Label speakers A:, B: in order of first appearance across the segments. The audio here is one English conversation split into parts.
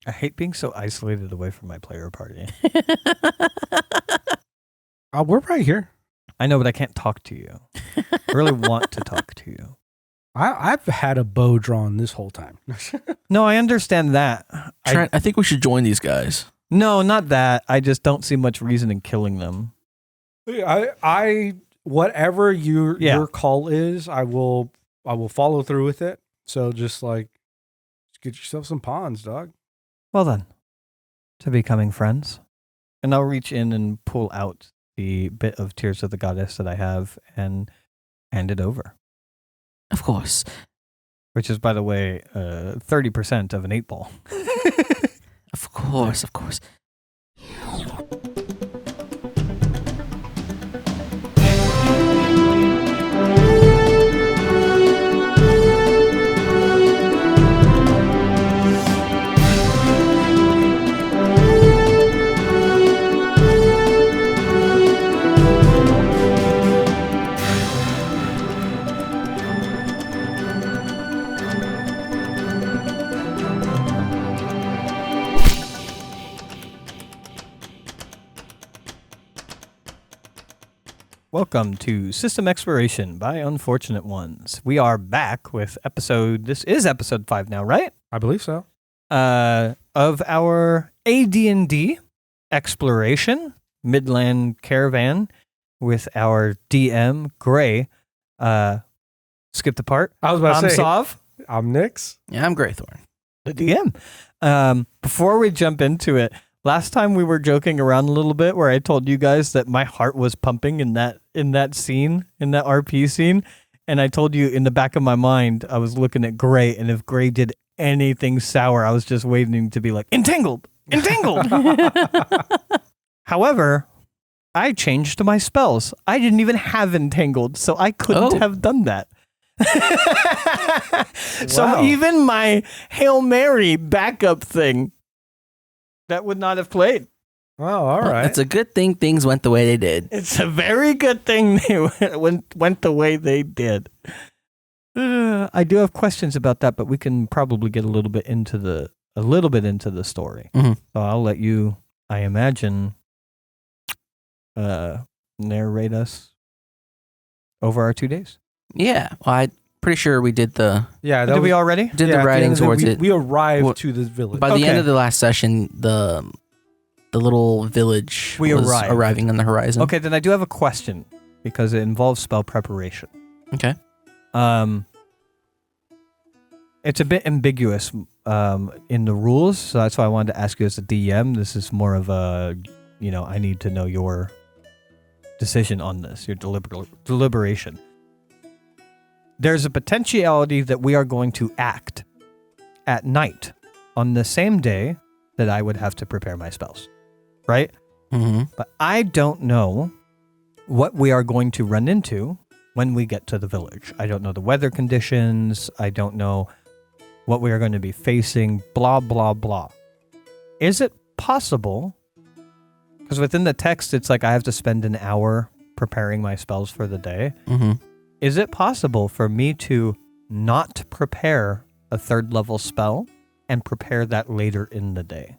A: I hate being so isolated away from my player party.
B: We're right here.
A: I know, but I can't talk to you. I really want to talk to you.
B: I've had a bow drawn this whole time.
A: No, I understand that.
C: I think we should join these guys.
A: No, not that. I just don't see much reason in killing them.
B: I whatever your call is, I will follow through with it. So just get yourself some pawns, dog.
A: Well then, to becoming friends. And I'll reach in and pull out the bit of Tears of the Goddess that I have and hand it over.
C: Of course.
A: Which is, by the way, 30% of an 8-ball.
C: Of course, of course.
A: Welcome to System Exploration by Unfortunate Ones. We are back with this is episode 5 now, right?
B: I believe so.
A: Of our AD&D exploration, Midland Caravan, with our DM, Gray. Skip the part.
B: I was about to say.
A: Sov.
B: I'm Nix.
C: Yeah, I'm Greythorn.
A: The DM. Before we jump into it, last time we were joking around a little bit where I told you guys that my heart was pumping in that scene, in that RP scene. And I told you in the back of my mind, I was looking at Gray, and if Gray did anything sour, I was just waiting to be like, entangled. However, I changed my spells. I didn't even have entangled, so I couldn't have done that. So even my Hail Mary backup thing, that would not have played.
B: Oh, all right.
C: It's a good thing things went the way they did.
A: It's a very good thing they went the way they did. I do have questions about that, but we can probably get a little bit into the story.
C: Mm-hmm.
A: So I'll let you, I imagine, narrate us over our 2 days.
C: Yeah, well, I'm pretty sure we did the
A: Did we already?
C: the writing towards it.
B: We arrived to the village.
C: By the end of the last session, the little village was arriving on the horizon.
A: Okay, then I do have a question because it involves spell preparation.
C: Okay.
A: It's a bit ambiguous in the rules, so that's why I wanted to ask you as a DM. This is more of a, I need to know your decision on this, your deliberation. There's a potentiality that we are going to act at night on the same day that I would have to prepare my spells, right?
C: Mm-hmm.
A: But I don't know what we are going to run into when we get to the village. I don't know the weather conditions. I don't know what we are going to be facing, blah, blah, blah. Is it possible, because within the text, it's like I have to spend an hour preparing my spells for the day.
C: Mm-hmm.
A: Is it possible for me to not prepare a 3rd level spell and prepare that later in the day?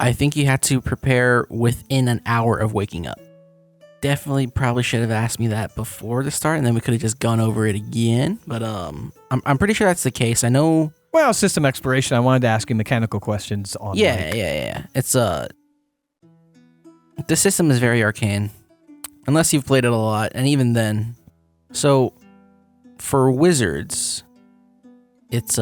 C: I think you had to prepare within an hour of waking up. Definitely probably should have asked me that before the start, and then we could have just gone over it again. But I'm pretty sure that's the case. I know.
A: Well, system exploration, I wanted to ask you mechanical questions on.
C: Yeah. It's the system is very arcane, unless you've played it a lot, and even then. So, for wizards, it's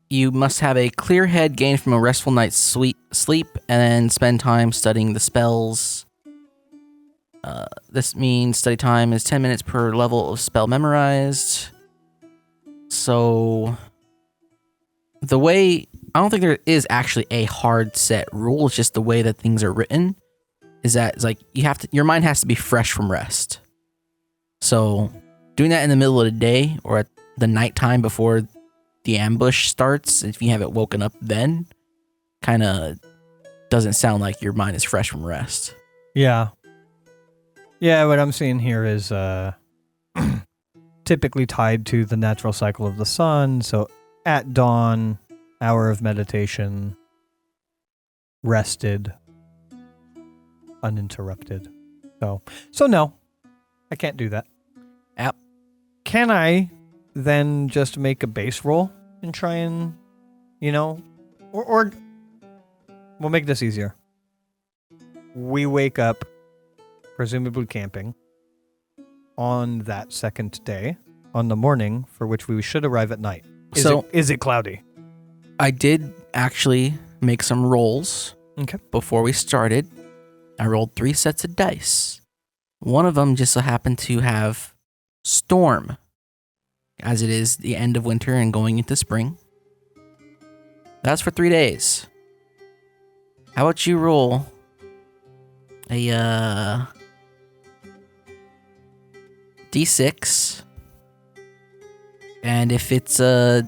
C: you must have a clear head gained from a restful night's sleep, and then spend time studying the spells. This means study time is 10 minutes per level of spell memorized. So, I don't think there is actually a hard set rule. It's just the way that things are written. Is that it's like your mind has to be fresh from rest. So doing that in the middle of the day or at the nighttime before the ambush starts, if you haven't woken up then, kind of doesn't sound like your mind is fresh from rest.
A: Yeah. Yeah, what I'm seeing here is typically tied to the natural cycle of the sun. So at dawn, hour of meditation, rested, uninterrupted. So no, I can't do that.
C: Yep.
A: Can I then just make a base roll and try and, or we'll make this easier. We wake up, presumably camping, on that second day, on the morning for which we should arrive at night. Is it cloudy?
C: I did actually make some rolls.
A: Okay.
C: Before we started. I rolled 3 sets of dice. One of them just so happened to have storm, as it is the end of winter and going into spring. That's for 3 days. How about you roll a D6, and if it's a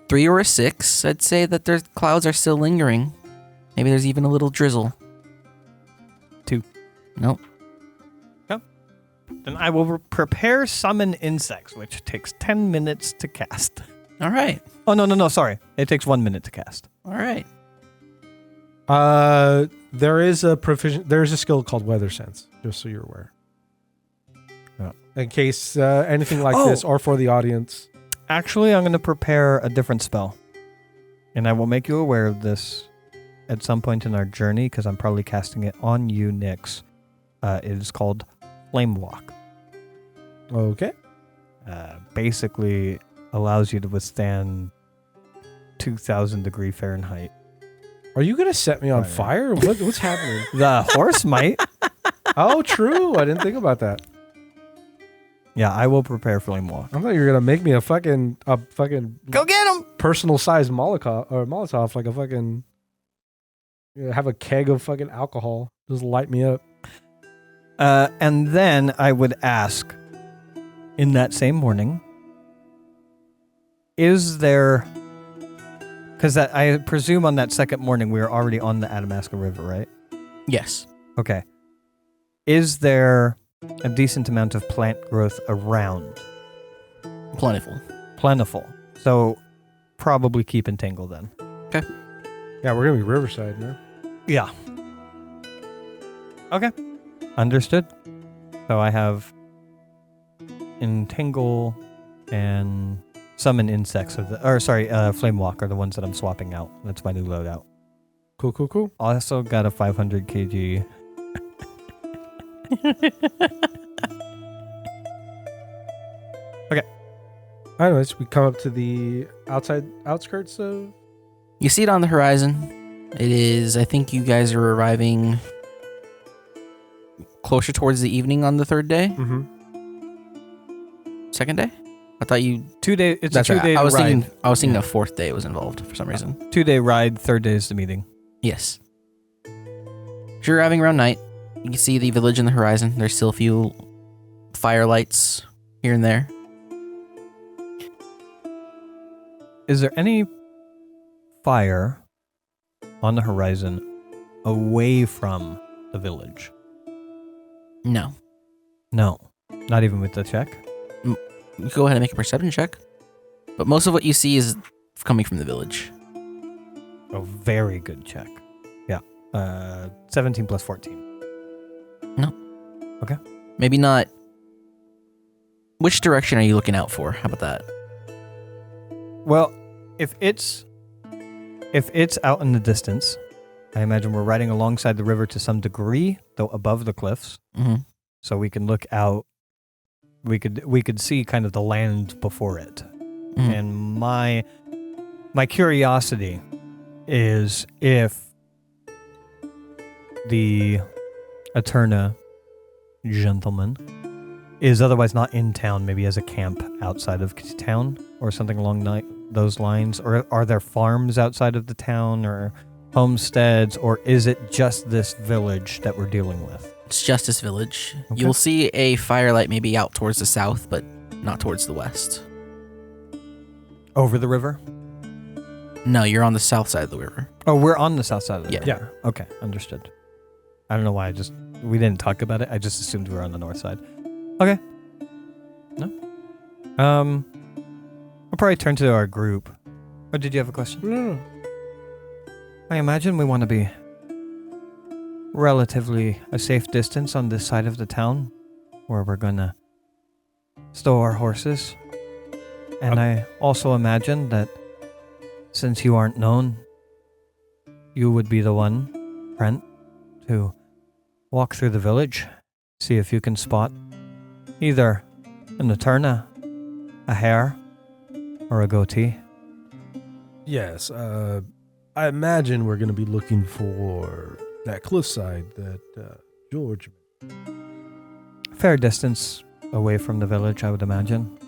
C: 3 or a 6, I'd say that their clouds are still lingering. Maybe there's even a little drizzle.
A: 2.
C: Nope.
A: Then I will prepare summon insects, which takes 10 minutes to cast.
C: All right.
A: Oh, no, sorry. It takes 1 minute to cast.
C: All right.
B: There's a skill called Weather Sense, just so you're aware.
A: Yeah.
B: In case anything like this, or for the audience.
A: Actually, I'm going to prepare a different spell. And I will make you aware of this at some point in our journey, because I'm probably casting it on you, Nyx. It is called Flame Walk.
B: Okay.
A: Basically allows you to withstand 2,000 degree Fahrenheit.
B: Are you going to set me on fire? What's happening?
A: The horse might.
B: Oh, true. I didn't think about that.
A: Yeah, I will prepare Flame Walk.
B: I thought you were going to make me a fucking
A: Go get him!
B: personal sized Molotov, like a fucking, have a keg of fucking alcohol. Just light me up.
A: And then I would ask, in that same morning, is there... Because I presume on that second morning we were already on the Athabasca River, right?
C: Yes.
A: Okay. Is there a decent amount of plant growth around? Plentiful. So probably keep Entangle then.
C: Okay.
B: Yeah, we're going to be Riverside, man.
A: Yeah. Okay. Understood. So I have Entangle and Summon Insects Flame Walk are the ones that I'm swapping out. That's my new loadout.
B: Cool.
A: Also got a 500 kg. Okay.
B: Anyways, we come up to the outskirts of...
C: You see it on the horizon. It is, I think you guys are arriving closer towards the evening on the third day?
B: Mm-hmm.
C: Second day? I thought you...
A: 2 day. It's
C: That's
A: a 2
C: right.
A: day
C: I was
A: ride.
C: thinking a fourth day was involved for some reason.
A: 2 day ride. Third day is the meeting.
C: Yes. If you're arriving around night, you can see the village in the horizon. There's still a few firelights here and there.
A: Is there any fire on the horizon away from the village?
C: No.
A: No. Not even with the check?
C: You go ahead and make a perception check. But most of what you see is coming from the village.
A: A very good check. Yeah. 17 plus 14.
C: No.
A: Okay.
C: Maybe not. Which direction are you looking out for? How about that?
A: Well, if it's out in the distance, I imagine we're riding alongside the river to some degree, though above the cliffs.
C: Mm-hmm.
A: So we can look out. We could see kind of the land before it.
C: Mm-hmm.
A: And my curiosity is if the Eterna gentleman is otherwise not in town, maybe as a camp outside of town or something along those lines, or are there farms outside of the town or homesteads, or is it just this village that we're dealing with?
C: It's just this village.
A: Okay.
C: You'll see a firelight maybe out towards the south, but not towards the west.
A: Over the river?
C: No, you're on the south side of the river.
A: Oh, we're on the south side of the river.
B: Yeah.
A: Okay, understood. I don't know why we didn't talk about it. I just assumed we were on the north side. Okay. No. We'll probably turn to our group Or did you have a question?
B: No.
A: I imagine we want to be relatively a safe distance on this side of the town where we're going to stow our horses. And I also imagine that since you aren't known, you would be the one, Brent, to walk through the village, see if you can spot either an Eterna, a hair, or a goatee.
B: Yes, I imagine we're going to be looking for that cliffside that George.
A: Fair distance away from the village, I would imagine.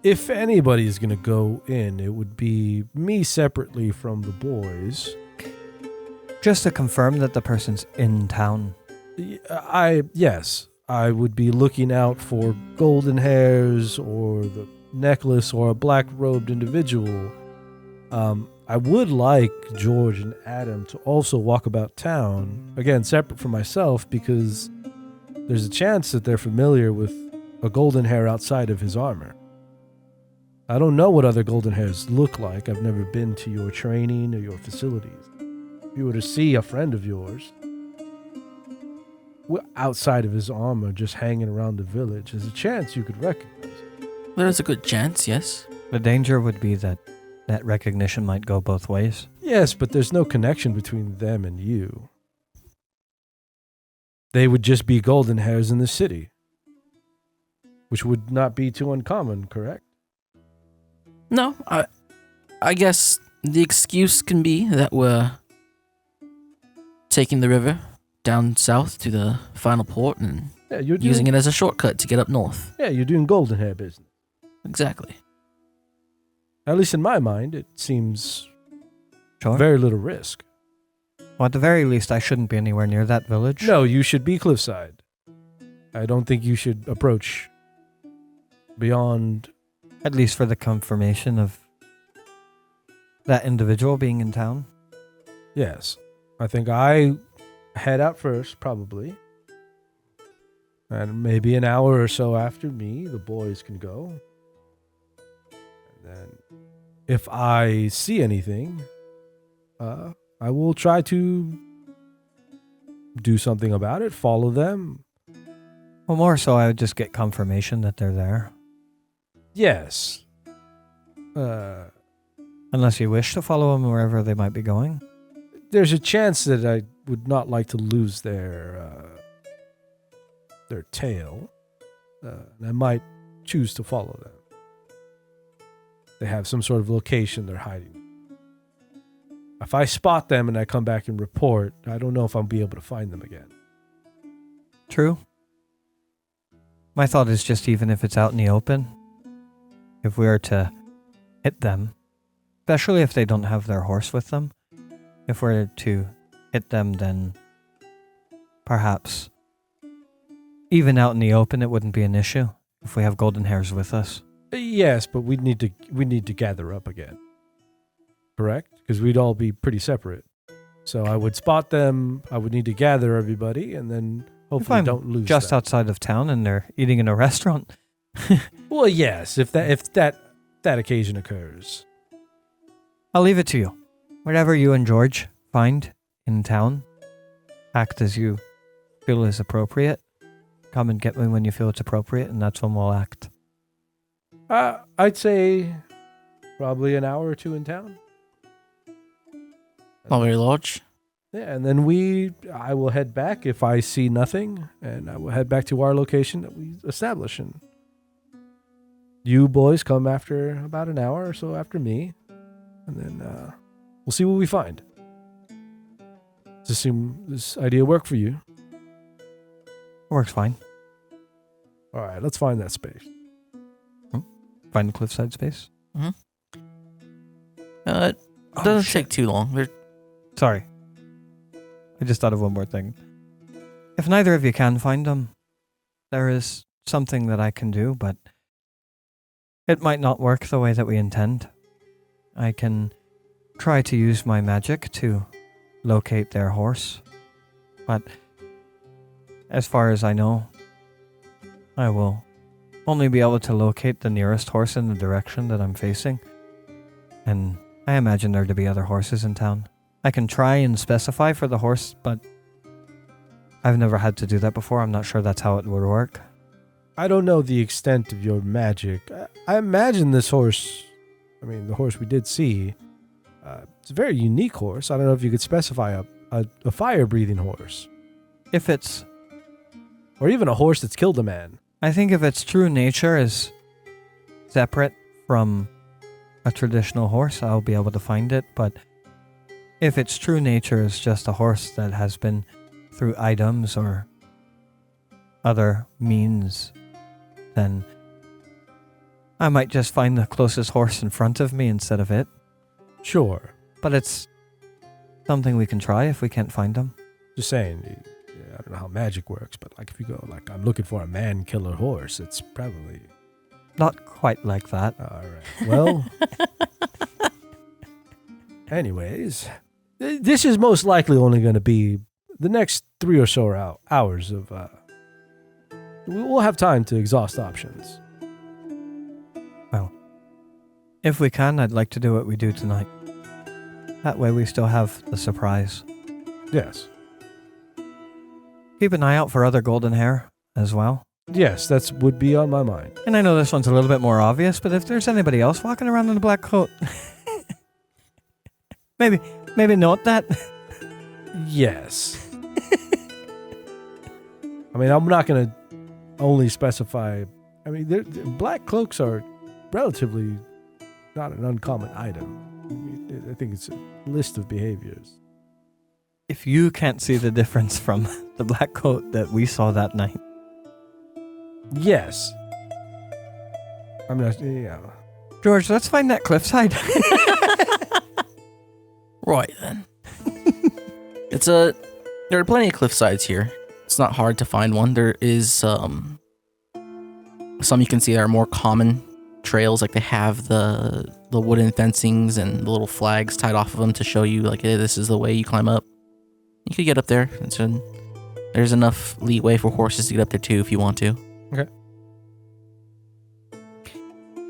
B: If anybody is going to go in, it would be me separately from the boys.
A: Just to confirm that the person's in town.
B: Yes, I would be looking out for golden hairs or the necklace or a black-robed individual. I would like George and Adam to also walk about town, again, separate from myself, because there's a chance that they're familiar with a golden hair outside of his armor. I don't know what other golden hairs look like. I've never been to your training or your facilities. If you were to see a friend of yours outside of his armor just hanging around the village, there's a chance you could recognize him.
C: There's a good chance, yes.
A: The danger would be that recognition might go both ways.
B: Yes, but there's no connection between them and you. They would just be golden hairs in the city, which would not be too uncommon, correct?
C: No, I guess the excuse can be that we're taking the river down south to the final port and using it as a shortcut to get up north.
B: Yeah, you're doing golden hair business.
C: Exactly.
B: At least in my mind, it seems
A: Sure.
B: very little risk.
A: Well, at the very least, I shouldn't be anywhere near that village.
B: No, you should be cliffside. I don't think you should approach beyond...
A: At least for the confirmation of that individual being in town.
B: Yes. I think I head out first, probably. And maybe an hour or so after me, the boys can go. And then if I see anything, I will try to do something about it, follow them.
A: Well, more so, I would just get confirmation that they're there.
B: Yes.
A: Unless you wish to follow them wherever they might be going.
B: There's a chance that I would not like to lose their tail. And I might choose to follow them. They have some sort of location they're hiding. If I spot them and I come back and report, I don't know if I'll be able to find them again.
A: True. My thought is just even if it's out in the open, if we are to hit them, especially if they don't have their horse with them, if we're to hit them, then perhaps even out in the open it wouldn't be an issue if we have golden hairs with us.
B: Yes, but we need to gather up again. Correct? Because we'd all be pretty separate. So I would spot them, I would need to gather everybody, and then hopefully don't lose
A: just
B: them.
A: Outside of town and they're eating in a restaurant.
B: Well, yes, if that occasion occurs.
A: I'll leave it to you. Whatever you and George find in town, act as you feel is appropriate. Come and get me when you feel it's appropriate, and that's when we'll act.
B: I'd say probably an hour or two in town.
C: Not very large.
B: Yeah, and then I will head back if I see nothing, and I will head back to our location that we establish. And you boys come after about an hour or so after me, and then we'll see what we find. Does this idea work for you?
A: Works fine.
B: All right, let's find that space.
A: Find the cliffside space.
C: It doesn't take too long.
A: Sorry. I just thought of one more thing. If neither of you can find them, there is something that I can do, but it might not work the way that we intend. I can try to use my magic to locate their horse, but as far as I know, I will only be able to locate the nearest horse in the direction that I'm facing, and I imagine there to be other horses in town. I can try and specify for the horse, but I've never had to do that before. I'm not sure that's how it would work.
B: I don't know the extent of your magic. I imagine this horse, the horse we did see, it's a very unique horse. I don't know if you could specify a fire-breathing horse.
A: If it's...
B: Or even a horse that's killed a man.
A: I think if its true nature is separate from a traditional horse, I'll be able to find it. But if its true nature is just a horse that has been through items or other means, then I might just find the closest horse in front of me instead of it.
B: Sure.
A: But it's something we can try if we can't find them.
B: Just saying, I don't know how magic works, but like if you go like, I'm looking for a man-killer horse, it's probably...
A: Not quite like that.
B: All right. Well, anyways, this is most likely only going to be the next 3 or so hours of... we'll have time to exhaust options.
A: Well, if we can, I'd like to do what we do tonight. That way we still have the surprise.
B: Yes.
A: Keep an eye out for other golden hair as well.
B: Yes, that would be on my mind.
A: And I know this one's a little bit more obvious, but if there's anybody else walking around in a black coat, maybe note that.
B: Yes. I'm not going to only specify... black cloaks are relatively not an uncommon item. I think it's a list of behaviors.
A: If you can't see the difference from the black coat that we saw that night.
B: Yes. Yeah.
A: George, let's find that cliffside.
C: Right then. There are plenty of cliff sides here. It's not hard to find one. There is some you can see that are more common trails, like they have the wooden fencings and the little flags tied off of them to show you like, hey, this is the way you climb up. You could get up there. There's enough leeway for horses to get up there too if you want to.
B: Okay.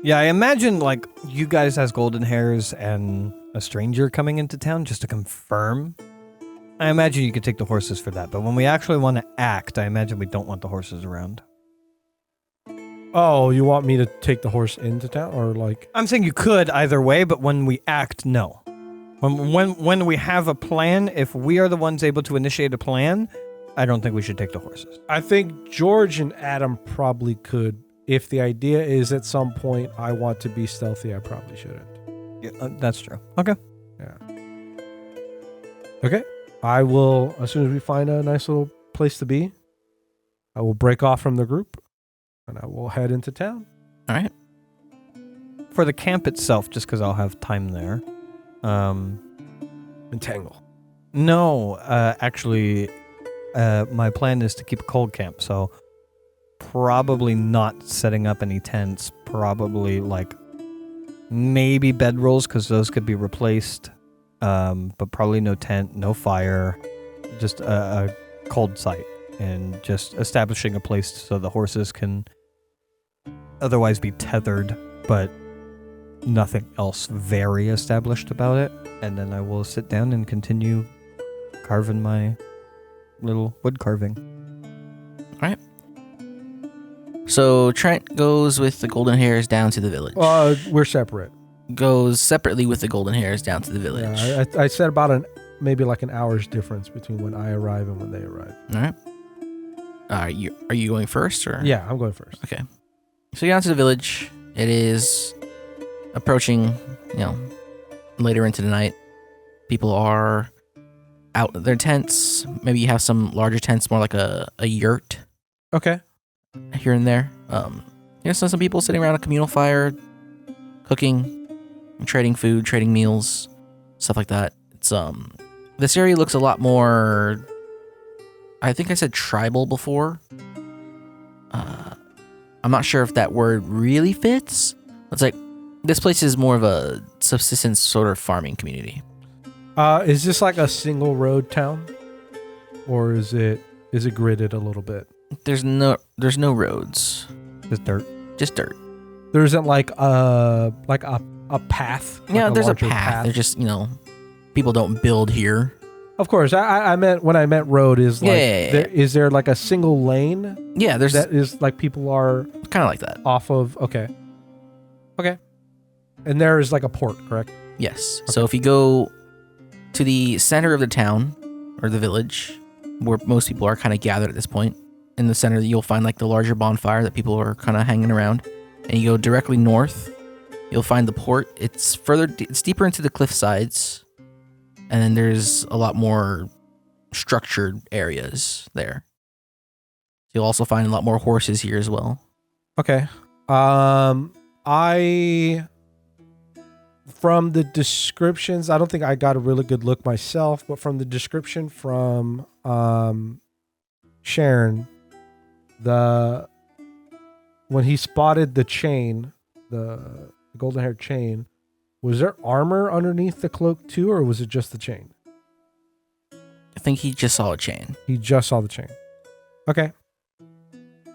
A: Yeah, I imagine like you guys as golden hairs and a stranger coming into town just to confirm. I imagine you could take the horses for that, but when we actually want to act, I imagine we don't want the horses around.
B: Oh, you want me to take the horse into town, or like?
A: I'm saying you could either way, but when we act, no. When we have a plan, if we are the ones able to initiate a plan, I don't think we should take the horses.
B: I think George and Adam probably could. If the idea is at some point I want to be stealthy, I probably shouldn't.
A: Yeah, that's true. Okay.
B: Yeah. Okay. I will, as soon as we find a nice little place to be, I will break off from the group and I will head into town.
C: All right.
A: For the camp itself, just because I'll have time there.
B: Entangle.
A: No, actually, my plan is to keep a cold camp, so probably not setting up any tents. Probably like maybe bedrolls, because those could be replaced. But probably no tent, no fire, just a cold site, and just establishing a place so the horses can otherwise be tethered, but nothing else very established about it. And then I will sit down and continue carving my little wood carving.
C: All right. So Trent goes with the golden hairs down to the village.
B: We're separate.
C: Goes separately with the golden hairs down to the village.
B: Yeah, I said about maybe like an hour's difference between when I arrive and when they arrive.
C: All right. Are you going first, or?
B: Yeah, I'm going first.
C: Okay. So you get down to the village. It is approaching, later into the night. People are out of their tents. Maybe you have some larger tents, more like a yurt.
B: Okay.
C: Here and there. So some people sitting around a communal fire, cooking, trading food, trading meals, stuff like that. It's this area looks a lot more, I think I said tribal before. I'm not sure if that word really fits. It's like this place is more of a subsistence sort of farming community.
B: Is this like a single road town, or is it gridded a little bit?
C: There's no roads.
A: Just dirt.
C: Just dirt.
B: There isn't like a a path?
C: Yeah,
B: Like
C: there's a
B: larger
C: path. They're just, people don't build here.
B: Of course, I meant when I meant road is like, is there like a single lane?
C: Yeah, there's
B: that is like people are
C: kind of like that.
B: off of. Okay, and there is like a port, correct?
C: Yes. Okay. So if you go to the center of the town or the village, where most people are kind of gathered at this point, in the center you'll find like the larger bonfire that people are kind of hanging around, and you go directly north, you'll find the port. It's it's deeper into the cliff sides. And then there's a lot more structured areas there. You'll also find a lot more horses here as well.
B: Okay. From the descriptions, I don't think I got a really good look myself, but from the description from Sharon, when he spotted the chain, the golden haired chain, was there armor underneath the cloak too, or was it just the chain?
C: I think he just saw a chain.
B: He just saw the chain. Okay.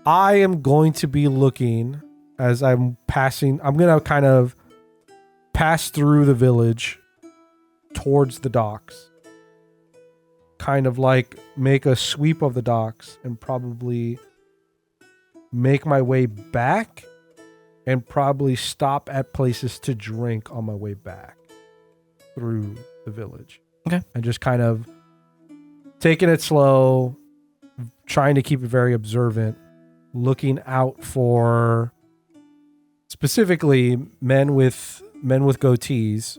B: I am going to be looking as I'm passing. I'm going to kind of pass through the village towards the docks. Kind of like make a sweep of the docks and probably make my way back. And probably stop at places to drink on my way back through the village.
C: Okay.
B: And just kind of taking it slow, trying to keep it very observant, looking out for specifically men with goatees.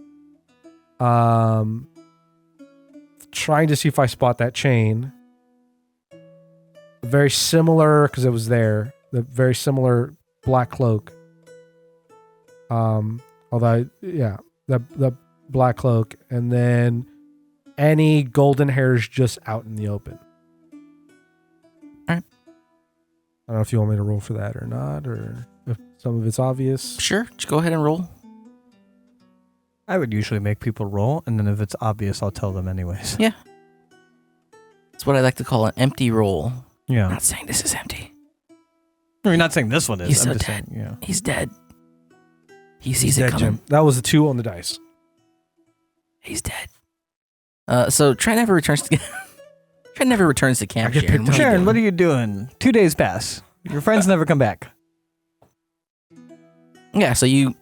B: Trying to see if I spot that chain. Very similar, because it was there. The very similar black cloak. The black cloak, and then any golden hairs just out in the open.
C: All right.
B: I don't know if you want me to roll for that or not, or if some of it's obvious.
C: Sure, just go ahead and roll.
A: I would usually make people roll, and then if it's obvious, I'll tell them anyways.
C: Yeah. It's what I like to call an empty roll.
A: Yeah.
C: I'm not saying this is empty.
A: You're not saying this one is.
C: He's
A: I'm
C: so
A: just
C: dead.
A: saying, yeah.
C: He's dead. He sees
B: He's
C: it
B: dead,
C: coming.
B: Jim. That was a 2 on the dice.
C: He's dead. So Trent never returns to camp.
B: I get
C: Sharon,
B: picked up.
A: Sharon, what are you doing? 2 days pass. Your friends never come back.
C: Yeah, so you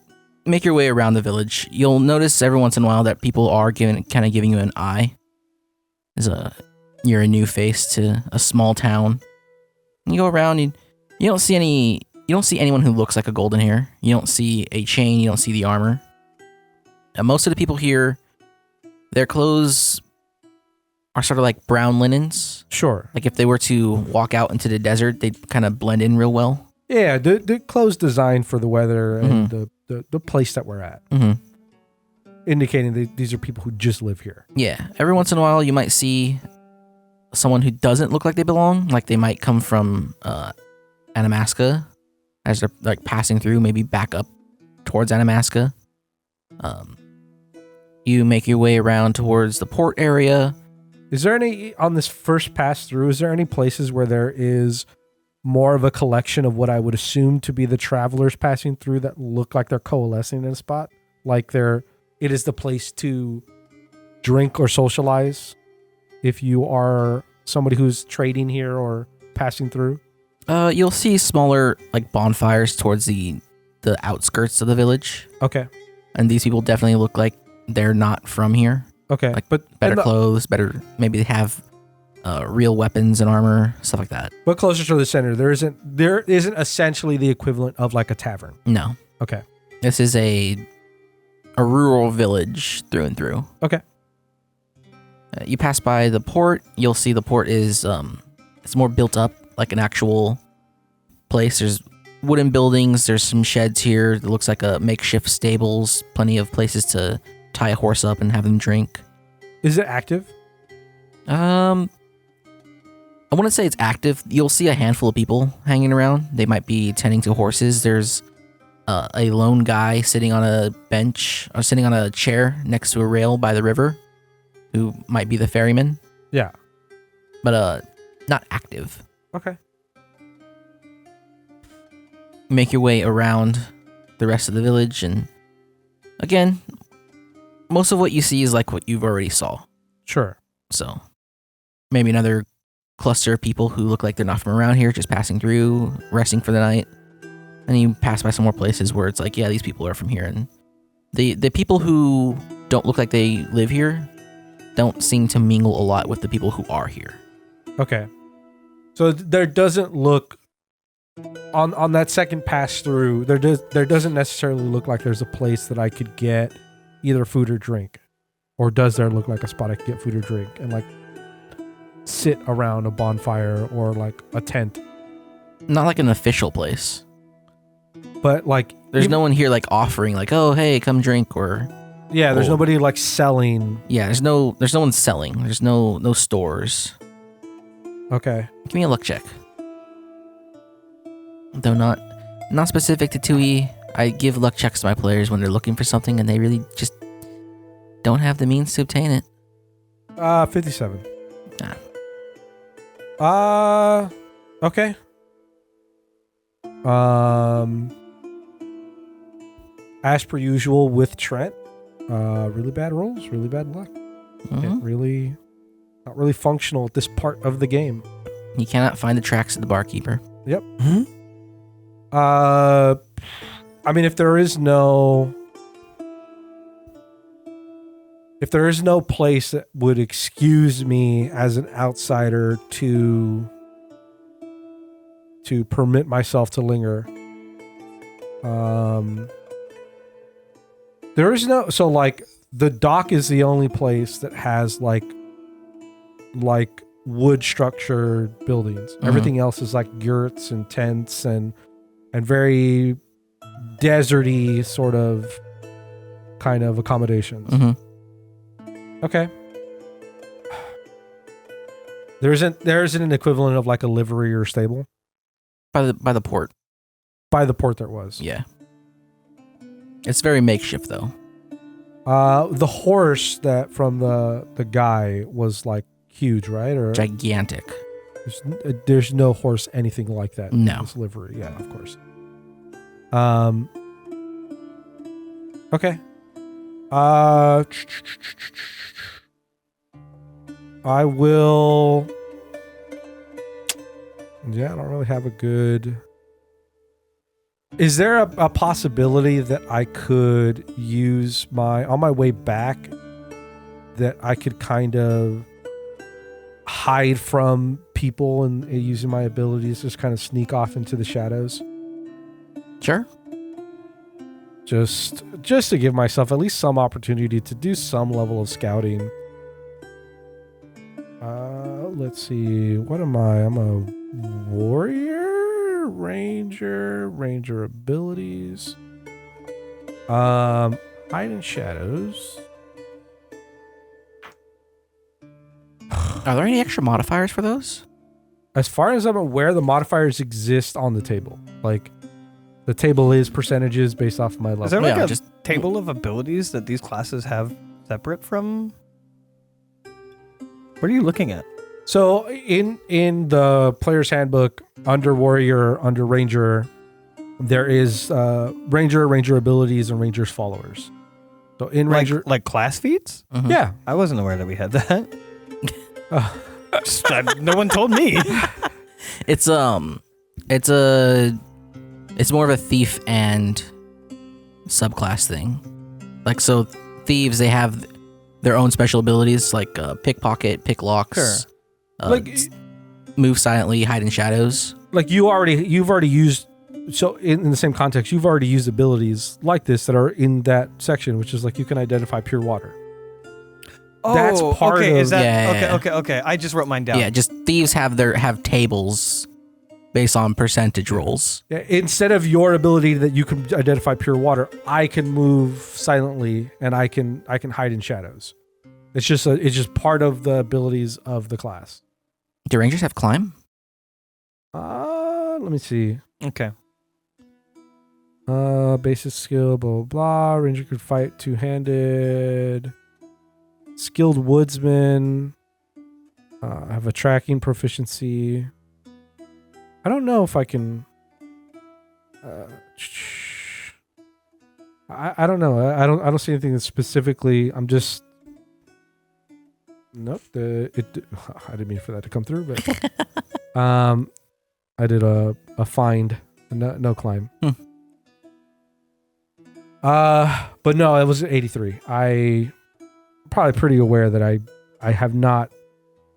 C: make your way around the village. You'll notice every once in a while that people are giving you an eye. You're a new face to a small town. You go around, you don't see anyone who looks like a golden hair. You don't see a chain, you don't see the armor. And most of the people here, their clothes are sort of like brown linens.
B: Sure.
C: Like if they were to walk out into the desert, they'd kind of blend in real well.
B: Yeah, the clothes designed for the weather and the place that we're at.
C: Mm-hmm.
B: Indicating that these are people who just live here.
C: Yeah. Every once in a while, you might see someone who doesn't look like they belong. Like they might come from Anamaska as they're like passing through, maybe back up towards Anamaska. You make your way around towards the port area.
B: Is there any, on this first pass through, is there any places where there is more of a collection of what I would assume to be the travelers passing through that look like they're coalescing in a spot? Like it is the place to drink or socialize if you are somebody who's trading here or passing through?
C: You'll see smaller like bonfires towards the outskirts of the village.
B: Okay.
C: And these people definitely look like they're not from here.
B: Okay.
C: Like better clothes, maybe they have real weapons and armor, stuff like that.
B: But closer to the center, there isn't essentially the equivalent of like a tavern.
C: No.
B: Okay.
C: This is a rural village through and through.
B: Okay.
C: You pass by the port, you'll see the port is it's more built up like an actual place. There's wooden buildings, there's some sheds here. It looks like a makeshift stables, plenty of places to tie a horse up and have them drink.
B: Is it active?
C: I wouldn't say it's active. You'll see a handful of people hanging around. They might be tending to horses. There's a lone guy sitting on a bench or sitting on a chair next to a rail by the river who might be the ferryman.
B: Yeah.
C: But not active.
B: Okay.
C: You make your way around the rest of the village and Again, most of what you see is like what you've already saw.
B: Sure.
C: So maybe another cluster of people who look like they're not from around here, just passing through, resting for the night. And you pass by some more places where it's like, yeah, these people are from here. And the people who don't look like they live here don't seem to mingle a lot with the people who are here.
B: Okay. So there doesn't look on that second pass through, there doesn't necessarily look like there's a place that I could get either food or drink. Or does there look like a spot I could get food or drink and like sit around a bonfire or like a tent?
C: Not like an official place.
B: But like
C: There's no one here like offering like, oh hey, come drink, or
B: yeah, there's nobody like selling.
C: yeah, there's no one selling. There's no stores.
B: Okay.
C: Give me a luck check. Though not specific to 2E. I give luck checks to my players when they're looking for something and they really just don't have the means to obtain it.
B: 57. Okay. As per usual with Trent, really bad rolls, really bad luck. Not really functional at this part of the game.
C: You cannot find the tracks of the barkeeper.
B: Yep. I mean, if there is no place that would excuse me as an outsider to permit myself to linger, there is no. So like the dock is the only place that has like wood structured buildings. Everything else is like yurts and tents and very deserty sort of kind of accommodations. Okay. There isn't an equivalent of like a livery or stable
C: By the port.
B: By the port there was.
C: Yeah. It's very makeshift though.
B: The horse that from the guy was like huge, right? Or
C: Gigantic.
B: there's no horse anything like that.
C: No.
B: In this livery. Yeah, of course. Okay. I will. Yeah, I don't really have a good. Is there a possibility that I could use on my way back, that I could kind of hide from people and using my abilities, just kind of sneak off into the shadows?
C: Sure.
B: Just to give myself at least some opportunity to do some level of scouting. Let's see. What am I? I'm a warrior, ranger abilities. Hide in shadows.
C: Are there any extra modifiers for those?
B: As far as I'm aware, the modifiers exist on the table. Like, the table is percentages based off of my level.
A: Is there like a table of abilities that these classes have separate from? What are you looking at?
B: So in the player's handbook, under warrior, under ranger, there is ranger abilities, and ranger's followers. So in ranger,
A: like class feats?
B: Yeah,
A: I wasn't aware that we had that. No one told me.
C: It's more of a thief and subclass thing. Like, so thieves, they have their own special abilities, like pickpocket, pick locks,
A: Sure.
B: Like
C: move silently, hide in shadows.
B: like you've already used. So in the same context, you've already used abilities like this that are in that section, which is like you can identify pure water.
A: Oh,
B: That's part
A: okay.
B: of-
A: Is that
C: Yeah.
A: okay? I just wrote mine down.
C: Yeah, just thieves have tables based on percentage rolls.
B: Yeah, instead of your ability that you can identify pure water, I can move silently and I can hide in shadows. It's just part of the abilities of the class.
C: Do rangers have climb?
B: Let me see.
A: Okay.
B: Basic skill, blah, blah, blah. Ranger could fight two-handed. Skilled woodsman. Have a tracking proficiency. I don't know if I can... I don't know. I don't see anything that's specifically. I'm just. Nope. I didn't mean for that to come through, but I did a find, no climb. But no, it was 83. I probably pretty aware that I have not.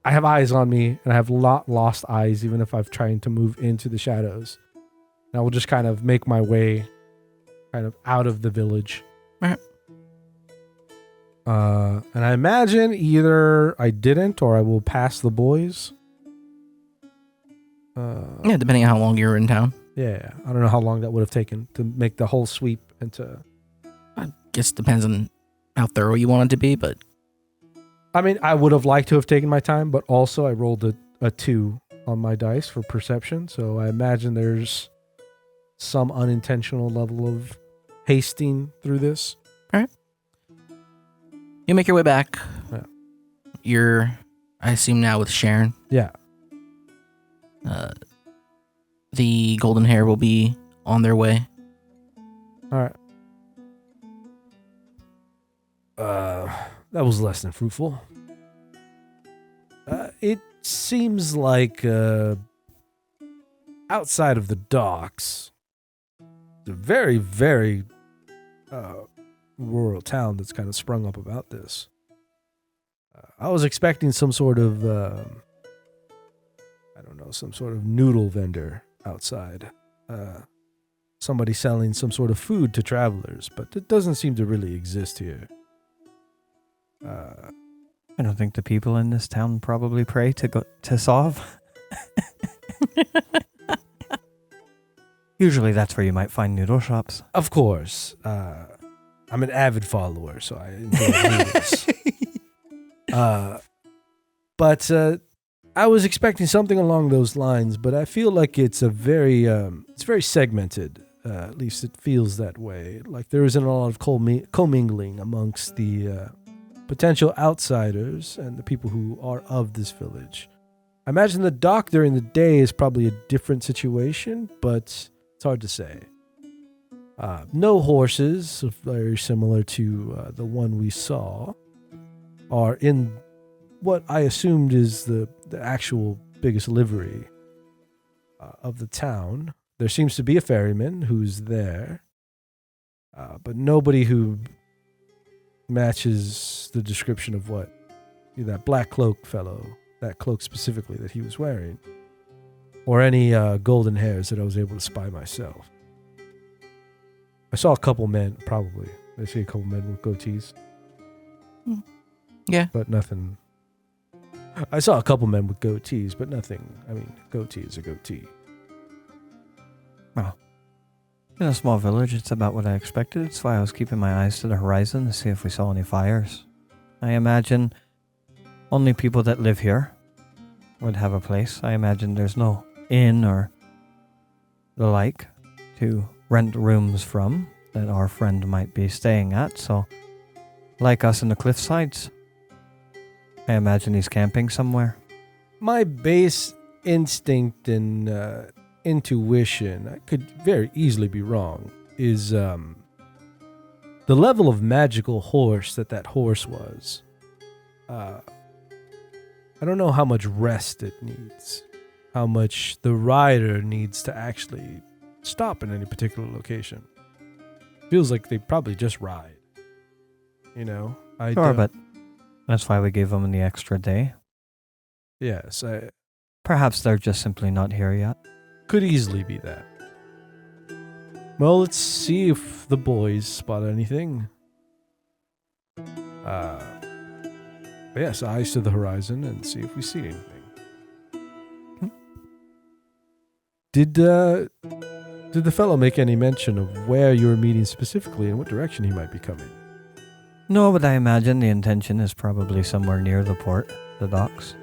B: I have eyes on me, and I have lost eyes, even if I've tried to move into the shadows. And I will just kind of make my way, kind of out of the village.
C: Right.
B: And I imagine either I didn't or I will pass the boys.
C: Yeah, depending on how long you're in town.
B: Yeah, I don't know how long that would have taken to make the whole sweep into.
C: I guess depends on how thorough you want it to be, but
B: I mean, I would have liked to have taken my time, but also I rolled a 2 on my dice for perception, so I imagine there's some unintentional level of hasting through this.
C: All right. You make your way back.
B: Yeah.
C: You're, I assume, now with Sharon.
B: Yeah.
C: The golden hair will be on their way.
B: All right. That was less than fruitful. It seems like outside of the docks, it's a very, very rural town that's kind of sprung up about this. I was expecting some sort of, I don't know, some sort of noodle vendor outside. Somebody selling some sort of food to travelers, but it doesn't seem to really exist here.
A: I don't think the people in this town probably pray to solve. Usually that's where you might find noodle shops.
B: Of course. I'm an avid follower, so I enjoy noodles. But I was expecting something along those lines, but I feel like it's very segmented. At least it feels that way. Like there isn't a lot of commingling amongst the potential outsiders and the people who are of this village. I imagine the dock during the day is probably a different situation, but it's hard to say. No horses, very similar to the one we saw, are in what I assumed is the actual biggest livery of the town. There seems to be a ferryman who's there, but nobody who matches the description of what that black cloak fellow, that cloak specifically that he was wearing, or any golden hairs that I was able to spy myself. I saw a couple men, probably. I see a couple men with goatees.
C: Yeah.
B: But nothing. I saw a couple men with goatees, but nothing. I mean, goatee is a goatee.
A: Well, in a small village, it's about what I expected. That's why I was keeping my eyes to the horizon to see if we saw any fires. I imagine only people that live here would have a place. I imagine there's no inn or the like to rent rooms from that our friend might be staying at. So, like us in the cliffsides, I imagine he's camping somewhere.
B: My base instinct and intuition, I could very easily be wrong, is the level of magical horse that horse was. I don't know how much rest it needs, how much the rider needs to actually stop in any particular location. Feels like they probably just ride. You know?
A: Sure, but that's why we gave them the extra day.
B: Yes,
A: Perhaps they're just simply not here yet.
B: could easily be that. Well, let's see if the boys spot anything. Yes, eyes to the horizon and see if we see anything. Did the fellow make any mention of where you were meeting specifically and what direction he might be coming?
A: No, but I imagine the intention is probably somewhere near the port, the docks.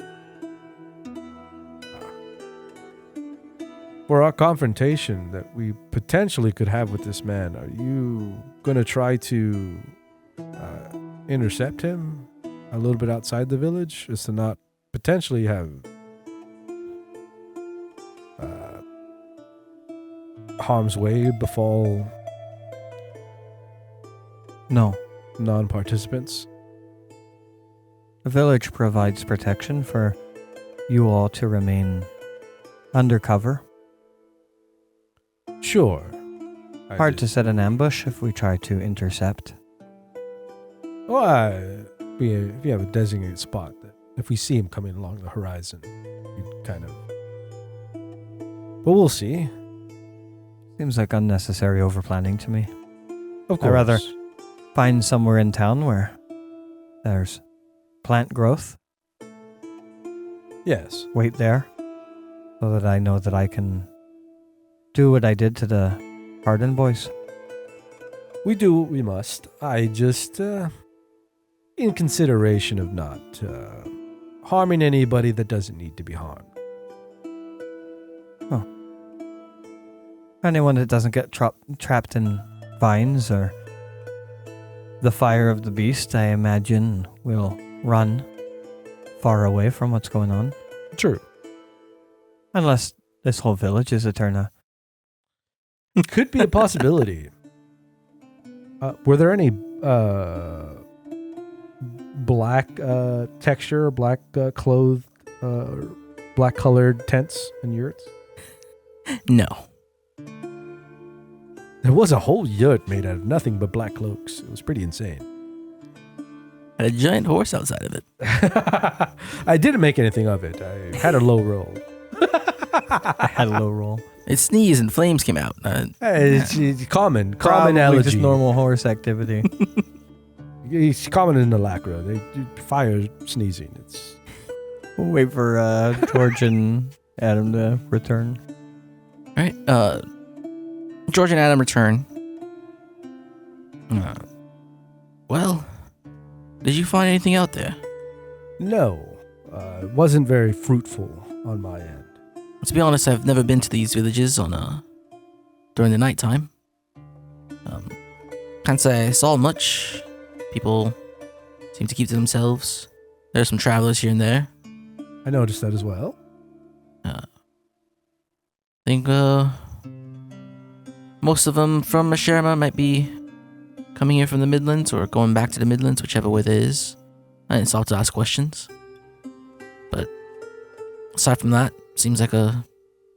B: For our confrontation that we potentially could have with this man, are you going to try to intercept him a little bit outside the village, as to not potentially have harm's way befall
A: No.
B: Non-participants?
A: The village provides protection for you all to remain undercover.
B: Sure.
A: Hard to set an ambush if we try to intercept.
B: Well, if you have a designated spot, that if we see him coming along the horizon, you'd kind of... But we'll see.
A: Seems like unnecessary overplanning to me.
B: Of course.
A: I'd rather find somewhere in town where there's plant growth.
B: Yes.
A: Wait there so that I know that I can do what I did to the Pardon boys.
B: We do what we must. I just, in consideration of not harming anybody that doesn't need to be harmed.
A: Anyone that doesn't get trapped in vines or the fire of the beast, I imagine, will run far away from what's going on.
B: True.
A: Unless this whole village is Eterna.
B: Could be a possibility. Were there any black texture, black clothed, black colored tents in yurts?
C: No.
B: There was a whole yurt made out of nothing but black cloaks. It was pretty insane.
C: Had a giant horse outside of it.
B: I didn't make anything of it. I had a low roll.
A: I had a low roll.
C: It sneezed and flames came out.
B: It's common
A: Probably
B: allergy.
A: just normal horse activity.
B: It's common in Alacra. They do fire sneezing. It's
A: We'll wait for George and Adam to return.
C: All right. George and Adam return. Well, did you find anything out there?
B: no. It wasn't very fruitful on my end.
C: To be honest, I've never been to these villages during the nighttime. Can't say I saw much. People seem to keep to themselves. There's some travelers here and there.
B: I noticed that as well.
C: I think most of them from Asherma might be coming here from the Midlands or going back to the Midlands, whichever way there is. I didn't stop to ask questions. But aside from that, seems like a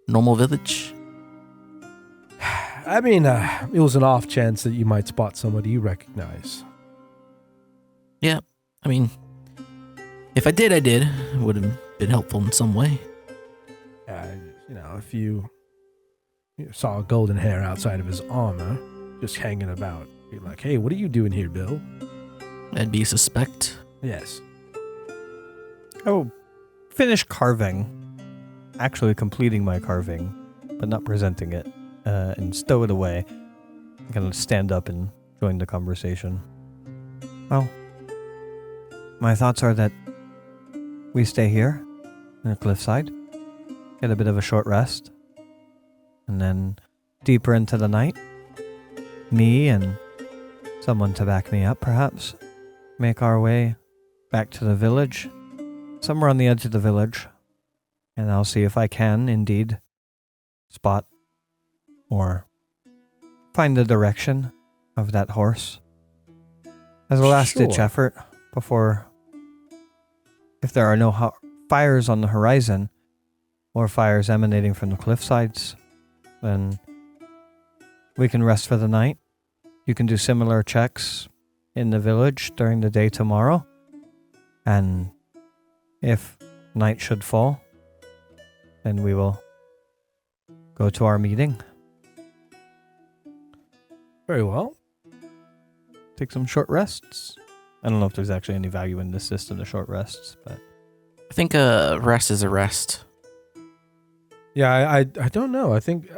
C: normal village.
B: I mean, it was an off chance that you might spot somebody you recognize.
C: Yeah, I mean, if I did, It would have been helpful in some way.
B: If you saw a golden hair outside of his armor, just hanging about, be like, hey, what are you doing here, Bill?
C: That'd be suspect.
B: Yes.
A: Oh, finish carving. Actually completing my carving, but not presenting it, and stow it away. I'm gonna stand up and join the conversation. Well, my thoughts are that we stay here in the cliffside, get a bit of a short rest, and then deeper into the night, me and someone to back me up perhaps, make our way back to the village, somewhere on the edge of the village, and I'll see if I can indeed spot or find the direction of that horse. As a last-ditch
B: Sure.
A: effort, before, if there are no fires on the horizon, or fires emanating from the cliff sides, then we can rest for the night. You can do similar checks in the village during the day tomorrow, and if night should fall, then we will go to our meeting.
B: Very well.
A: Take some short rests. I don't know if there's actually any value in this system, the short rests, but
C: I think a rest is a rest.
B: Yeah, I don't know. I think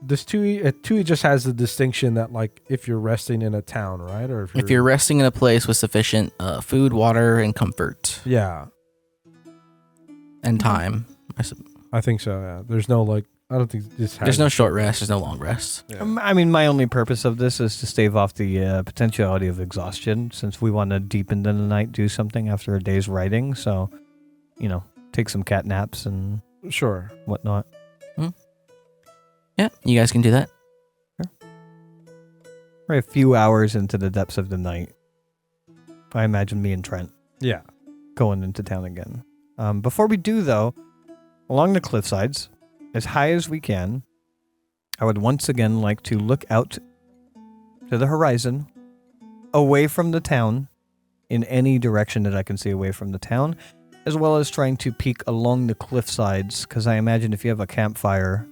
B: this TUI just has the distinction that, like, if you're resting in a town, right? Or
C: If you're resting in a place with sufficient food, water, and comfort,
B: Yeah,
C: and time.
B: I think so, yeah. There's no, like, I don't think this has...
C: There's no short rest. There's no long rest.
B: Yeah.
A: I mean, my only purpose of this is to stave off the potentiality of exhaustion, since we want to deep into the night, do something after a day's writing. So, take some cat naps and
B: Sure.
A: whatnot.
C: Yeah, you guys can do that.
A: Probably a few hours into the depths of the night. I imagine me and Trent
B: Yeah.
A: going into town again. Before we do, though, along the cliff sides, as high as we can, I would once again like to look out to the horizon, away from the town, in any direction that I can see away from the town, as well as trying to peek along the cliff sides, because I imagine if you have a campfire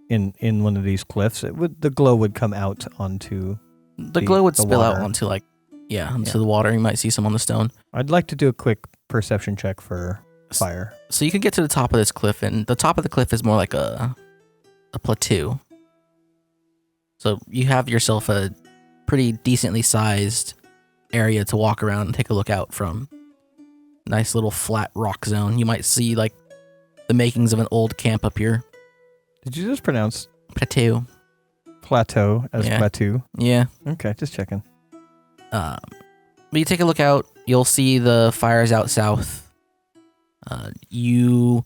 A: in one of these cliffs, the glow would come out onto
C: The glow would
A: the
C: spill out
A: water.
C: onto onto the water. You might see some on the stone.
A: I'd like to do a quick perception check for fire.
C: So you can get to the top of this cliff, and the top of the cliff is more like a plateau. So you have yourself a pretty decently sized area to walk around and take a look out from. Nice little flat rock zone. You might see like the makings of an old camp up here.
A: Did you just pronounce
C: Plateau.
A: plateau as
C: Yeah.
A: plateau?
C: Yeah.
A: Okay, just checking.
C: But you take a look out, you'll see the fires out south. You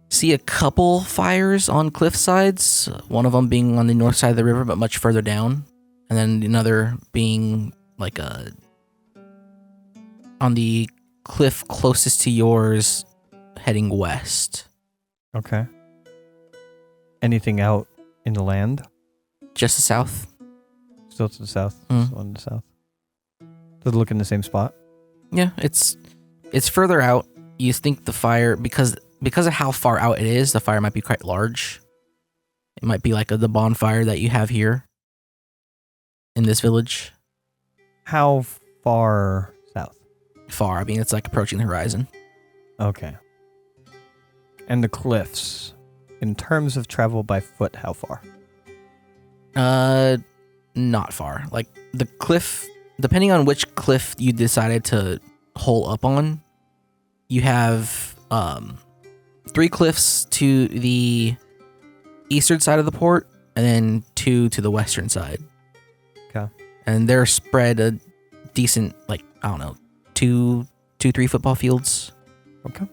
C: see a couple fires on cliff sides, one of them being on the north side of the river, but much further down. And then another being like on the cliff closest to yours, heading west.
A: Okay. Anything out in the land?
C: Just the south.
A: Still to the south?
C: Mm.
A: Still in the south. Does it look in the same spot?
C: Yeah, it's further out. You think the fire, because of how far out it is, the fire might be quite large. It might be like the bonfire that you have here in this village.
A: How far south?
C: Far. I mean, it's like approaching the horizon.
A: Okay. And the cliffs, in terms of travel by foot, how far?
C: Not far. Like the cliff, depending on which cliff you decided to hole up on, you have 3 cliffs to the eastern side of the port, and then 2 to the western side.
A: Okay.
C: And they're spread a decent, like, I don't know, 3 football fields.
A: Okay.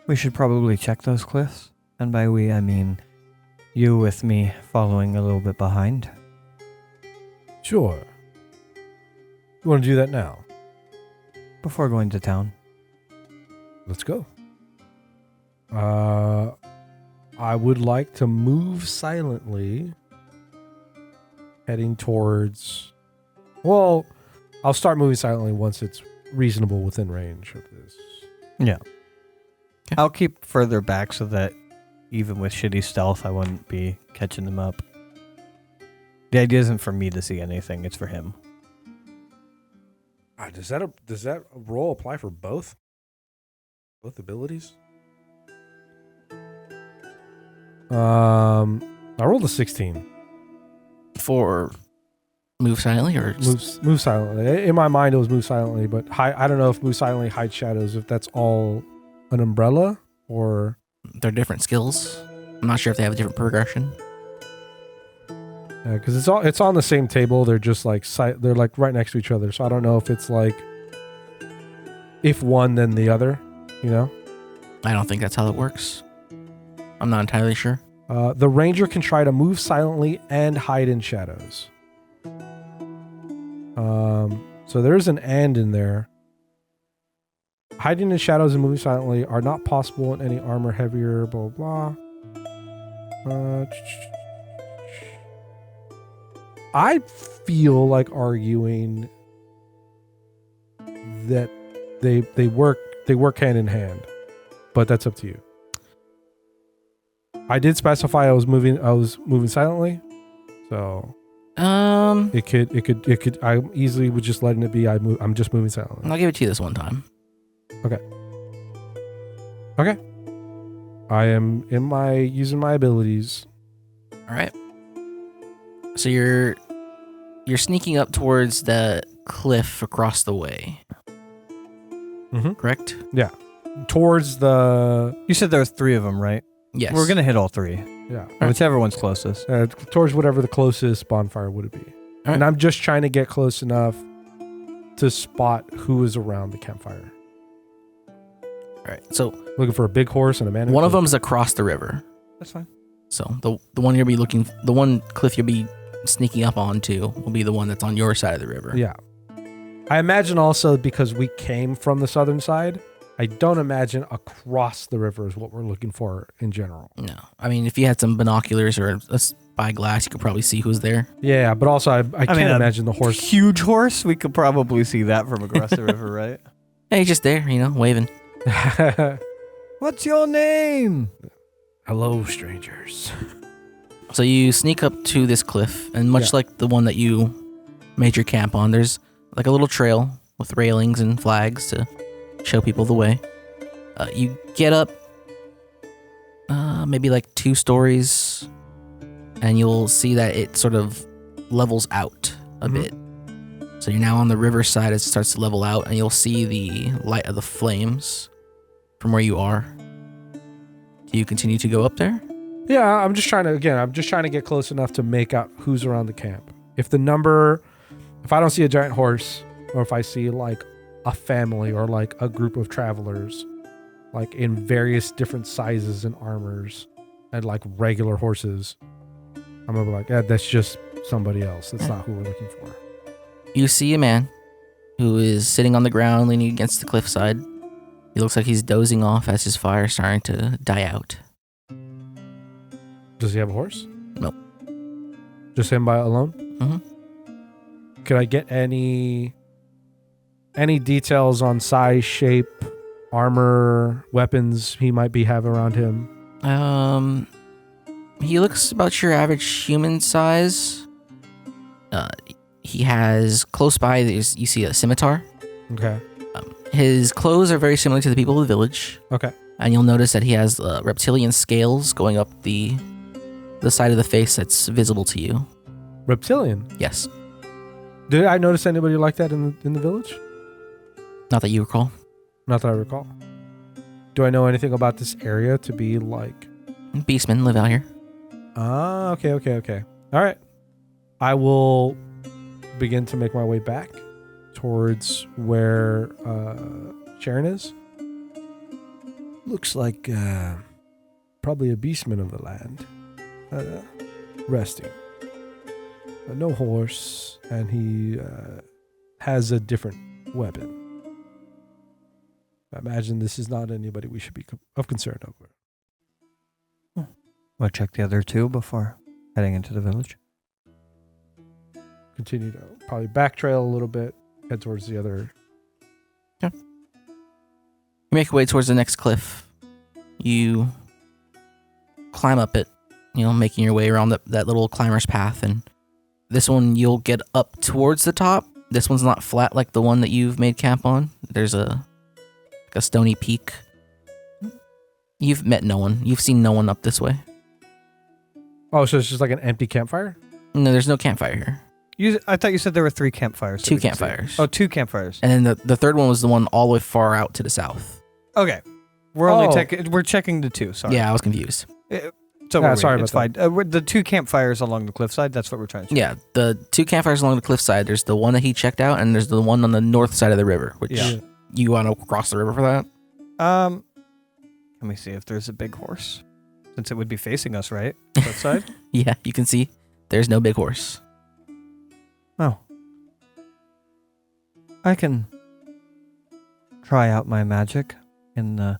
A: We should probably check those cliffs. And by we, I mean you with me following a little bit behind.
B: Sure. You want to do that now?
A: Before going to town.
B: Let's go. I would like to move silently, heading towards... Well, I'll start moving silently once it's reasonable within range of this.
A: Yeah. I'll keep further back so that even with shitty stealth, I wouldn't be catching them up. The idea isn't for me to see anything, it's for him.
B: Does that roll apply for both? Both abilities? I rolled a 16.
C: For move silently or
B: Move silently. In my mind, it was move silently, but I don't know if move silently hides shadows. If that's all an umbrella or
C: they're different skills. I'm not sure if they have a different progression.
B: because it's on the same table. They're just like they're like right next to each other. So I don't know if it's like if one then the other. You know.
C: I don't think that's how it works. I'm not entirely sure.
B: The ranger can try to move silently and hide in shadows. So there's an and in there. Hiding in shadows and moving silently are not possible in any armor heavier, blah, blah, blah. I feel like arguing that they work hand in hand, but that's up to you. I did specify I was moving silently, so it could I easily would just letting it be. I'm just moving silently.
C: I'll give it to you this one time.
B: Okay. I am using my abilities.
C: All right. So you're sneaking up towards the cliff across the way.
B: Mm-hmm.
C: Correct?
B: Yeah. Towards the
A: You said there was 3 of them, right?
C: Yes.
A: We're going to hit all 3.
B: yeah.
A: Whichever one's closest.
B: Towards whatever the closest bonfire would be.
C: right.
B: And I'm just trying to get close enough to spot who is around the campfire.
C: All right. So
B: Looking for a big horse and a man.
C: one of them's across the river.
A: That's fine.
C: So the one the one cliff you'll be sneaking up onto will be the one that's on your side of the river.
B: Yeah. I imagine also because we came from the southern side, I don't imagine across the river is what we're looking for in general.
C: No, I mean if you had some binoculars or a spyglass, you could probably see who's there.
B: Yeah, but also I can't imagine the horse.
A: Huge horse. We could probably see that from across the river, right?
C: Hey, he's just there, waving.
A: What's your name?
B: Hello, strangers.
C: So you sneak up to this cliff, and much like the one that you made your camp on, there's like a little trail with railings and flags to show people the way. You get up maybe like 2 stories, and you'll see that it sort of levels out a bit. So you're now on the river side as it starts to level out, and you'll see the light of the flames from where you are. Do you continue to go up there?
B: Yeah, I'm just trying to get close enough to make out who's around the camp. If I don't see a giant horse, or if I see like a family or like a group of travelers, like in various different sizes and armors and like regular horses, I'm gonna be like, yeah, that's just somebody else. That's not who we're looking for.
C: You see a man who is sitting on the ground leaning against the cliffside. He looks like he's dozing off as his fire is starting to die out.
B: Does he have a horse?
C: Nope.
B: Just him by alone?
C: Mm-hmm.
B: Could I get any details on size, shape, armor, weapons he might be having around him?
C: He looks about your average human size. He has close by. You see a scimitar.
B: Okay.
C: His clothes are very similar to the people of the village.
B: Okay.
C: And you'll notice that he has reptilian scales going up the side of the face that's visible to you.
B: Reptilian?
C: Yes.
B: Did I notice anybody like that in the village?
C: Not that you recall.
B: Not that I recall. Do I know anything about this area to be like...
C: Beastmen live out here.
B: Ah, okay. All right. I will begin to make my way back towards where Sharon is. Looks like probably a beastman of the land. Resting. No horse, and he has a different weapon. I imagine this is not anybody we should be of concern over.
A: We'll check the other 2 before heading into the village.
B: Continue to probably back trail a little bit, head towards the other.
C: Yeah. You make your way towards the next cliff. You climb up it, making your way around that little climber's path. And this one, you'll get up towards the top. This one's not flat like the one that you've made camp on. There's a stony peak. You've met no one. You've seen no one up this way.
B: Oh, so it's just like an empty campfire?
C: No, there's no campfire here.
A: I thought you said there were 3 campfires.
C: 2 campfires.
A: Oh, 2 campfires.
C: And then the third one was the one all the way far out to the south.
A: Okay. We're checking the 2, sorry.
C: Yeah, I was confused.
A: Sorry it's fine. The 2 campfires along the cliffside, that's what we're trying to check.
C: Yeah, the 2 campfires along the cliffside. There's the one that he checked out, and there's the one on the north side of the river, which you want to cross the river for that?
A: Let me see if there's a big horse. Since it would be facing us, right? Cliffside?
C: Yeah, you can see there's no big horse.
A: Oh. I can try out my magic in the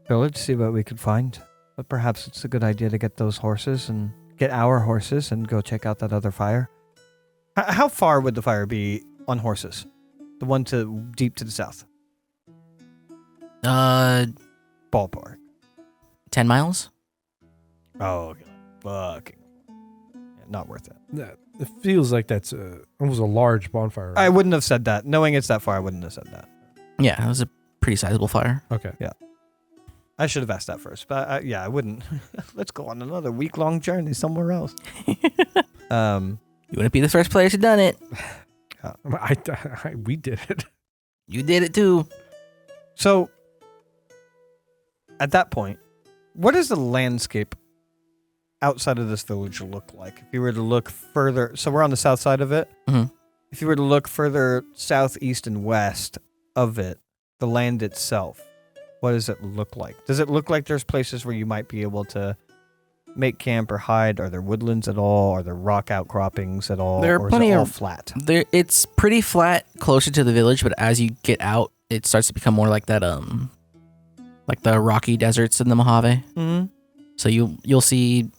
A: village, see what we could find. But perhaps it's a good idea to get those horses and get our horses and go check out that other fire. How far would the fire be on horses? The one deep to the south? Ballpark.
C: 10 miles?
A: Oh, okay. Fucking. Yeah, not worth it.
B: Yeah, it feels like that's almost a large bonfire. Right?
A: I wouldn't have said that. Knowing it's that far, I wouldn't have said that.
C: Yeah, it was a pretty sizable fire.
B: Okay.
A: Yeah. I should have asked that first, but I wouldn't. Let's go on another week-long journey somewhere else.
C: You wouldn't be the first player to done it.
B: We did it.
C: You did it too.
A: So, at that point, what does the landscape outside of this village look like? If you were to look further, so we're on the south side of it.
C: Mm-hmm.
A: If you were to look further south, east, and west of it, the land itself, what does it look like? Does it look like there's places where you might be able to make camp or hide? Are there woodlands at all? Are there rock outcroppings at all?
C: There are
A: or
C: plenty
A: is it all
C: of-
A: flat.
C: It's pretty flat closer to the village, but as you get out, it starts to become more like that like the rocky deserts in the Mojave.
A: Mm-hmm.
C: So you'll see,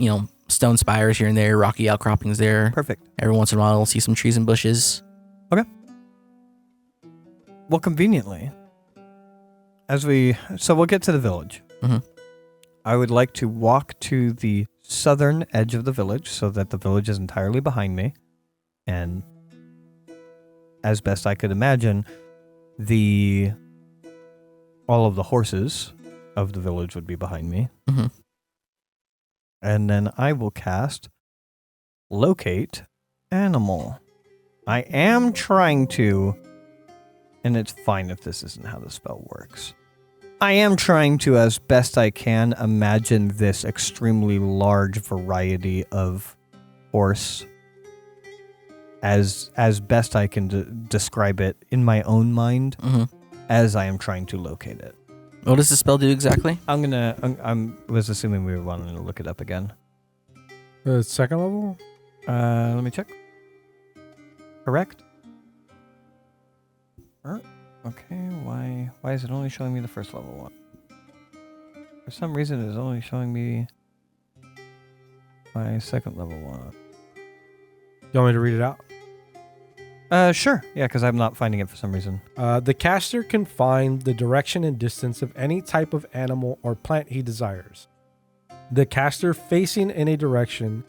C: stone spires here and there, rocky outcroppings there.
A: Perfect.
C: Every once in a while, you'll see some trees and bushes.
A: Well, conveniently, so we'll get to the village.
C: Mhm.
A: I would like to walk to the southern edge of the village so that the village is entirely behind me. And as best I could imagine, all of the horses of the village would be behind me.
C: Mhm.
A: And then I will cast Locate Animal. I am trying to, and it's fine if this isn't how the spell works. I am trying to, as best I can, imagine this extremely large variety of horse as best I can describe it in my own mind as I am trying to locate it.
C: What does the spell do exactly?
A: I was assuming we were wanting to look it up again.
B: Second level?
A: Let me check. Correct? Okay, why is it only showing me the first level one? For some reason it's only showing me my second level one.
B: You want me to read it out?
A: Sure. Yeah, because I'm not finding it for some reason.
B: The caster can find the direction and distance of any type of animal or plant he desires. The caster facing in a direction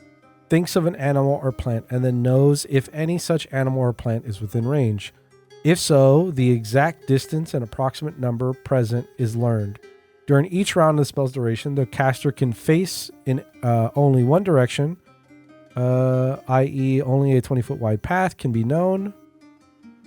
B: thinks of an animal or plant and then knows if any such animal or plant is within range. If so, the exact distance and approximate number present is learned. During each round of the spell's duration, the caster can face in only one direction, i.e. only a 20-foot wide path can be known.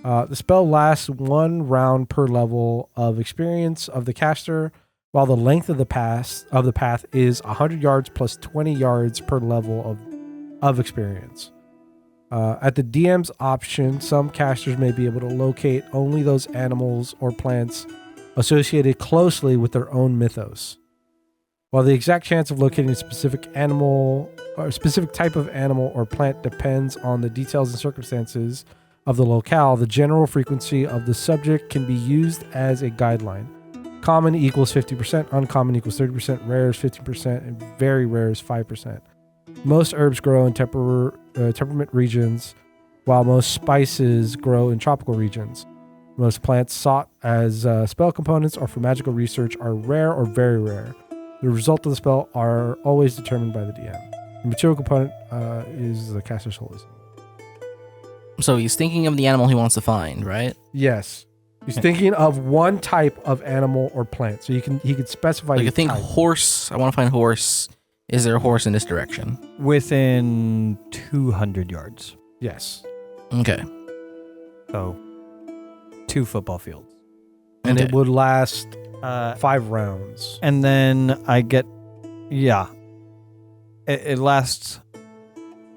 B: The spell lasts 1 round per level of experience of the caster, while the length of the path is 100 yards plus 20 yards per level of experience. At the DM's option, some casters may be able to locate only those animals or plants associated closely with their own mythos. While the exact chance of locating a specific animal or specific type of animal or plant depends on the details and circumstances of the locale, the general frequency of the subject can be used as a guideline. Common equals 50%, uncommon equals 30%, rare is 15%, and very rare is 5%. Most herbs grow in temperate regions, while most spices grow in tropical regions. Most plants sought as spell components or for magical research are rare or very rare. The result of the spell are always determined by the DM. The material component is the caster's holy symbol.
C: So he's thinking of the animal he wants to find, right?
B: Yes. He's thinking of one type of animal or plant. So he could specify
C: Like
B: the
C: I think
B: type.
C: horse. I want to find horse. Is there a horse in this direction?
A: Within 200 yards.
B: Yes.
C: Okay.
A: So 2 football fields.
B: And
C: Okay.
B: it would last
A: 5
B: rounds.
A: And then I get, it lasts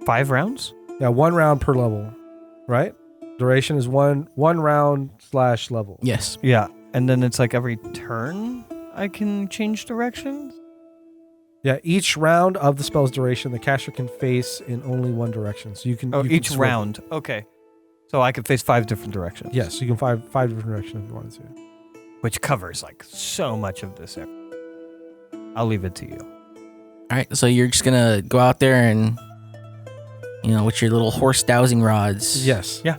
A: 5 rounds?
B: Yeah, 1 round per level, right? Duration is one round / level.
C: Yes.
A: Yeah. And then it's like every turn I can change directions?
B: Yeah, each round of the spell's duration, the caster can face in only one direction. So you can.
A: Oh,
B: you
A: each
B: can switch.
A: round. Okay. So I could face 5 different directions.
B: Yes, you can five different directions if you wanted to.
A: Which covers like so much of this area. I'll leave it to you.
C: All right. So you're just gonna go out there and, with your little horse dowsing rods.
B: Yes.
A: Yeah.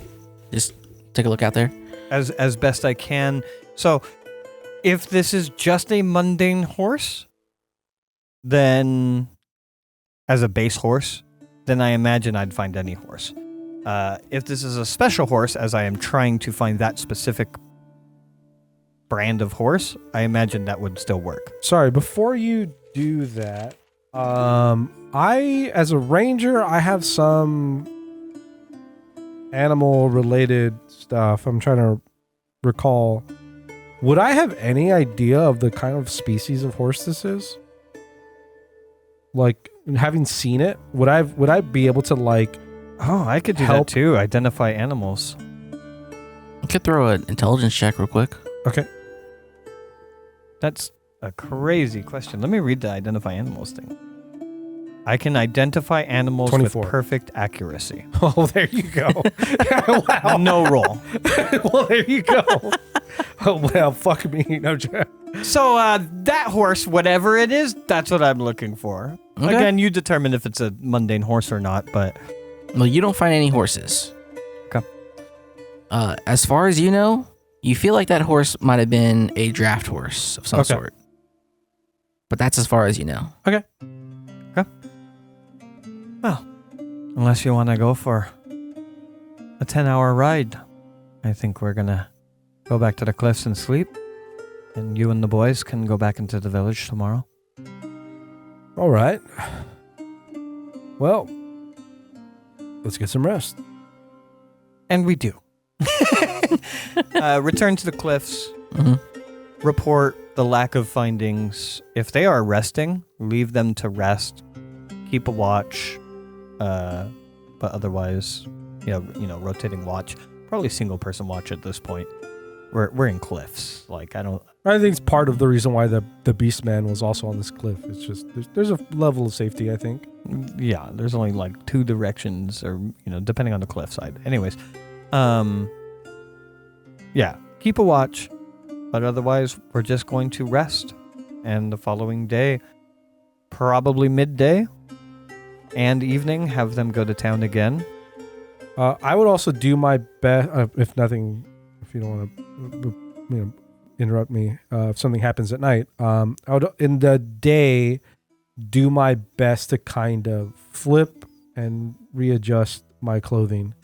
C: Just take a look out there.
A: As best I can. So if this is just a mundane horse, then as a base horse, then I imagine I'd find any horse. If this is a special horse, as I am trying to find that specific brand of horse, I imagine that would still work.
B: Sorry, before you do that, I, as a ranger, I have some animal related stuff. I'm trying to recall. Would I have any idea of the kind of species of horse this is? Like, having seen it, would I be able to
A: Oh, I could do
B: help
A: that too. Identify animals.
C: I could throw an intelligence check real quick.
B: Okay.
A: That's a crazy question. Let me read the identify animals thing. I can identify animals
B: 24.
A: with perfect accuracy.
B: Oh, there you go. Wow.
A: No roll.
B: Well, there you go. Oh, well, fuck me. No joke.
A: So that horse, whatever it is, that's what I'm looking for.
C: Okay.
A: Again, you determine if it's a mundane horse or not, but...
C: Well, you don't find any horses.
A: Okay.
C: As far as you know, you feel like that horse might have been a draft horse of some sort. But that's as far as you know.
B: Okay.
A: Well, unless you want to go for a 10-hour ride, I think we're going to go back to the cliffs and sleep. And you and the boys can go back into the village tomorrow.
B: All right. Well, let's get some rest.
A: And we do. Return to the cliffs.
C: Mm-hmm.
A: Report the lack of findings. If they are resting, leave them to rest. Keep a watch. But otherwise, rotating watch. Probably single person watch at this point. We're in cliffs. Like, I
B: think it's part of the reason why the beast man was also on this cliff. It's just there's a level of safety, I think.
A: Yeah, there's only like 2 directions, or depending on the cliffside. Anyways, yeah, keep a watch, but otherwise we're just going to rest. And the following day, probably midday and evening, have them go to town again.
B: I would also do my best, if you don't want to, interrupt me. If something happens at night, I would in the day do my best to kind of flip and readjust my clothing.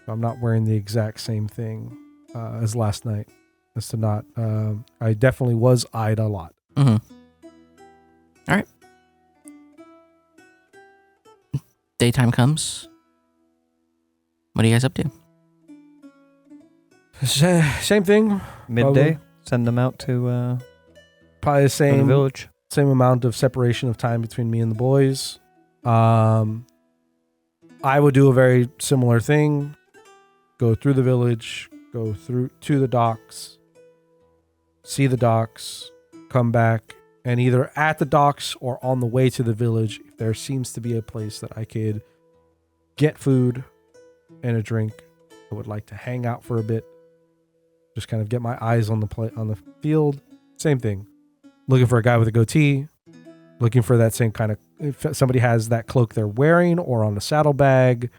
B: I'm not wearing the exact same thing as last night. As to not, I definitely was eyed a lot.
C: Mm-hmm. All right. Daytime comes. What are you guys up to?
B: Same thing.
A: Midday, send them out to
B: Probably the
A: the
B: same
A: village.
B: same amount of separation of time between me and the boys. I would do a very similar thing. Go through the village, go through to the docks, see the docks, come back, and either at the docks or on the way to the village, if there seems to be a place that I could get food and a drink, I would like to hang out for a bit. Just kind of get my eyes on the field. Same thing. Looking for a guy with a goatee. Looking for that same kind of, if somebody has that cloak they're wearing or on a saddlebag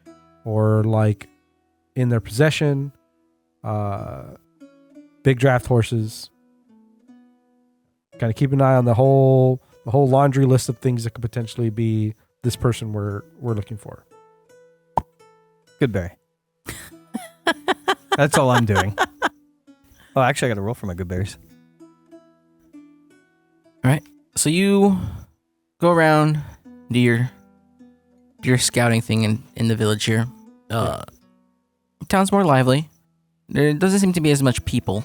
B: or like in their possession. Big draft horses. Kind of keep an eye on the whole laundry list of things that could potentially be this person we're looking for.
A: Goodberry. That's all I'm doing. Oh, actually, I got to roll for my good berries.
C: All right. So you go around, do your scouting thing in the village here. Town's more lively. There doesn't seem to be as much people.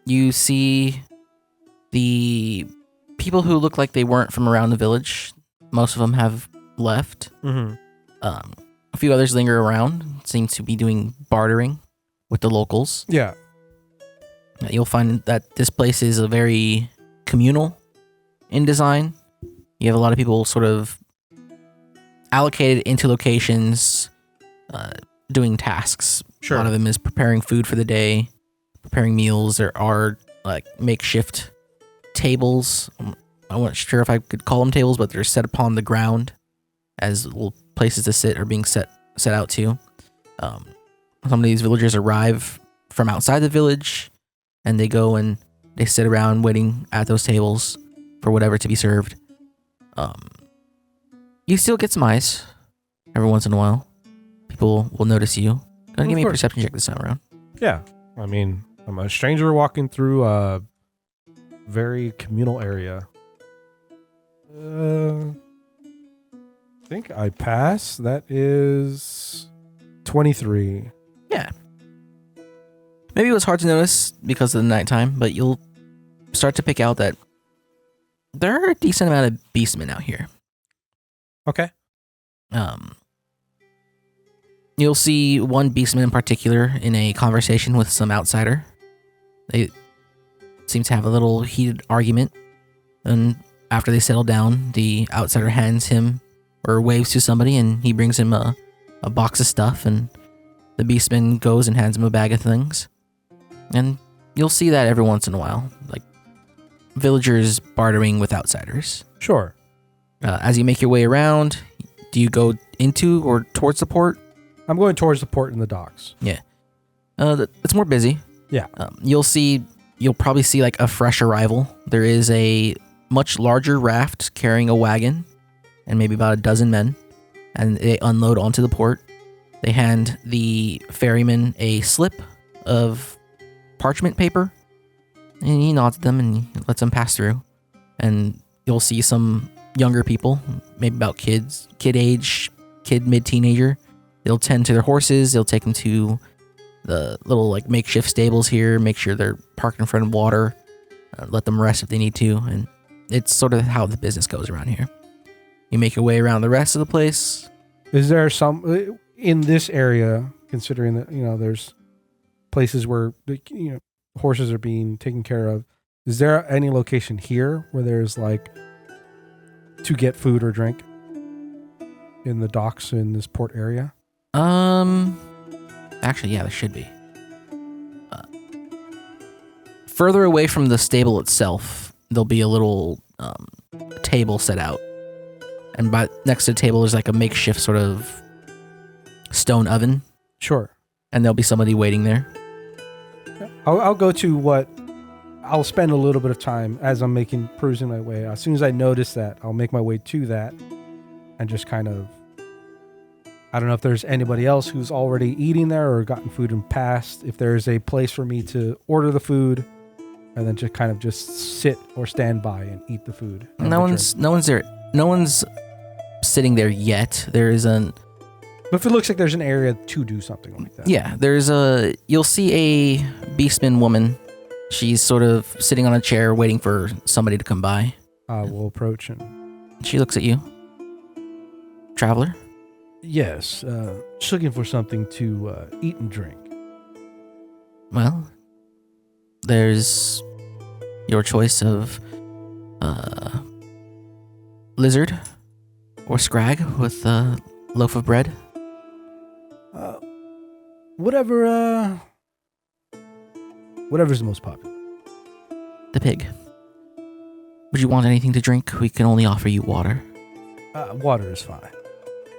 C: You see the people who look like they weren't from around the village. Most of them have left.
B: Mm-hmm.
C: A few others linger around, seem to be doing bartering with the locals.
B: Yeah.
C: You'll find that this place is a very communal in design. You have a lot of people sort of allocated into locations, doing tasks.
B: Sure.
C: A lot of them is preparing food for the day, preparing meals. There are like makeshift tables. I wasn't sure if I could call them tables, but they're set upon the ground as little places to sit are being set out to. Some of these villagers arrive from outside the village, and they go and they sit around waiting at those tables for whatever to be served. You still get some eyes every once in a while. People will notice you. Go ahead and give me a perception check this time around.
B: Yeah. I mean, I'm a stranger walking through a very communal area. I think I pass. That is 23.
C: Yeah. Maybe it was hard to notice because of the nighttime, but you'll start to pick out that there are a decent amount of beastmen out here.
B: Okay.
C: You'll see one beastman in particular in a conversation with some outsider. They seem to have a little heated argument, and After they settle down, the outsider hands him or waves to somebody, and he brings him a box of stuff, and the beastman goes and hands him a bag of things. And you'll see that every once in a while, like villagers bartering with outsiders.
B: Sure.
C: As you make your way around, do you go into or towards the port?
B: I'm going towards the port and the docks.
C: Yeah. It's more busy.
B: Yeah.
C: You'll probably see like a fresh arrival. There is a much larger raft carrying a wagon and maybe about a dozen men, and they unload onto the port. They hand the ferryman a slip of parchment paper, and he nods at them and he lets them pass through. And you'll see some younger people, maybe about kid age, mid-teenager. They'll tend to their horses. They'll take them to the little like makeshift stables here, make sure they're parked in front of water, let them rest if they need to. And it's sort of how the business goes around here. You make your way around the rest of the place.
B: Is there some in this area, considering that, there's places where, horses are being taken care of? Is there any location here where there's like to get food or drink in the docks in this port area?
C: Actually, yeah, there should be. Further away from the stable itself, there'll be a little table set out. And next to the table is like a makeshift sort of stone oven.
B: Sure.
C: And there'll be somebody waiting there.
B: I'll go to I'll spend a little bit of time as I'm cruising my way. As soon as I notice that, I'll make my way to that and just kind of, I don't know if there's anybody else who's already eating there or gotten food and passed. If there's a place for me to order the food and then just kind of just sit or stand by and eat the food.
C: No one's there. No one's sitting there yet. There isn't.
B: But if it looks like there's an area to do something like that.
C: Yeah, you'll see a beastman woman. She's sort of sitting on a chair waiting for somebody to come by.
B: We'll approach and...
C: She looks at you. Traveler?
B: Yes, just looking for something to eat and drink.
C: Well, there's your choice of lizard or scrag with a loaf of bread.
B: Whatever's the most popular.
C: The pig. Would you want anything to drink? We can only offer you water.
B: Water is fine.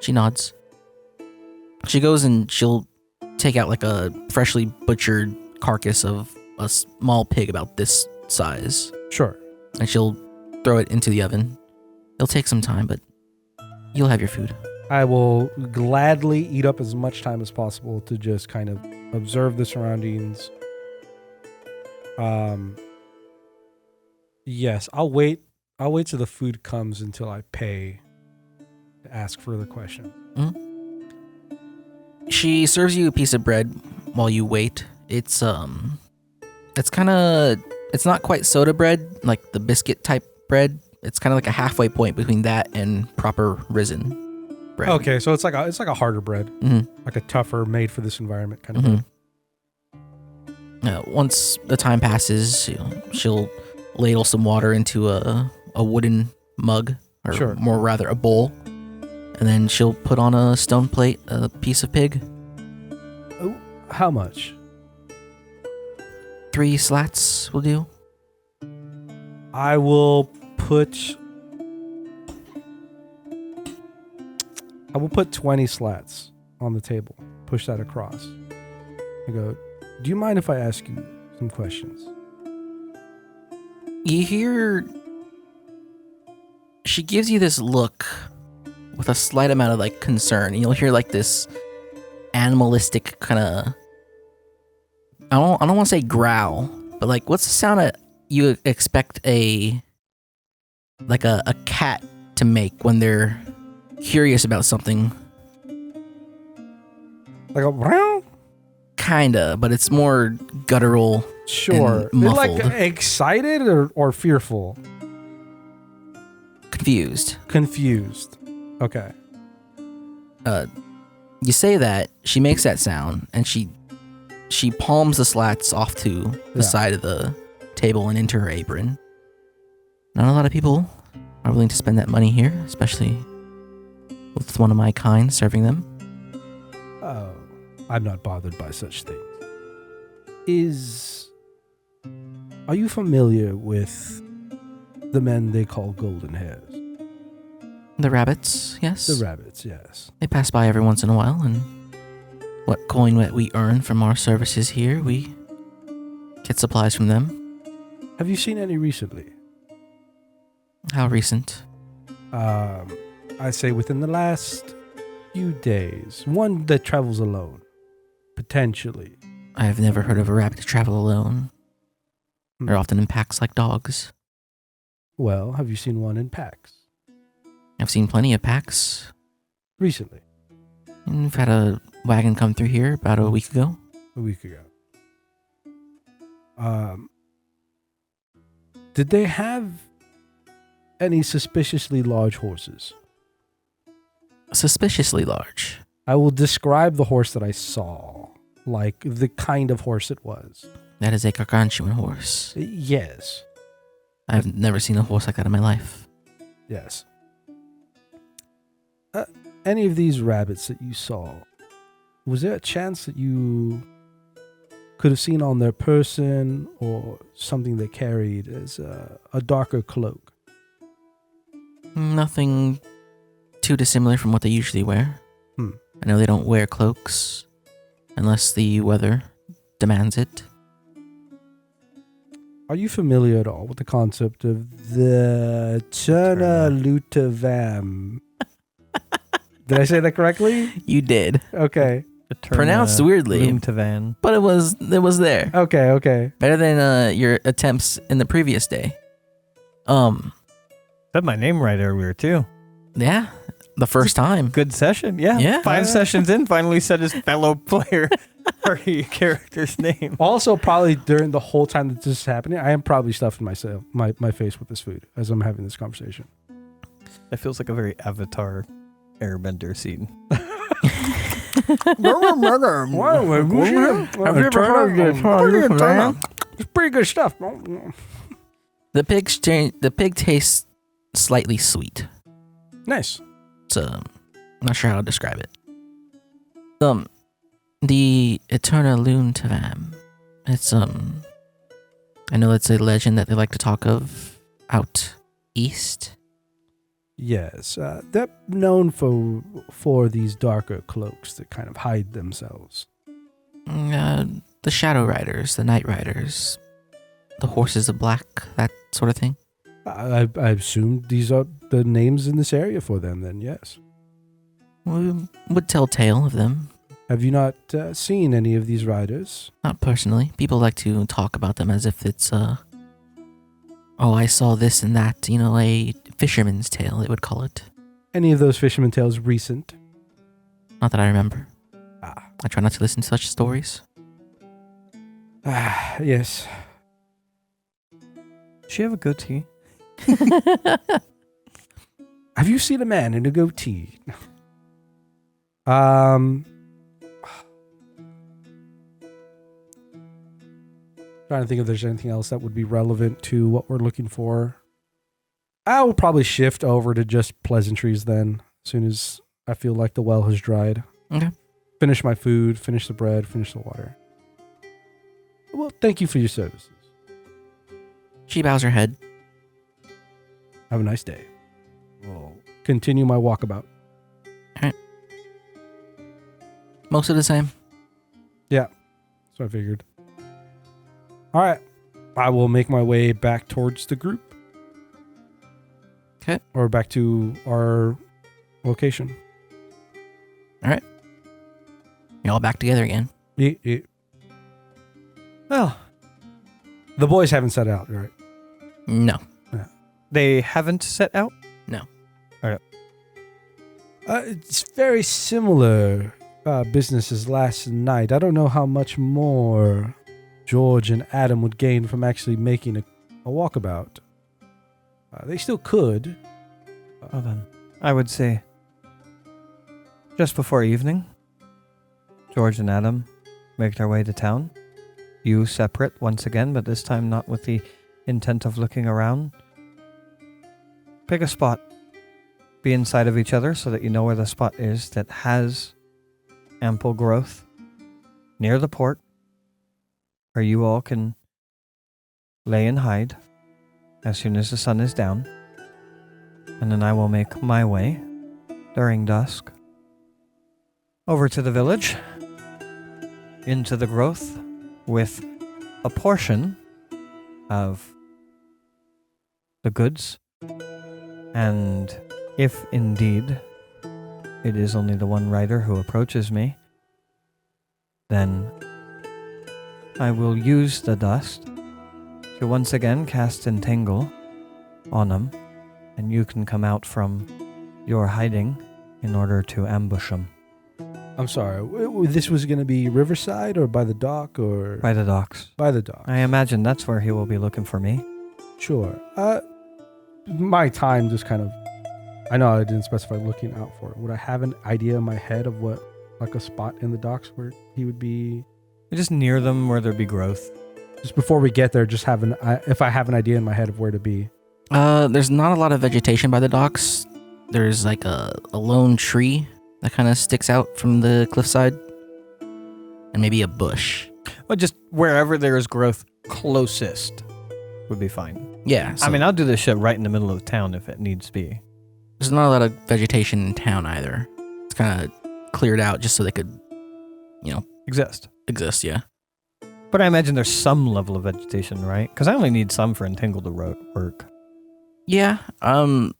C: She nods. She goes and she'll take out like a freshly butchered carcass of a small pig about this size.
B: Sure.
C: And she'll throw it into the oven. It'll take some time, but you'll have your food.
B: I will gladly eat up as much time as possible to just kind of observe the surroundings. Yes, I'll wait till the food comes until I pay to ask further questions.
C: Mm-hmm. She serves you a piece of bread while you wait. It's not quite soda bread, like the biscuit type bread. It's kind of like a halfway point between that and proper risen bread.
B: Okay, so it's like a harder bread, like a tougher, made for this environment kind of bread.
C: Once the time passes, she'll ladle some water into a wooden mug, or
B: sure.
C: more rather a bowl, and then she'll put on a stone plate a piece of pig.
B: Oh, how much?
C: 3 slats will do.
B: I will put 20 slats on the table. Push that across. I go, do you mind if I ask you some questions?
C: You hear she gives you this look with a slight amount of like concern. And you'll hear like this animalistic kind of, I don't want to say growl, but like what's the sound that you expect a cat to make when they're curious about something?
B: Like a meow?
C: Kinda, but it's more guttural.
B: Sure.
C: And muffled.
B: Like excited or fearful? Confused. Okay.
C: You say that, she makes that sound, and she palms the slats off to the side of the table and into her apron. Not a lot of people are willing to spend that money here, especially with one of my kind serving them.
B: Oh, I'm not bothered by such things. Are you familiar with the men they call golden hairs?
C: The rabbits, yes.
B: The rabbits, yes.
C: They pass by every once in a while, and what coin that we earn from our services here, we get supplies from them.
B: Have you seen any recently?
C: How recent?
B: I say within the last few days. One that travels alone. Potentially.
C: I have never heard of a rabbit travel alone. They're often in packs like dogs.
B: Well, have you seen one in packs?
C: I've seen plenty of packs.
B: Recently?
C: And we've had a wagon come through here about a week ago.
B: A week ago. Did they have any suspiciously large horses?
C: Suspiciously large.
B: I will describe the horse that I saw, like the kind of horse it was.
C: That is a gargantuan horse.
B: Yes.
C: I've never seen a horse like that in my life.
B: Yes. Any of these rabbits that you saw, was there a chance that you could have seen on their person or something they carried as a darker cloak?
C: Nothing too dissimilar from what they usually wear. I know they don't wear cloaks unless the weather demands it.
B: Are you familiar at all with the concept of the Turner Lutavam? Did I say that correctly?
C: You did.
B: Okay.
C: Pronounced weirdly.
A: Tavan.
C: But it was there.
B: Okay.
C: Better than your attempts in the previous day.
A: Said my name right earlier too.
C: Yeah. The first time.
A: Good session. Yeah.
C: Yeah.
A: 5 sessions in, finally said his fellow player or character's name.
B: Also, probably during the whole time that this is happening, I am probably stuffing myself, my face with this food as I'm having this conversation.
A: That feels like a very Avatar Airbender scene.
B: It's pretty good stuff.
C: The pig tastes slightly sweet.
B: Nice.
C: It's I'm not sure how to describe it. The Eterna Loon Tavam. It's I know it's a legend that they like to talk of out east.
B: Yes, they're known for these darker cloaks that kind of hide themselves.
C: The Shadow Riders, the Night Riders, the Horses of Black, that sort of thing.
B: I assume these are the names in this area for them then, yes.
C: We would tell tale of them.
B: Have you not seen any of these riders?
C: Not personally. People like to talk about them as if it's, I saw this and that, a fisherman's tale, they would call it.
B: Any of those fisherman tales recent?
C: Not that I remember. I try not to listen to such stories.
B: Yes.
A: Does she have a goatee?
B: Have you seen a man in a goatee? Trying to think if there's anything else that would be relevant to what we're looking for. I will probably shift over to just pleasantries then, as soon as I feel like the well has dried.
C: Okay.
B: Finish my food, finish the bread, finish the water. Well, thank you for your services.
C: She bows her head.
B: Have a nice day. We'll continue my walkabout.
C: Alright. Most of the same.
B: Yeah, so I figured. Alright, I will make my way back towards the group.
C: Okay.
B: Or back to our location.
C: Alright. You're all back together again.
B: Yeah.
A: Well,
B: The boys haven't set out, right?
C: No.
A: they haven't set out?
C: No.
B: It's very similar business as last night. I don't know how much more George and Adam would gain from actually making a walkabout. They still could.
A: Well then, I would say just before evening, George and Adam make their way to town. You separate once again, but this time not with the intent of looking around. pick a spot. Be inside of each other so that you know where the spot is that has ample growth near the port, where you all can lay and hide as soon as the sun is down. And then I will make my way during dusk over to the village, into the growth, with a portion of the goods. And if indeed it is only the one rider who approaches me, then I will use the dust to once again cast Entangle on them, and you can come out from your hiding in order to ambush them.
B: I'm sorry. This was going to be Riverside or by the dock or
A: By the docks.
B: by the dock?
A: I imagine that's where he will be looking for me.
B: Sure. My time just kind of. I know I didn't specify looking out for it. Would I have an idea in my head of what, like a spot in the docks where he would be?
A: Just near them where there'd be growth.
B: Just before we get there, just if I have an idea in my head of where to be.
C: There's not a lot of vegetation by the docks. There's like a lone tree that kind of sticks out from the cliffside, and maybe a bush.
A: Well, just wherever there is growth closest would be fine.
C: Yeah. So
A: I mean, I'll do this shit right in the middle of town if it needs be.
C: there's not a lot of vegetation in town either. It's kind of cleared out just so they could,
A: Exist.
C: exist. Yeah.
A: But I imagine there's some level of vegetation, right? Because I only need some for Entangle to work.
C: Yeah. I'm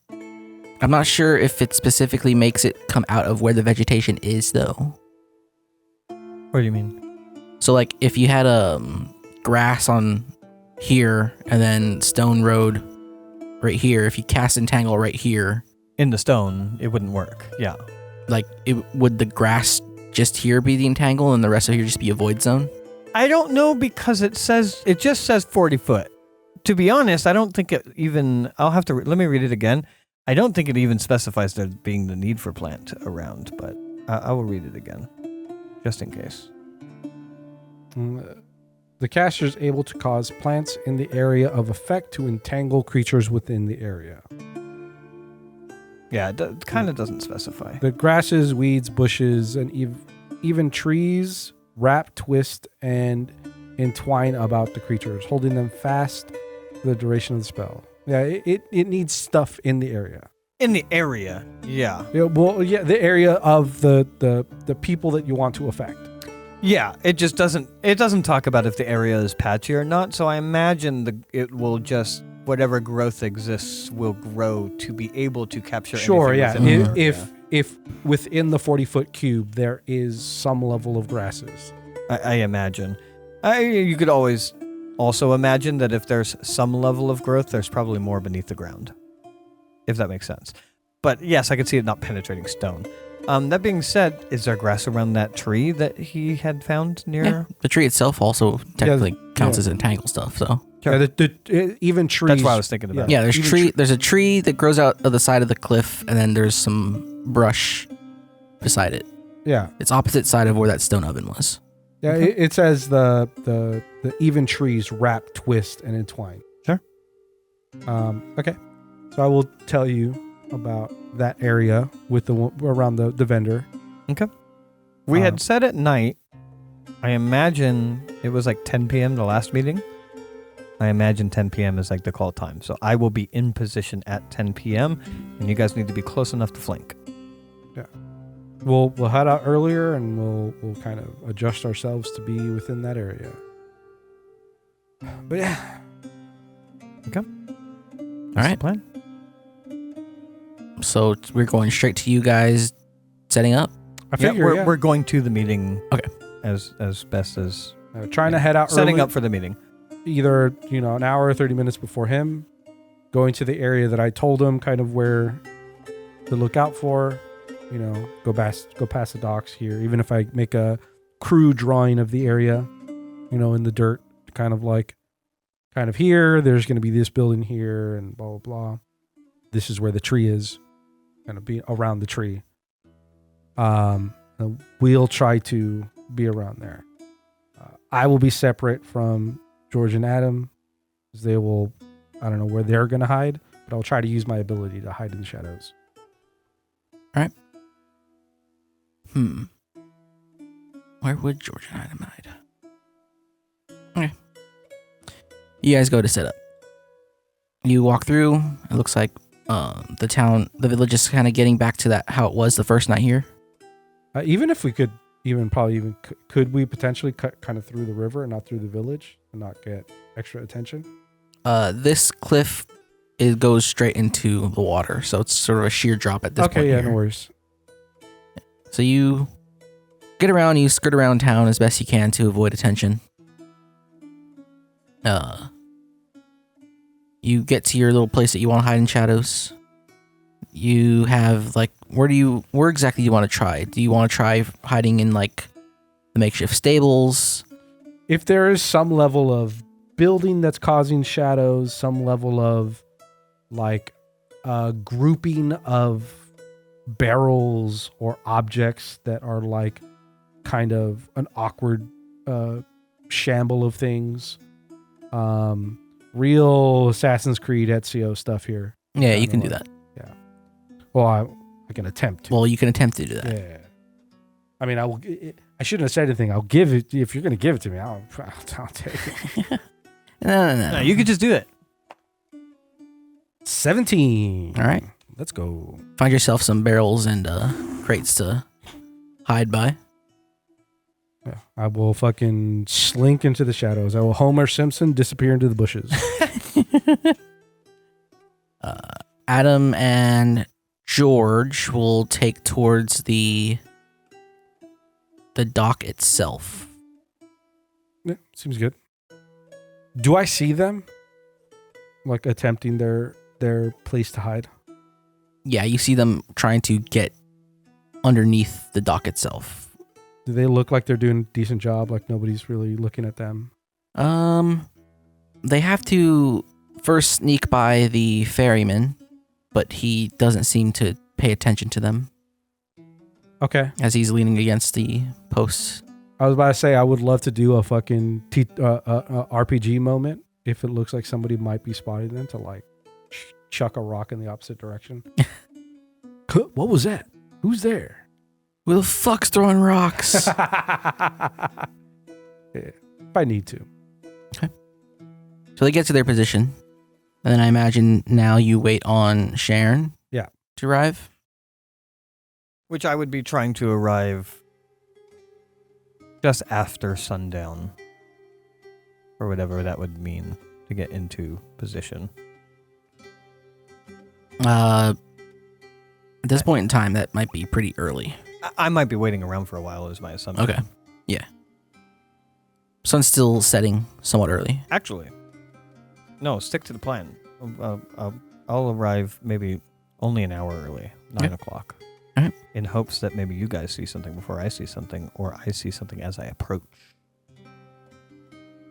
C: not sure if it specifically makes it come out of where the vegetation is, though.
A: What do you mean?
C: So, like, if you had grass on here and then stone road right here, if you cast Entangle right here,
A: In the stone, it wouldn't work. Yeah.
C: like, would the grass just here be the Entangle and the rest of here just be a void zone?
A: I don't know because it just says 40 foot. To be honest, I don't think it even, I'll have to, let me read it again. I don't think it even specifies there being the need for plant around, but I will read it again, just in case.
B: The caster is able to cause plants in the area of effect to entangle creatures within the area.
A: Yeah, it kind of doesn't specify.
B: The grasses, weeds, bushes, and even trees wrap, twist, and entwine about the creatures, holding them fast for the duration of the spell. Yeah, it needs stuff in the area.
A: In the area, yeah.
B: The area of the people that you want to affect.
A: Yeah, it just doesn't talk about if the area is patchy or not, so I imagine it will just, whatever growth exists will grow to be able to capture
B: Sure, yeah.
A: anything within the area.
B: If within the 40-foot cube there is some level of grasses.
A: I imagine. You could always also imagine that if there's some level of growth, there's probably more beneath the ground, if that makes sense. But yes, I could see it not penetrating stone. That being said, is there grass around that tree that he had found near?
C: Yeah. The tree itself also technically counts as entangle stuff, so.
B: Yeah, even trees.
A: That's what I was thinking about.
C: Yeah, there's a tree that grows out of the side of the cliff, and then there's some brush beside it.
B: Yeah.
C: It's opposite side of where that stone oven was.
B: Yeah, it says the even trees wrap, twist, and entwine.
A: Sure.
B: Okay. So I will tell you about that area with around the vendor.
A: Okay. We had said at night. I imagine it was like 10 p.m. the last meeting. I imagine 10 p.m. is like the call time. So I will be in position at 10 p.m. and you guys need to be close enough to flank.
B: Yeah. We'll head out earlier and we'll kind of adjust ourselves to be within that area. But yeah.
A: Okay.
C: All right.
A: The plan.
C: So we're going straight to you guys setting up.
B: I figure
A: we're going to the meeting.
C: Okay.
A: As best as
B: trying to head out
A: setting
B: early,
A: up for the meeting.
B: Either, an hour or 30 minutes before him, going to the area that I told him kind of where to look out for, go past the docks here. Even if I make a crude drawing of the area, in the dirt, kind of here, there's going to be this building here and blah, blah, blah. This is where the tree is, going to be around the tree. We'll try to be around there. I will be separate from George and Adam, because they will, I don't know where they're going to hide, but I'll try to use my ability to hide in the shadows.
C: Where would George and Adam hide? Okay. You guys go to set up. You walk through. It looks like the village is kind of getting back to that how it was the first night here.
B: Even if we could, could we potentially cut kind of through the river and not through the village and not get extra attention?
C: This cliff goes straight into the water, so it's sort of a sheer drop at this point.
B: Okay, yeah,
C: here.
B: no worries.
C: So you get around, you skirt around town as best you can to avoid attention. You get to your little place that you want to hide in shadows. You have where exactly do you want to try? Do you want to try hiding in like the makeshift stables?
B: If there is some level of building that's causing shadows, some level of like grouping of barrels or objects that are like kind of an awkward shamble of things. Real Assassin's Creed Ezio stuff here.
C: Yeah, you can do that.
B: Yeah. Well, I can attempt to.
C: Well, you can attempt to do that.
B: Yeah. I mean, I shouldn't have said anything. I'll give it if you're going to give it to me. I'll take it.
C: No.
A: You could just do it.
B: 17.
C: All right.
B: Let's go.
C: Find yourself some barrels and crates to hide by.
B: Yeah, I will fucking slink into the shadows. I will Homer Simpson disappear into the bushes.
C: Adam and George will take towards the dock itself.
B: Yeah, seems good. Do I see them? Like attempting their place to hide?
C: Yeah, you see them trying to get underneath the dock itself.
B: Do they look like they're doing a decent job? Like nobody's really looking at them?
C: They have to first sneak by the ferryman, but he doesn't seem to pay attention to them
B: Okay.
C: as he's leaning against the posts.
B: I was about to say I would love to do a fucking RPG moment if it looks like somebody might be spotting them to like chuck a rock in the opposite direction. What was that? Who's there?
C: Who the fuck's throwing rocks?
B: Yeah, if I need to.
C: Okay. So they get to their position, and then I imagine now you wait on Sharon.
B: Yeah.
C: To arrive.
A: Which I would be trying to arrive just after sundown. Or whatever that would mean to get into position.
C: At this point in time, that might be pretty early.
A: I might be waiting around for a while is my assumption.
C: Okay. Yeah. Sun's still setting somewhat early.
A: Actually, no, stick to the plan. I'll arrive maybe only an hour early, 9 o'clock.
C: All right.
A: In hopes that maybe you guys see something before I see something, or I see something as I approach.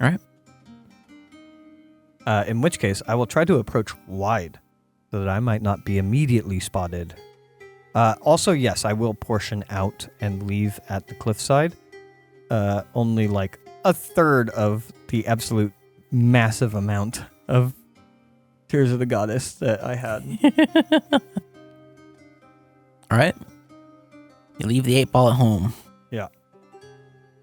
C: All right.
A: In which case, I will try to approach wide so that I might not be immediately spotted. Also, yes, I will portion out and leave at the cliffside. Only like a third of the absolute massive amount of Tears of the Goddess that I had.
C: All right. You leave the 8-ball at home.
A: Yeah.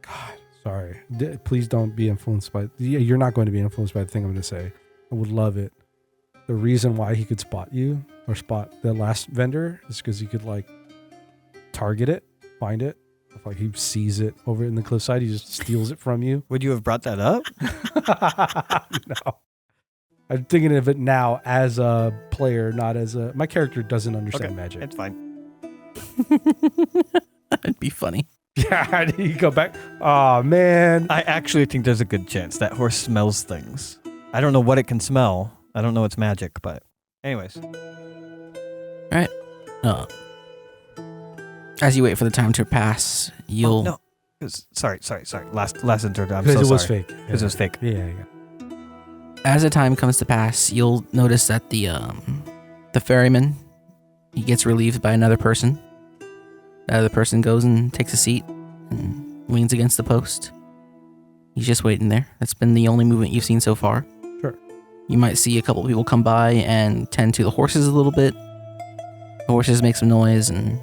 B: God, sorry. Please don't be influenced by... You're not going to be influenced by the thing I'm going to say. I would love it. The reason why he could spot you or spot the last vendor is because he could like target it, find it. If like he sees it over in the cliffside, he just steals it from you.
A: Would you have brought that up?
B: No. I'm thinking of it now as a player, not as a... My character doesn't understand magic.
A: It's fine.
C: It'd be funny.
B: Yeah, you go back. Oh, man.
A: I actually think there's a good chance that horse smells things. I don't know what it can smell. I don't know it's magic, but anyways.
C: All right. As you wait for the time to pass, you'll...
A: Oh, no. Sorry. Last interview. I'm so sorry.
B: Because it was fake.
A: Because it was fake.
B: Yeah.
C: As the time comes to pass, you'll notice that the ferryman, he gets relieved by another person. The other person goes and takes a seat and leans against the post. He's just waiting there. That's been the only movement you've seen so far.
B: Sure.
C: You might see a couple of people come by and tend to the horses a little bit. The horses make some noise and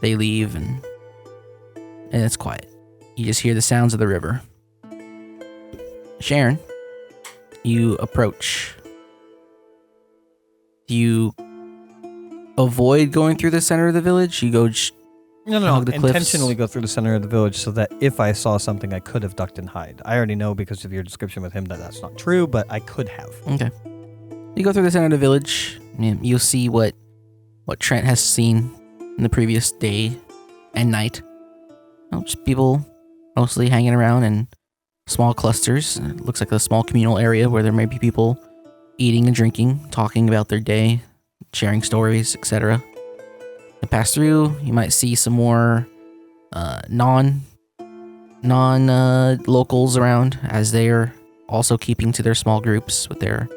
C: they leave and it's quiet. You just hear the sounds of the river. Sharon, you approach. Do you avoid going through the center of the village? You go
A: No.
C: hug the cliffs?
A: Intentionally go through the center of the village so that if I saw something, I could have ducked and hide. I already know because of your description with him that that's not true, but I could have.
C: Okay. You go through the center of the village. You'll see what Trent has seen in the previous day and night. Just people mostly hanging around in small clusters. It looks like a small communal area where there may be people eating and drinking, talking about their day, sharing stories, etc. You pass through, you might see some more non locals around as they are also keeping to their small groups with their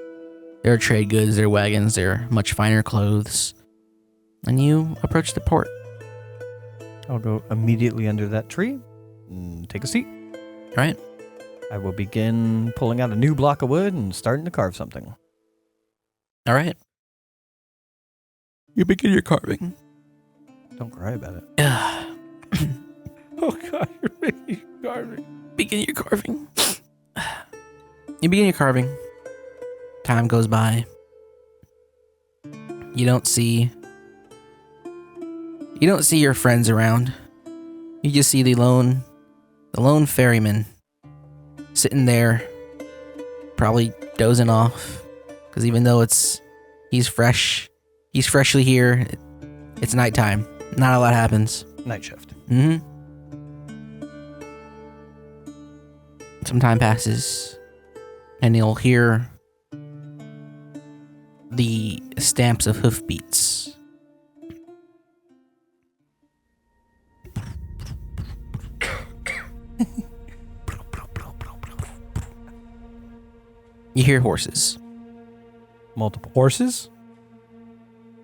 C: trade goods, their wagons, their much finer clothes. And you approach the port.
A: I'll go immediately under that tree and take a seat.
C: All right.
A: I will begin pulling out a new block of wood and starting to carve something.
C: All right. You begin your carving.
A: Don't cry about it.
B: Oh God, you're making carving.
C: Begin your carving. You begin your carving. Time goes by. You don't see your friends around. You just see the lone ferryman sitting there, probably dozing off. Because even though he's freshly here, it's nighttime. Not a lot happens.
A: Night shift.
C: Mm-hmm. Some time passes, and you'll hear the stamps of hoofbeats. You hear horses.
A: Multiple.
B: Horses?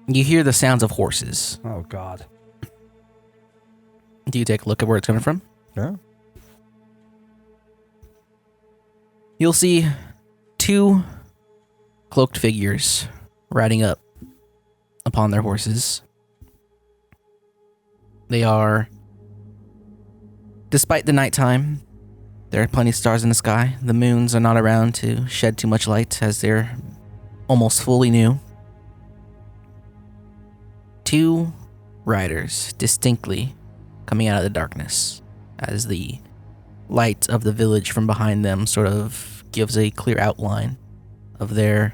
C: You hear the sounds of horses.
B: Oh God.
C: Do you take a look at where it's coming from?
A: Sure.
C: You'll see two cloaked figures riding up upon their horses. They are, despite the nighttime, there are plenty of stars in the sky. The moons are not around to shed too much light as they're almost fully new. Two riders distinctly coming out of the darkness as the light of the village from behind them sort of gives a clear outline of their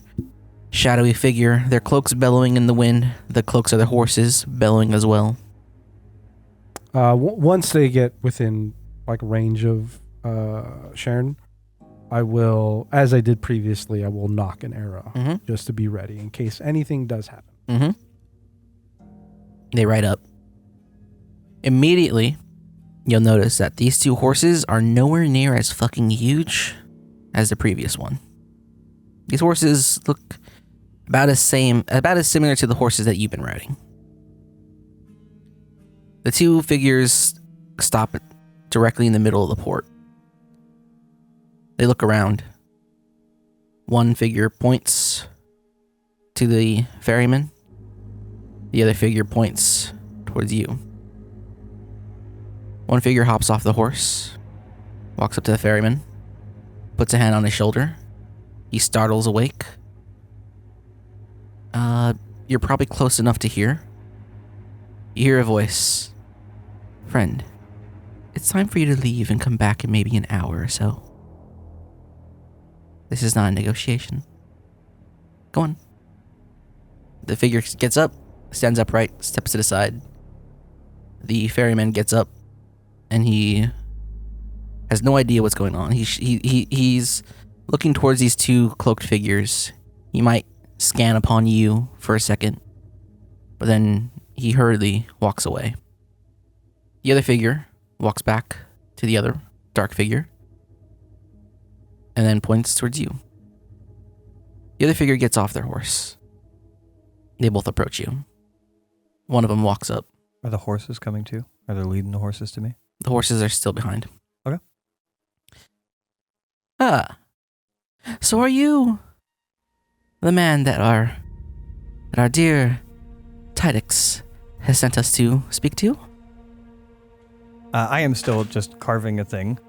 C: shadowy figure, their cloaks bellowing in the wind, the cloaks of the horses bellowing as well.
B: Once they get within like range of Sharon, I will, as I did previously, I will knock an arrow just to be ready in case anything does happen.
C: Mm-hmm. They ride up. Immediately, you'll notice that these two horses are nowhere near as fucking huge as the previous one. These horses look about as similar to the horses that you've been riding. The two figures stop directly in the middle of the port. They look around. One figure points to the ferryman. The other figure points towards you. One figure hops off the horse, walks up to the ferryman, puts a hand on his shoulder. He startles awake. You're probably close enough to hear. You hear a voice. Friend, it's time for you to leave and come back in maybe an hour or so. This is not a negotiation. Go on. The figure gets up, stands upright, steps to the side. The ferryman gets up, and he has no idea what's going on. He's looking towards these two cloaked figures. He might scan upon you for a second, but then he hurriedly walks away. The other figure walks back to the other dark figure, and then points towards you. The other figure gets off their horse. They both approach you. One of them walks up.
A: Are the horses coming too? Are they leading the horses to me?
C: The horses are still behind.
A: Okay.
C: So are you the man that our dear Tidix has sent us to speak to?
A: I am still just carving a thing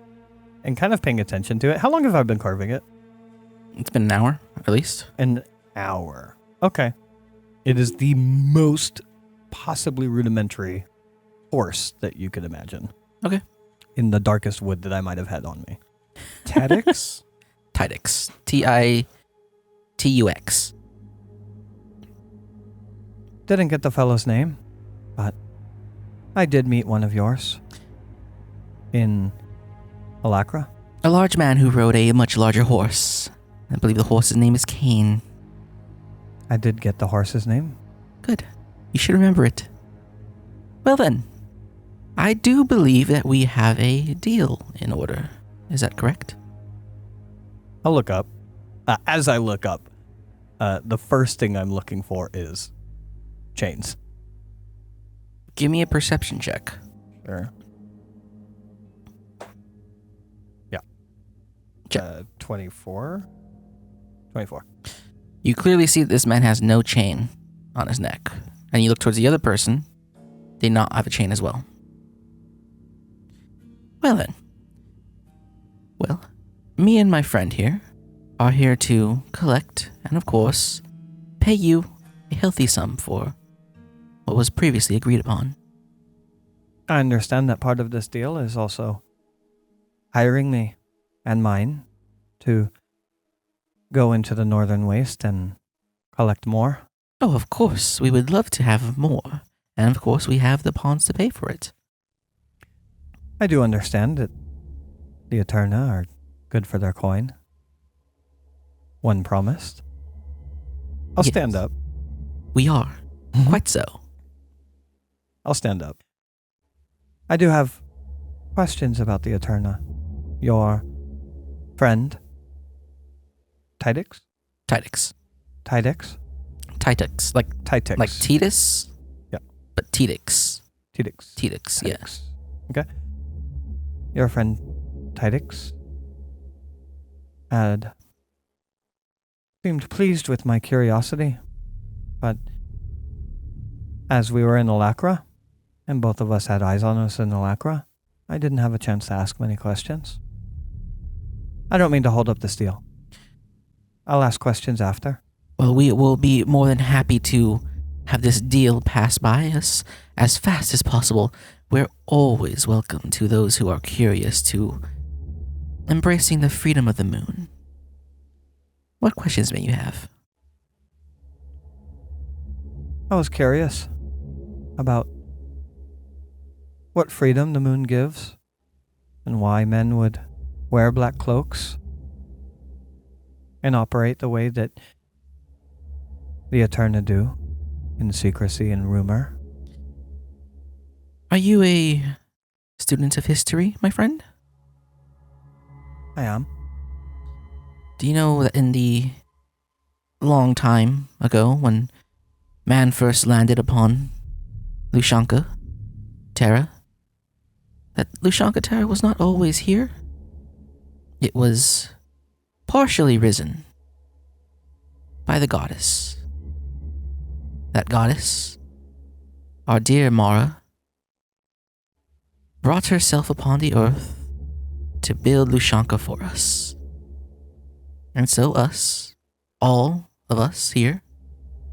A: and kind of paying attention to it. How long have I been carving it?
C: It's been an hour, at least.
A: An hour. Okay. It is the most possibly rudimentary horse that you could imagine.
C: Okay.
A: In the darkest wood that I might have had on me.
B: Tadix?
C: Tidix. Titux.
A: Didn't get the fellow's name, but I did meet one of yours in Alacra.
C: A large man who rode a much larger horse. I believe the horse's name is Cain.
A: I did get the horse's name.
C: Good. You should remember it. Well then, I do believe that we have a deal in order. Is that correct?
A: I'll look up. As I look up, the first thing I'm looking for is chains.
C: Give me a perception check.
A: Sure. Yeah.
C: Check.
A: 24. 24.
C: You clearly see that this man has no chain on his neck. And you look towards the other person, they not have a chain as well. Well then. Well, me and my friend here are here to collect and, of course, pay you a healthy sum for what was previously agreed upon.
A: I understand that part of this deal is also hiring me and mine to go into the Northern Waste and collect more.
C: Oh, of course, we would love to have more. And of course, we have the pawns to pay for it.
A: I do understand that the Eterna are good for their coin. One promised. I'll
C: Yes.
A: stand up.
C: We are. Quite so.
A: I'll stand up. I do have questions about the Eterna. Your friend, Tidix?
C: Tidix.
A: Tidix?
C: Tidix. Like
A: Tidix.
C: Titus?
A: Yeah.
C: But Tidix.
A: Tidix.
C: Tidix, yeah.
A: Tidix. Okay. Your friend, Tidix, had seemed pleased with my curiosity, but as we were in Alacra, and both of us had eyes on us in Alacra, I didn't have a chance to ask many questions. I don't mean to hold up this deal. I'll ask questions after.
C: Well, we will be more than happy to have this deal pass by us as fast as possible. We're always welcome to those who are curious to embracing the freedom of the moon. What questions may you have?
A: I was curious about what freedom the moon gives and why men would wear black cloaks and operate the way that the Eterna do, in secrecy and rumor.
C: Are you a student of history, my friend?
A: I am.
C: Do you know that in the long time ago when man first landed upon Lushanka Terra, that Lushanka Terra was not always here? It was partially risen by the goddess. That goddess, our dear Mara, brought herself upon the earth to build Lushanka for us. And so us, all of us here,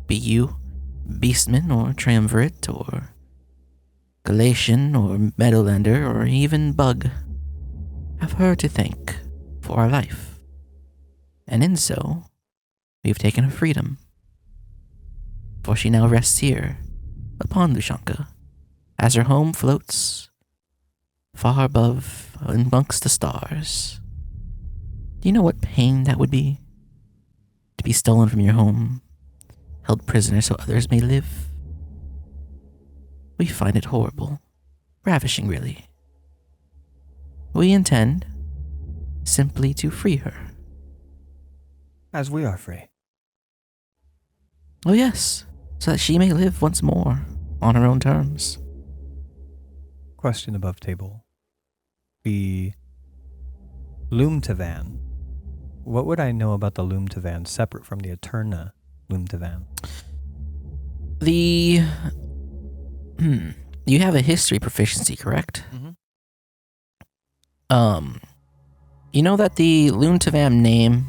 C: be you Beastman or Triumvirate or Galatian or Meadowlander or even Bug, have her to thank for our life. And in so, we've taken her freedom. For she now rests here, upon Lushanka, as her home floats far above amongst the stars. Do you know what pain that would be? To be stolen from your home, held prisoner so others may live? We find it horrible, ravishing really. We intend simply to free her.
A: As we are free.
C: Oh yes, so that she may live once more on her own terms.
A: Question above table. The Loomtavan what would I know about the Loomtavan separate from the Eterna Loomtavan?
C: You have a history proficiency, correct? You know that the Loomtavan name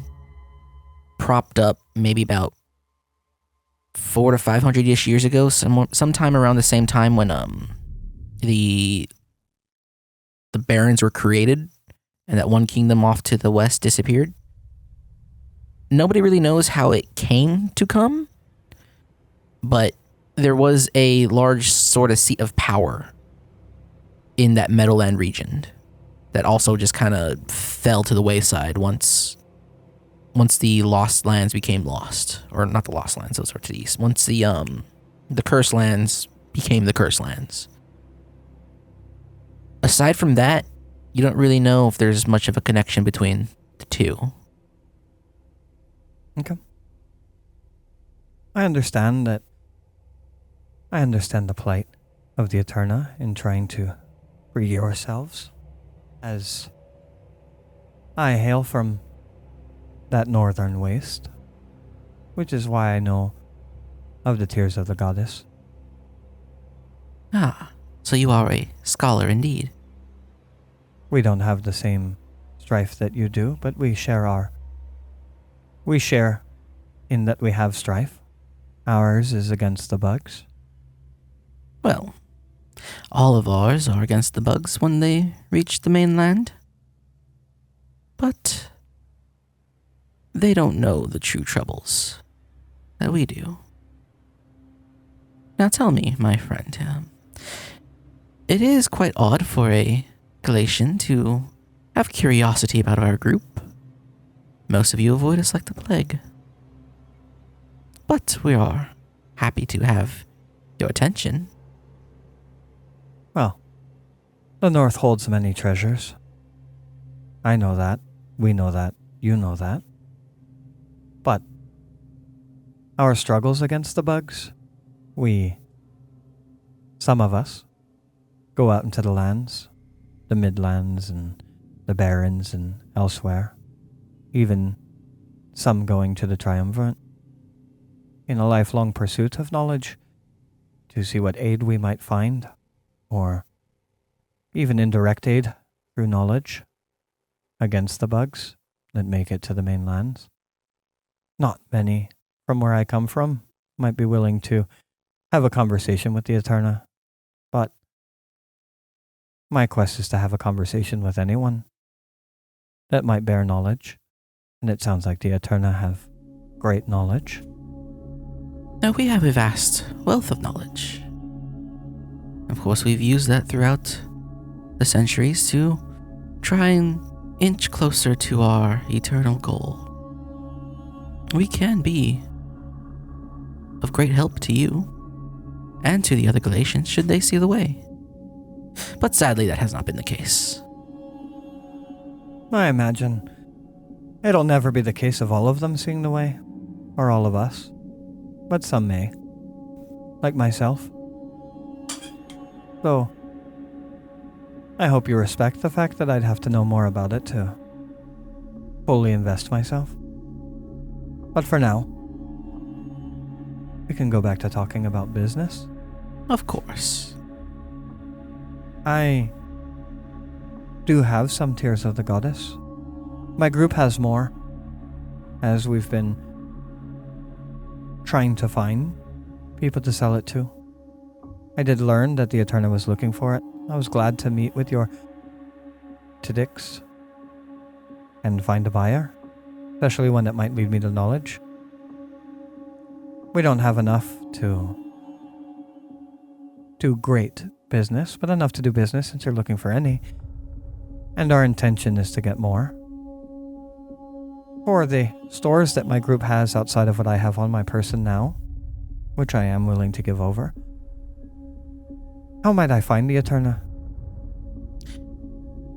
C: propped up maybe about 400 to 500-ish years ago, sometime around the same time when the barons were created and that one kingdom off to the west disappeared. Nobody really knows how it came to come, but there was a large sort of seat of power in that Meadowland region that also just kind of fell to the wayside once the Lost Lands became lost. Or not the Lost Lands, those are to the east. Once the Cursed Lands became the Cursed Lands. Aside from that, you don't really know if there's much of a connection between the two.
A: Okay. I understand the plight of the Eterna in trying to free yourselves, as I hail from that northern waste, which is why I know of the tears of the goddess.
C: Ah, so you are a scholar indeed.
A: We don't have the same strife that you do, but we share in that we have strife. Ours is against the bugs.
C: Well, all of ours are against the bugs when they reach the mainland. But they don't know the true troubles that we do. Now tell me, my friend, it is quite odd for a Galatian to have curiosity about our group. Most of you avoid us like the plague. But we are happy to have your attention.
A: Well, the North holds many treasures. I know that. We know that. You know that. But our struggles against the bugs, some of us, go out into the lands, the Midlands and the Barrens and elsewhere, even some going to the Triumvirate, in a lifelong pursuit of knowledge, to see what aid we might find, or even indirect aid through knowledge against the bugs that make it to the mainlands. Not many from where I come from might be willing to have a conversation with the Eterna, but my quest is to have a conversation with anyone that might bear knowledge, and it sounds like the Eterna have great knowledge.
C: Now we have a vast wealth of knowledge. Of course, we've used that throughout the centuries to try and inch closer to our eternal goal. We can be of great help to you and to the other Galatians should they see the way. But sadly, that has not been the case.
A: I imagine it'll never be the case of all of them seeing the way, or all of us, but some may, like myself. Though, I hope you respect the fact that I'd have to know more about it to fully invest myself. But for now, we can go back to talking about business.
C: Of course.
A: I do have some Tears of the Goddess. My group has more, as we've been trying to find people to sell it to. I did learn that the Eterna was looking for it. I was glad to meet with your Tidix and find a buyer, especially one that might lead me to knowledge. We don't have enough to do great business, but enough to do business since you're looking for any. And our intention is to get more. For the stores that my group has outside of what I have on my person now, which I am willing to give over. How might I find the Eterna?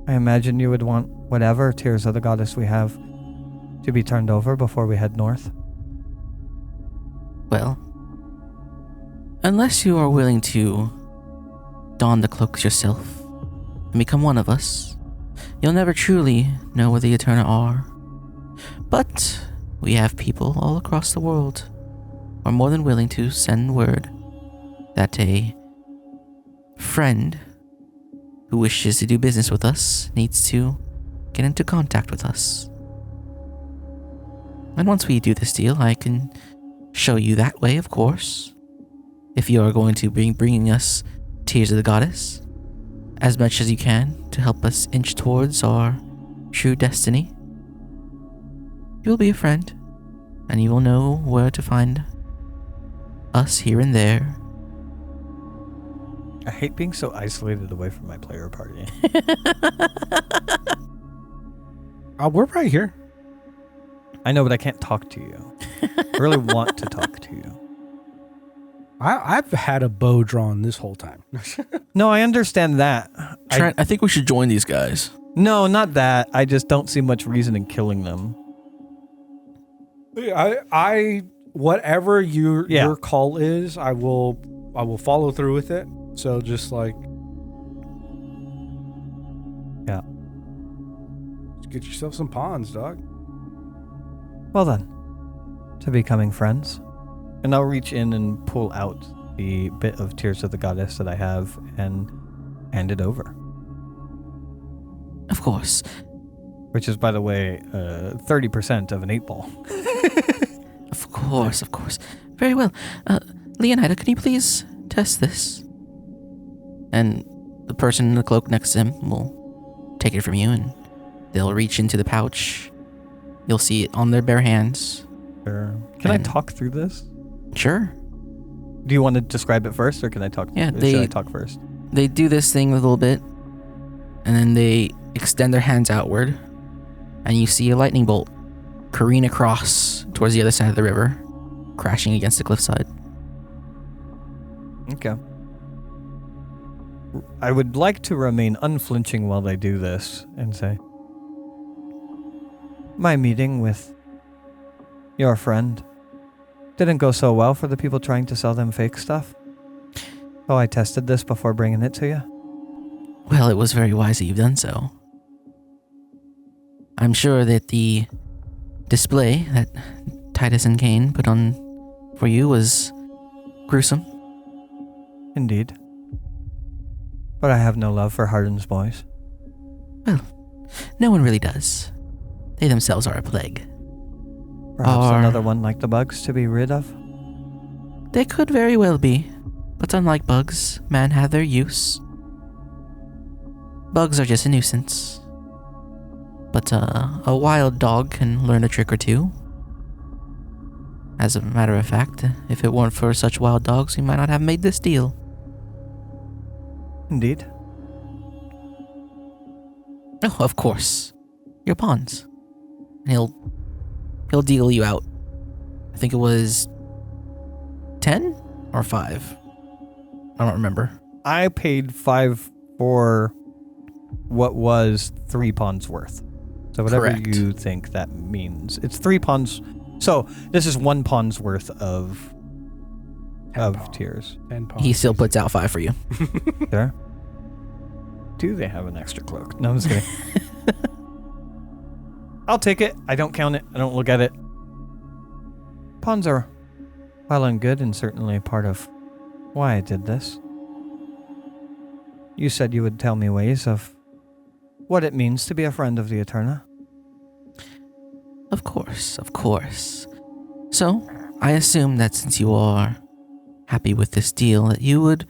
A: I imagine you would want whatever Tears of the Goddess we have to be turned over before we head north.
C: Well, unless you are willing to don the cloaks yourself and become one of us, you'll never truly know where the Eterna are. But we have people all across the world who are more than willing to send word that a friend who wishes to do business with us needs to get into contact with us. And once we do this deal, I can show you that way, of course. If you are going to be bringing us Tears of the Goddess, as much as you can to help us inch towards our true destiny, you will be a friend, and you will know where to find us here and there.
A: I hate being so isolated away from my player party.
B: We're right here.
A: I know, but I can't talk to you. I really want to talk to you.
B: I've had a bow drawn this whole time.
A: No, I understand that.
C: Trent, I think we should join these guys.
A: No, not that. I just don't see much reason in killing them.
B: I whatever your call is, I will follow through with it. So just like,
A: yeah,
B: just get yourself some pawns, dog.
A: Well then, to becoming friends. And I'll reach in and pull out the bit of Tears of the Goddess that I have and hand it over.
C: Of course.
A: Which is, by the way, 30% of an 8-ball.
C: Of course. Very well. Leonida, can you please test this? And the person in the cloak next to him will take it from you, and they'll reach into the pouch. You'll see it on their bare hands.
A: Sure. Can I talk through this?
C: Sure.
A: Do you want to describe it first, or can I talk?
C: Yeah,
A: should I talk first?
C: They do this thing a little bit, and then they extend their hands outward, and you see a lightning bolt careen across towards the other side of the river, crashing against the cliffside.
A: Okay. I would like to remain unflinching while they do this and say, my meeting with your friend didn't go so well for the people trying to sell them fake stuff. Oh, I tested this before bringing it to you.
C: Well, it was very wise that you've done so. I'm sure that the display that Titus and Kane put on for you was gruesome.
A: Indeed. But I have no love for Hardin's boys.
C: Well, no one really does. They themselves are a plague.
A: Perhaps another one like the bugs to be rid of?
C: They could very well be, but unlike bugs, man have their use. Bugs are just a nuisance. But a wild dog can learn a trick or two. As a matter of fact, if it weren't for such wild dogs, we might not have made this deal.
A: Indeed.
C: Oh, of course. Your pawns. And he'll deal you out. I think it was 10 or 5. I don't remember.
A: I paid 5 for what was 3 pawns worth. So whatever
C: Correct.
A: you think that means. It's 3 pawns. So this is 1 pawn's worth of tears.
B: 10 pawns.
C: He still puts out 5 for you.
A: There. Do they have an extra cloak? No, I'm just kidding. I'll take it. I don't count it. I don't look at it. Pawns are well and good, and certainly part of why I did this. You said you would tell me ways of what it means to be a friend of the Eterna.
C: Of course. So, I assume that since you are happy with this deal, that you would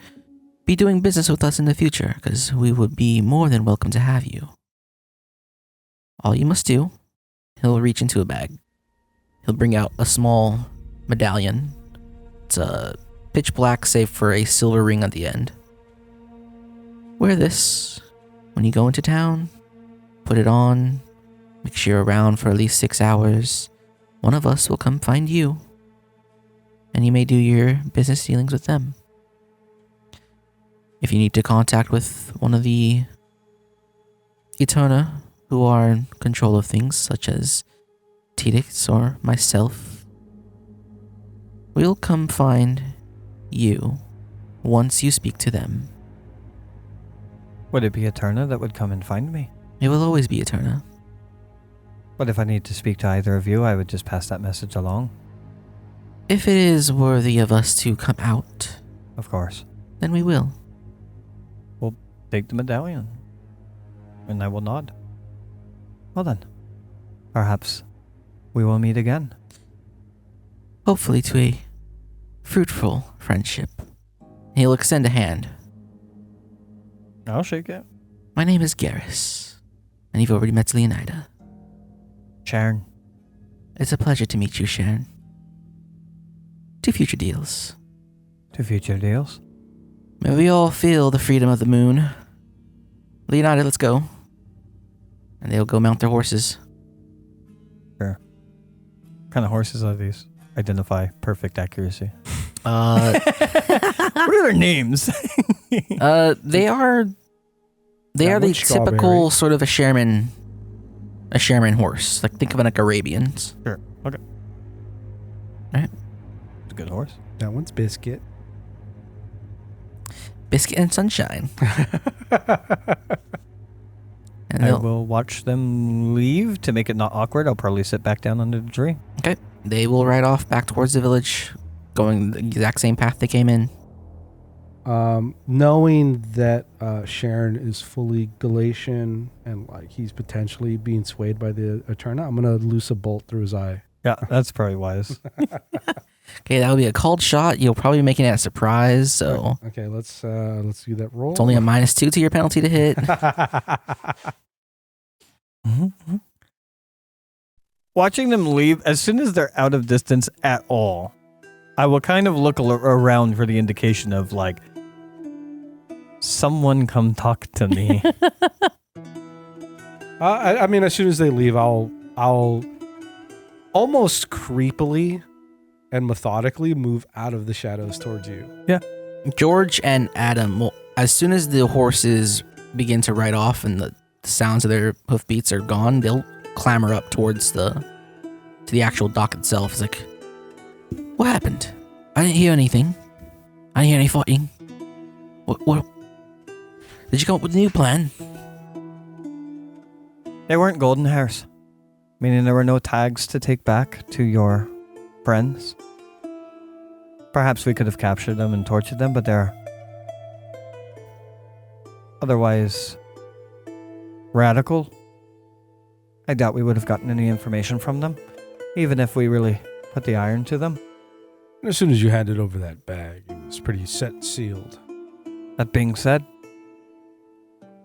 C: be doing business with us in the future, because we would be more than welcome to have you. All you must do, he'll reach into a bag. He'll bring out a small medallion. It's pitch black save for a silver ring at the end. Wear this when you go into town. Put it on. Make sure you're around for at least 6 hours. One of us will come find you. And you may do your business dealings with them. If you need to contact with one of the Eterna who are in control of things, such as Tidix or myself, we'll come find you once you speak to them.
A: Would it be Eterna that would come and find me?
C: It will always be Eterna.
A: But if I need to speak to either of you, I would just pass that message along.
C: If it is worthy of us to come out,
A: Of course.
C: then we will.
A: Take the medallion. And I will nod. Well then. Perhaps we will meet again.
C: Hopefully to a fruitful friendship. He'll extend a hand.
A: I'll shake it.
C: My name is Garrus, and you've already met Leonida.
A: Sharon.
C: It's a pleasure to meet you, Sharon. To future deals.
A: To future deals.
C: May we all feel the freedom of the moon. Leonida, let's go. And they'll go mount their horses.
A: What kind of horses are these? Identify perfect accuracy.
C: What
A: What are their names?
C: they are
B: That
C: the
B: one's strawberry.
C: typical sort of a Sherman horse. Like think of it like Arabians.
A: Sure. Okay.
C: Right.
A: It's a good horse.
B: That one's Biscuit.
C: Biscuit and Sunshine. And
A: I will watch them leave to make it not awkward. I'll probably sit back down under the tree.
C: they will ride off back towards the village, going the exact same path they came in.
B: Knowing that Sharon is fully Galatian and like he's potentially being swayed by the Eterna, I'm gonna loose a bolt through his eye.
A: Yeah, that's probably wise.
C: Okay, that will be a called shot. You'll probably be making it a surprise, so
B: Okay, let's do that roll.
C: it's only a -2 to your penalty to hit.
A: Mhm. Watching them leave, as soon as they're out of distance at all, I will kind of look around for the indication of like, someone come talk to me.
B: I mean, as soon as they leave, I'll almost creepily and methodically move out of the shadows towards you.
C: George and Adam will, as soon as the horses begin to ride off and the sounds of their hoofbeats are gone, they'll clamber up towards to the actual dock itself. It's like, what happened? I didn't hear anything. I didn't hear any fighting. What? Did you come up with a new plan?
A: They weren't golden hairs, meaning there were no tags to take back to your friends. Perhaps we could have captured them and tortured them, but they're otherwise radical. I doubt we would have gotten any information from them, even if we really put the iron to them.
B: And as soon as you handed over that bag, it was pretty set and sealed.
A: That being said,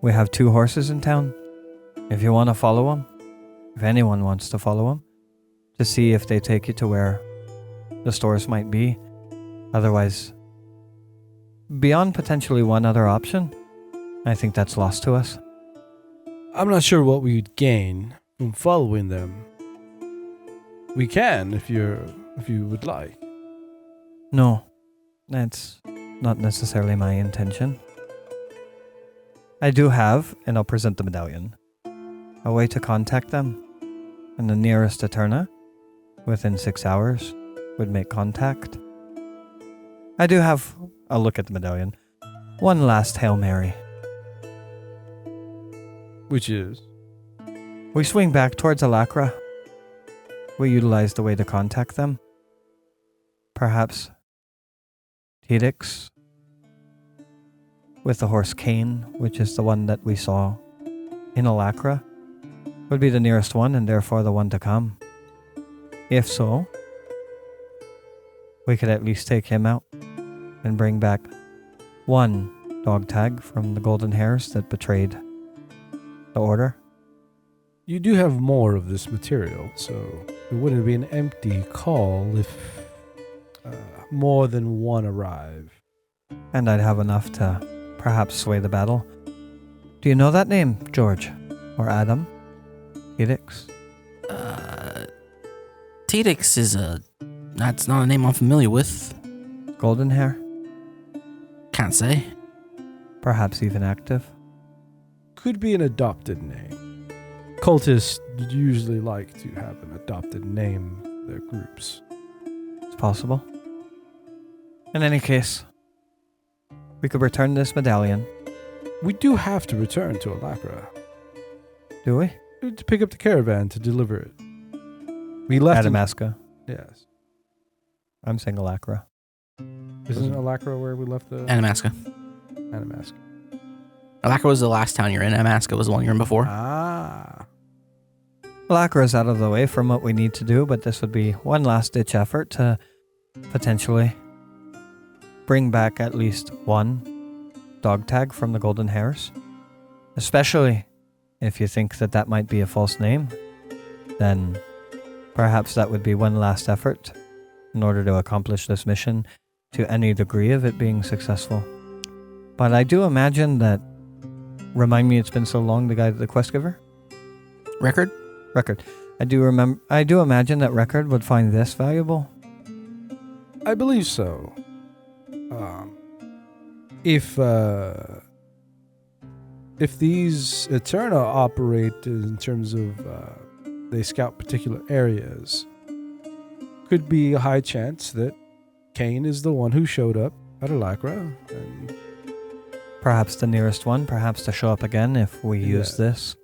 A: we have 2 horses in town. If you want to follow them, if anyone wants to follow them, to see if they take you to where the stores might be. Otherwise, beyond potentially one other option, I think that's lost to us.
B: I'm not sure what we'd gain from following them. We can if you would like.
A: No, that's not necessarily my intention. I do have, and I'll present the medallion, a way to contact them, and the nearest Eterna, within 6 hours, would make contact. I do have a look at the medallion. One last Hail Mary.
B: Which is?
A: We swing back towards Alacra. We utilize the way to contact them. Perhaps Tedix with the horse Cain, which is the one that we saw in Alacra, would be the nearest one and therefore the one to come. If so, we could at least take him out and bring back one dog tag from the golden hairs that betrayed the order.
B: You do have more of this material, so it wouldn't be an empty call if more than one arrive.
A: And I'd have enough to perhaps sway the battle. Do you know that name, George? Or Adam? Tedix?
C: Tedix is that's not a name I'm familiar with.
A: Golden hair?
C: Can't say.
A: Perhaps even active?
B: Could be an adopted name. Cultists usually like to have an adopted name for their groups.
A: It's possible. In any case, we could return this medallion.
B: We do have to return to Alacra.
A: Do we?
B: To pick up the caravan to deliver it. We left
A: Adamasca.
B: Yes.
A: I'm saying Alacra.
B: Isn't Alacra where we left the
C: Adamasca.
B: Adamasca?
C: Alacra was the last town you're in. Adamasca was the one you're in before.
B: Ah.
A: Alacra is out of the way from what we need to do, but this would be one last-ditch effort to potentially bring back at least one dog tag from the Golden Hares. Especially if you think that that might be a false name, then perhaps that would be one last effort in order to accomplish this mission to any degree of it being successful. But I do imagine that, remind me, it's been so long, the quest giver?
C: Record?
A: Record. I do imagine that Record would find this valuable.
B: I believe so. If these Eterna operate in terms of they scout particular areas, could be a high chance that Kane is the one who showed up at Alacra. And
A: Perhaps the nearest one, perhaps to show up again if we use this.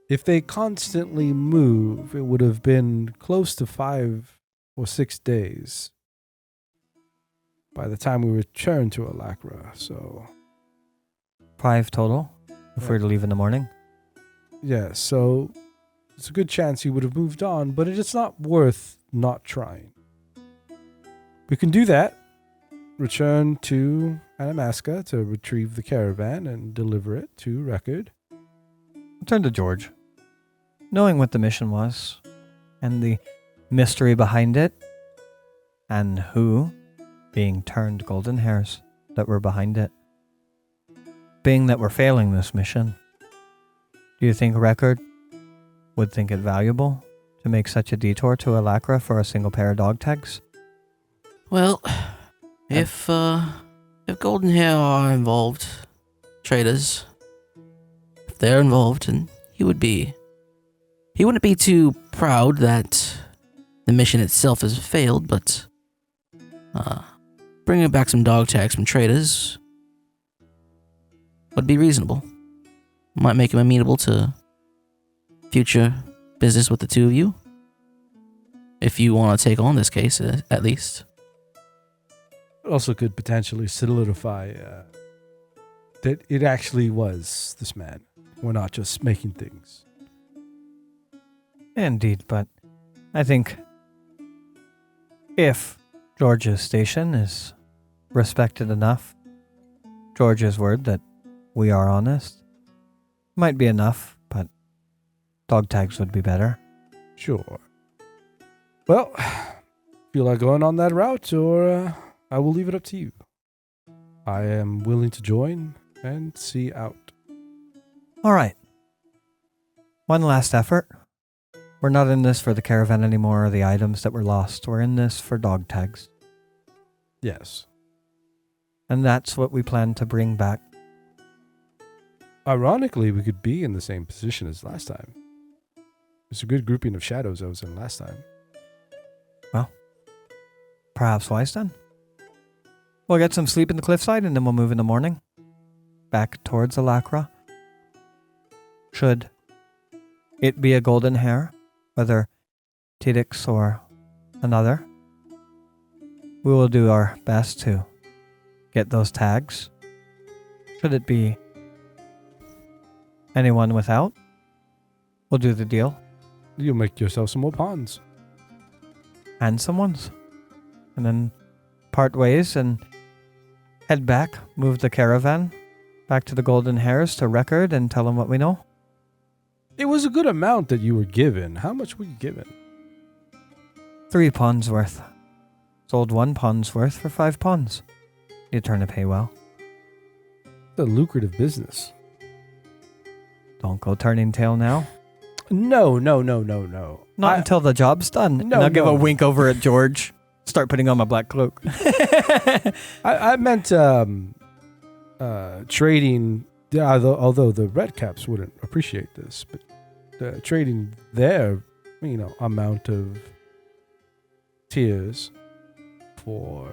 B: if they constantly move, it would have been close to 5 or 6 days by the time we returned to Alacra. So
A: 5 total, if we were to leave in the morning.
B: yeah, so it's a good chance he would have moved on, but it's not worth not trying. We can do that. Return to Adamasca to retrieve the caravan and deliver it to Record.
A: I'll turn to George. Knowing what the mission was, and the mystery behind it, and who, being turned golden hairs, that were behind it. Being that we're failing this mission, do you think Record would think it valuable to make such a detour to Alacra for a single pair of dog tags?
C: Well, if Golden Hair are involved, traders, if they're involved, and he wouldn't be too proud that the mission itself has failed, but bringing back some dog tags from traders would be reasonable. Might make him amenable to future business with the two of you, if you want to take on this case, at least.
B: It also could potentially solidify that it actually was this man. We're not just making things.
A: Indeed, but I think if George's station is respected enough, George's word that we are honest might be enough, but dog tags would be better.
B: Sure. Well, feel like going on that route, or I will leave it up to you. I am willing to join and see out.
A: All right. One last effort. We're not in this for the caravan anymore or the items that were lost. We're in this for dog tags.
B: Yes.
A: And that's what we plan to bring back.
B: Ironically, we could be in the same position as last time. It's a good grouping of shadows I was in last time.
A: Well, perhaps wise then. We'll get some sleep in the cliffside and then we'll move in the morning. Back towards Alacra. Should it be a golden hair, whether Tidix or another, we will do our best to get those tags. Should it be anyone without, we'll do the deal.
B: You'll make yourself some more pawns.
A: And someone's. And then part ways and head back, move the caravan back to the Golden Hairs to Record and tell them what we know.
B: It was a good amount that you were given. How much were you given?
A: 3 pawns worth. Sold 1 pawn's worth for 5 pawns. You turn to pay well.
B: It's a lucrative business.
A: Don't go turning tail now.
B: No.
A: Not until the job's done.
B: No,
A: and I'll give
B: no.
A: a wink over at George. Start putting on my black cloak.
B: I meant trading, although the red caps wouldn't appreciate this, but trading their, amount of tiers for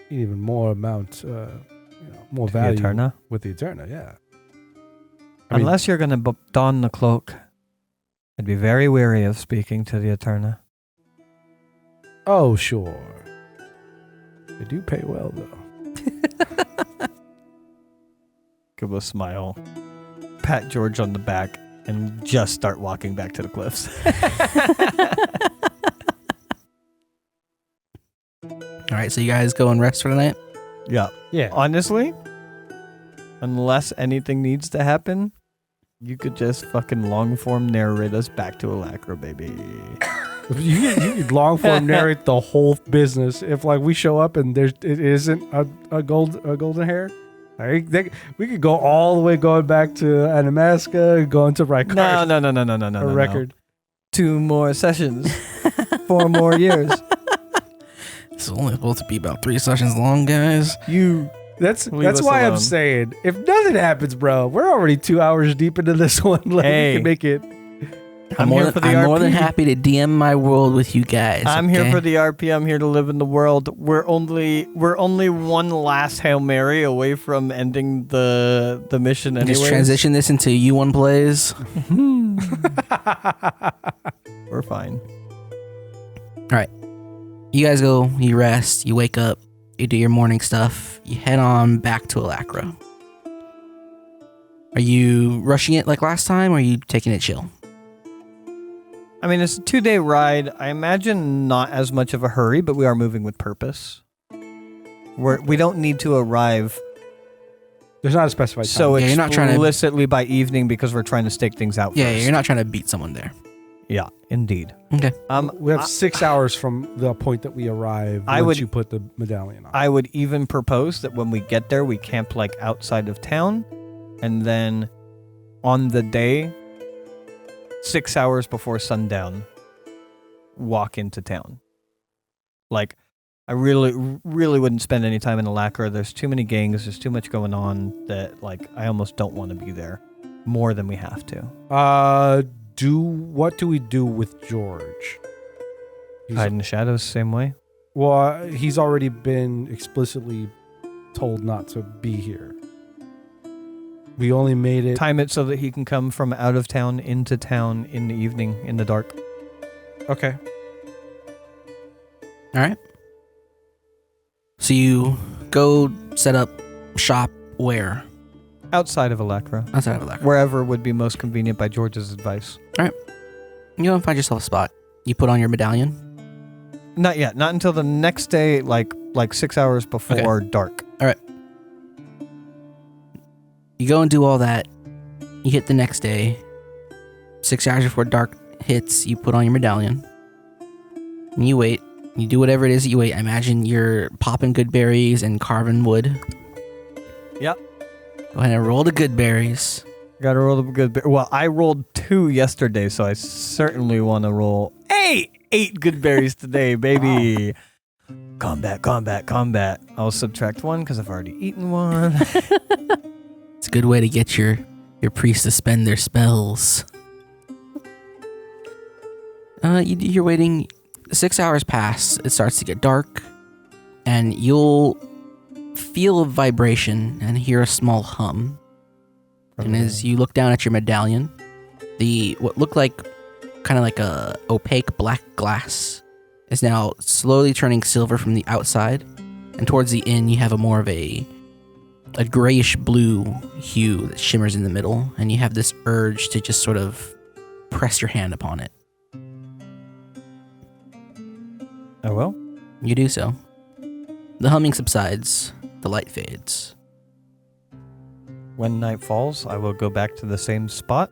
B: even more amount, more value
A: Eterna?
B: with the Eterna, yeah.
A: Unless you're going to don the cloak I'd be very wary of speaking to the Eterna.
B: Oh, sure. They do pay well, though.
A: Give a smile, pat George on the back, and just start walking back to the cliffs.
C: All right, so you guys go and rest for the night?
A: Yeah.
B: Yeah.
A: Honestly, unless anything needs to happen, you could just fucking long form narrate us back to Alacra, baby.
B: You could long form narrate the whole business. If like we show up and it isn't a golden hair, we could go all the way going back to Anamaska, going to Rykard.
A: No.
B: Record.
A: 2 more sessions. 4 more years.
C: It's only supposed to be about 3 sessions long, guys.
B: That's
A: us
B: why
A: alone.
B: I'm saying if nothing happens, bro, we're already 2 hours deep into this one. Like,
A: Hey.
B: we can make it.
A: I'm here for the
C: I'm
A: RP.
C: more than happy to DM my world with you guys.
A: I'm here
C: okay?
A: for the RP. I'm here to live in the world. We're only one last Hail Mary away from ending the mission anyways.
C: Just transition this into U1 plays.
A: We're fine.
C: All right. You guys go, you rest, you wake up, you do your morning stuff, you head on back to Alacra. Are you rushing it like last time, or are you taking it chill?
A: I mean, it's a 2-day ride. I imagine not as much of a hurry, but we are moving with purpose. We don't need to arrive
B: There's not a specified time.
A: so
C: Yeah, you're not trying to-
A: explicitly by evening because we're trying to stake things out
C: Yeah,
A: first.
C: you're not trying to beat someone there.
A: Yeah, indeed.
C: Okay.
B: we have 6 hours from the point that we arrive. Once you put the medallion on.
A: I would even propose that when we get there, we camp like outside of town, and then on the day, 6 hours before sundown, walk into town. Like, I really wouldn't spend any time in Alacra. There's too many gangs. There's too much going on that, like, I almost don't want to be there more than we have to.
B: What do we do with George?
A: Hide in the shadows, same way.
B: Well, he's already been explicitly told not to be here. We only made it.
A: Time it so that he can come from out of town into town in the evening, in the dark.
B: Okay.
C: All right. So you go set up shop where?
A: Outside of Alacra.
C: Outside of Alacra.
A: Wherever would be most convenient by George's advice.
C: You go and find yourself a spot. You put on your medallion.
A: Not yet. Not until the next day, like 6 hours before dark.
C: You go and do all that. You hit the next day. 6 hours before dark hits, you put on your medallion. And you wait. You do whatever it is that you wait. I imagine you're popping good berries and carving wood.
A: Yep.
C: Go ahead and roll the good berries.
A: Got to roll the good. Well, I rolled 2 yesterday, so I certainly want to roll 8 good berries today, baby. Combat. I'll subtract 1 because I've already eaten 1.
C: It's a good way to get your priests to spend their spells. You're waiting. 6 hours pass. It starts to get dark, and you'll feel a vibration and hear a small hum. And as you look down at your medallion, what looked like kind of like a opaque black glass is now slowly turning silver from the outside, and towards the end you have a more of a grayish blue hue that shimmers in the middle, and you have this urge to just sort of press your hand upon it.
A: Oh, well.
C: You do so. The humming subsides, the light fades.
A: When night falls, I will go back to the same spot,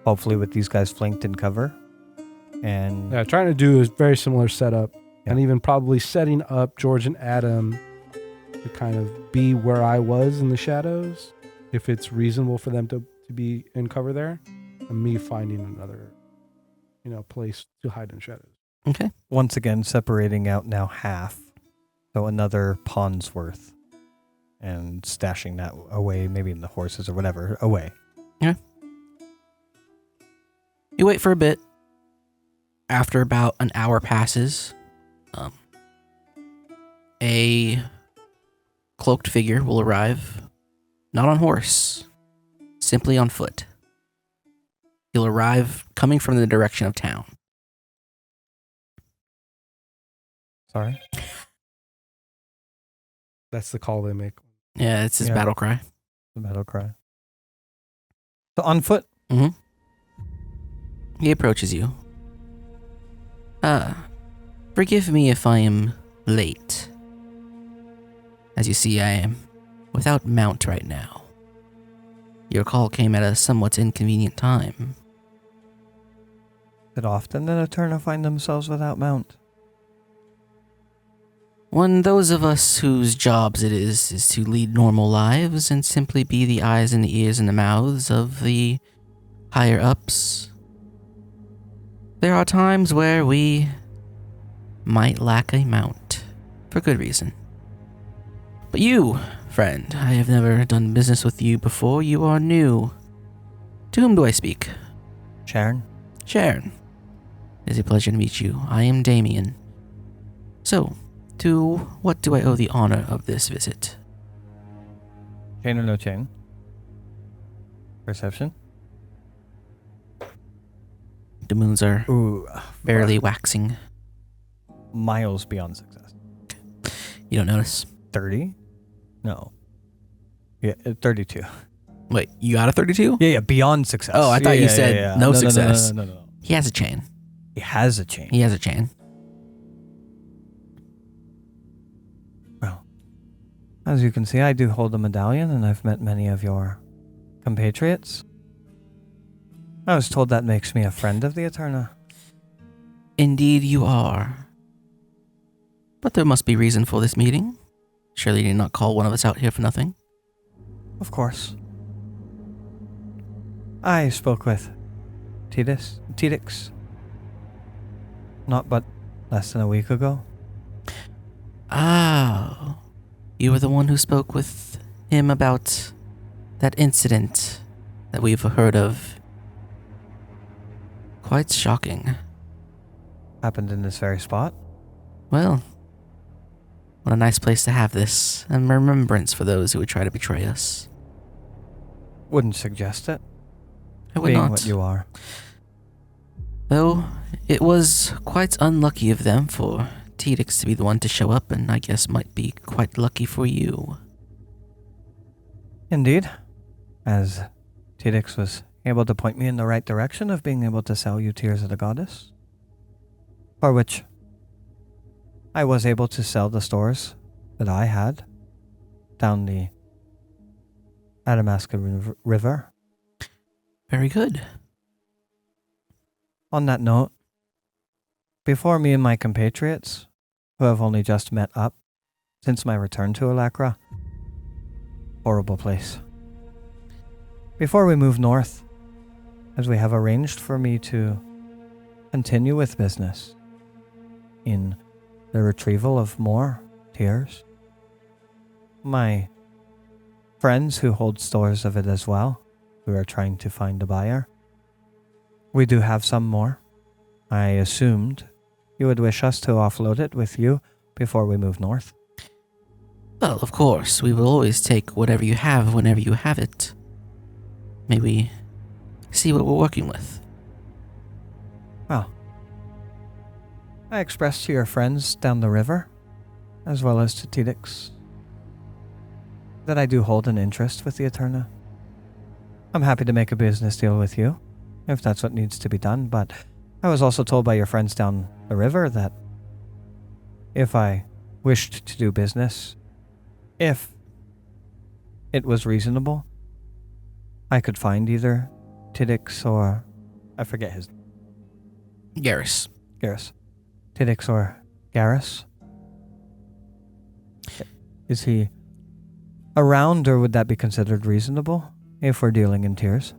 A: hopefully with these guys flanked in cover. And
B: Yeah, trying to do a very similar setup, and even probably setting up George and Adam to kind of be where I was in the shadows, if it's reasonable for them to be in cover there, and me finding another, place to hide in shadows.
C: Okay.
A: once again, separating out now half, so another pawn's worth, and stashing that away, maybe in the horses or whatever, away.
C: You wait for a bit. After about an hour passes, a cloaked figure will arrive, not on horse, simply on foot. You'll arrive coming from the direction of town.
A: Sorry.
B: That's the call they make.
C: Yeah, it's his
A: Yeah.
C: battle cry.
A: The battle cry. So on foot.
C: He approaches you. Forgive me if I am late. As you see, I am without mount right now. Your call came at a somewhat inconvenient time.
A: Is it often that Eterna find themselves without mount?
C: When those of us whose jobs it is to lead normal lives and simply be the eyes and the ears and the mouths of the higher ups, there are times where we might lack a mount, for good reason. But you, friend, I have never done business with you before. You are new. To whom do I speak?
A: Sharon?
C: Sharon. It is a pleasure to meet you. I am Damien. So, to what do I owe the honor of this visit?
A: Chain or no chain? Perception?
C: The moons are
A: Ooh.
C: barely waxing.
A: Miles beyond success.
C: You don't notice.
A: 30? No. Yeah, 32.
C: Wait, you got a 32?
A: Yeah, beyond success.
C: Oh, I thought
A: Yeah,
C: you
A: yeah,
C: said
A: yeah, yeah.
C: no success.
A: No.
C: He has a chain.
A: He has a chain.
C: He has a chain.
A: Well, as you can see, I do hold a medallion, and I've met many of your compatriots. I was told that makes me a friend of the Eterna.
C: Indeed you are. But there must be reason for this meeting. Surely you did not call one of us out here for nothing.
A: Of course. I spoke with Tidix. Not but less than a week ago.
C: Oh. You were the one who spoke with him about that incident that we've heard of. Quite shocking.
A: Happened in this very spot.
C: Well, what a nice place to have this, and remembrance for those who would try to betray us.
A: Wouldn't suggest it,
C: I would
A: being
C: not.
A: what you are.
C: Though, it was quite unlucky of them for Tidix to be the one to show up, and I guess might be quite lucky for you.
A: Indeed. As Tidix was able to point me in the right direction of being able to sell you Tears of the Goddess. For which I was able to sell the stores that I had down the Athabasca River.
C: Very good.
A: On that note, before me and my compatriots, who have only just met up since my return to Alacra, horrible place. Before we move north, as we have arranged for me to continue with business in the retrieval of more tears, my friends who hold stores of it as well, who are trying to find a buyer, we do have some more. I assumed you would wish us to offload it with you before we move north.
C: Well, of course, we will always take whatever you have whenever you have it. May we see what we're working with.
A: Well, I expressed to your friends down the river, as well as to Tidix, that I do hold an interest with the Eterna. I'm happy to make a business deal with you, if that's what needs to be done, but I was also told by your friends down the river that if I wished to do business, if it was reasonable, I could find either Tidix or... I forget his...
C: Garrus.
A: Garrus. Tidix or Garrus? Is he around, or would that be considered reasonable if we're dealing in tears?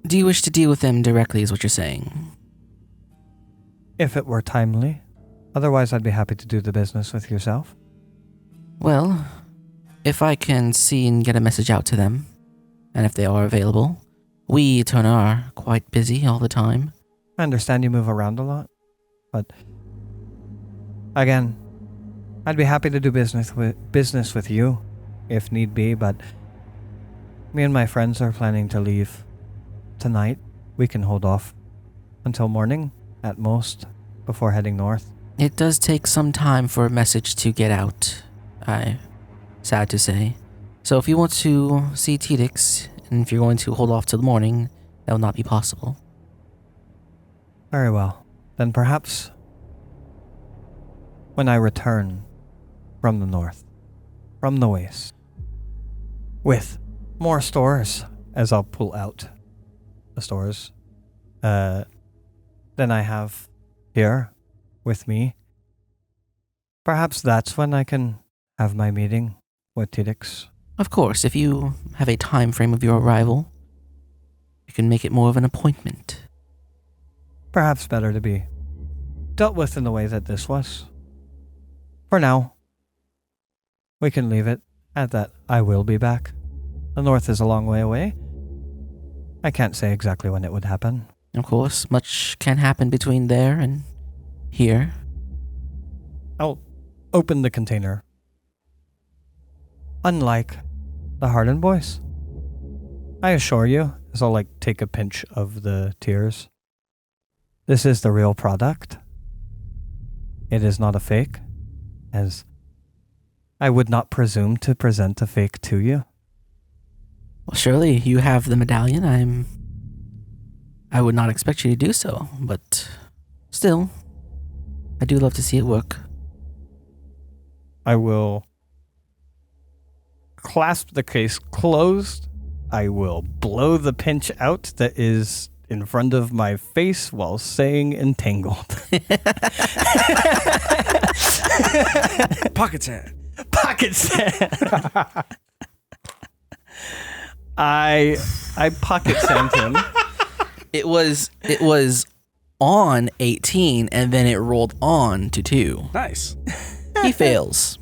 C: Do you wish to deal with them directly, is what you're saying?
A: If it were timely. Otherwise, I'd be happy to do the business with yourself.
C: Well, if I can see and get a message out to them, and if they are available, we, Eterna, are quite busy all the time.
A: I understand you move around a lot, but again, I'd be happy to do business with you, if need be, but me and my friends are planning to leave tonight. We can hold off until morning at most before heading north.
C: It does take some time for a message to get out. Sad to say. So if you want to see Tedix, and if you're going to hold off till the morning, that will not be possible.
A: Very well. Then perhaps when I return from the north, from the waste, with more stores, as I'll pull out the stores, than I have here with me, perhaps that's when I can have my meeting with Tedix.
C: Of course, if you have a time frame of your arrival, you can make it more of an appointment.
A: Perhaps better to be dealt with in the way that this was. For now, we can leave it at that. I will be back. The north is a long way away. I can't say exactly when it would happen.
C: Of course, much can happen between there and here.
A: I'll open the container. Unlike the Harden boys, I assure you, as I'll take a pinch of the tears, this is the real product. It is not a fake, as I would not presume to present a fake to you.
C: Well, surely you have the medallion. I would not expect you to do so, but still, I do love to see it work.
A: I will clasp the case closed. I will blow the pinch out that is in front of my face while saying entangled.
B: Pocket sand.
A: Pocket sand. I pocket sand him.
C: It was on 18 and then it rolled on to 2.
B: Nice.
C: He fails.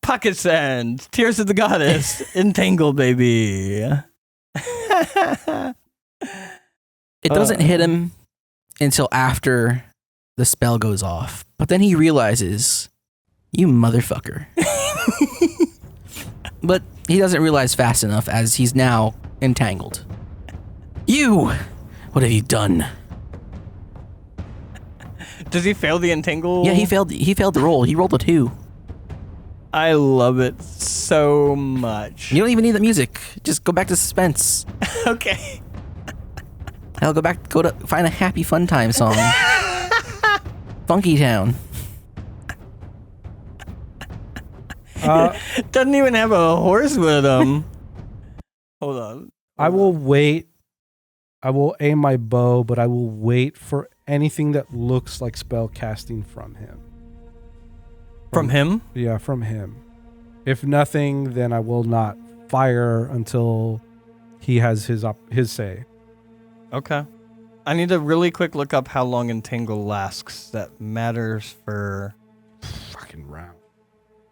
A: Pocket sand. Tears of the goddess. Entangle, baby.
C: It doesn't hit him until after the spell goes off. But then he realizes, you motherfucker. But he doesn't realize fast enough as he's now entangled. You! What have you done?
A: Does he fail the entangle?
C: Yeah, he failed the roll. He rolled a 2.
A: I love it so much.
C: You don't even need the music. Just go back to suspense.
A: Okay.
C: I'll go to find a happy fun time song. Funky Town.
A: Doesn't even have a horse with him. Hold on.
B: I will wait. I will aim my bow, but I will wait for anything that looks like spell casting from him.
A: From him?
B: Yeah, from him. If nothing, then I will not fire until he has his say.
A: Okay. I need to really quick look up how long entangle lasts. That matters for
B: Fucking round.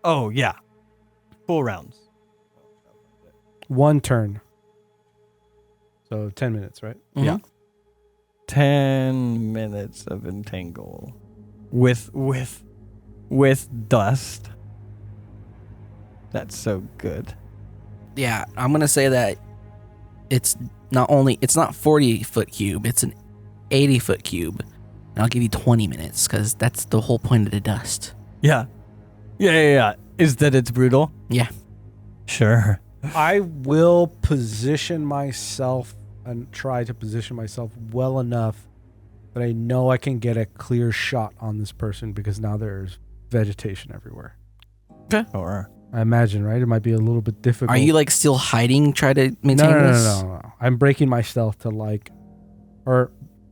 A: Oh, yeah. Full rounds.
B: 1 turn. So 10 minutes, right?
C: Mm-hmm.
A: Yeah. 10 minutes of entangle. With dust. That's so good.
C: Yeah, I'm gonna say that it's not 40-foot cube, it's an 80-foot cube. And I'll give you 20 minutes because that's the whole point of the dust.
A: Yeah. Yeah. Is that it's brutal?
C: Yeah.
A: Sure.
B: I will position myself and try to position myself well enough that I know I can get a clear shot on this person because now there's vegetation everywhere.
C: Okay.
A: Or
B: I imagine, right? It might be a little bit difficult.
C: Are you still hiding, try to maintain this?
B: No. I'm breaking my stealth to or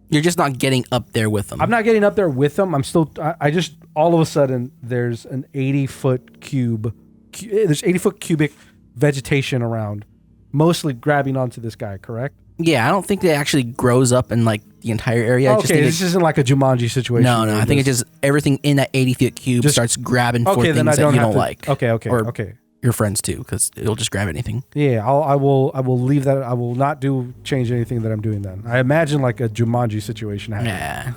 C: You're just not getting up there with them.
B: I'm not getting up there with them. I'm still, I just, all of a sudden, there's an 80-foot there's 80-foot cubic vegetation around, mostly grabbing onto this guy, correct?
C: Yeah, I don't think it actually grows up in the entire area.
B: Okay, this isn't like a Jumanji situation.
C: No, I think it just, everything in that 80-foot cube starts grabbing for things that you don't like.
B: Okay.
C: Your friends too, because it'll just grab anything.
B: Yeah, I will leave that. I will not change anything that I'm doing then. I imagine like a Jumanji situation happening.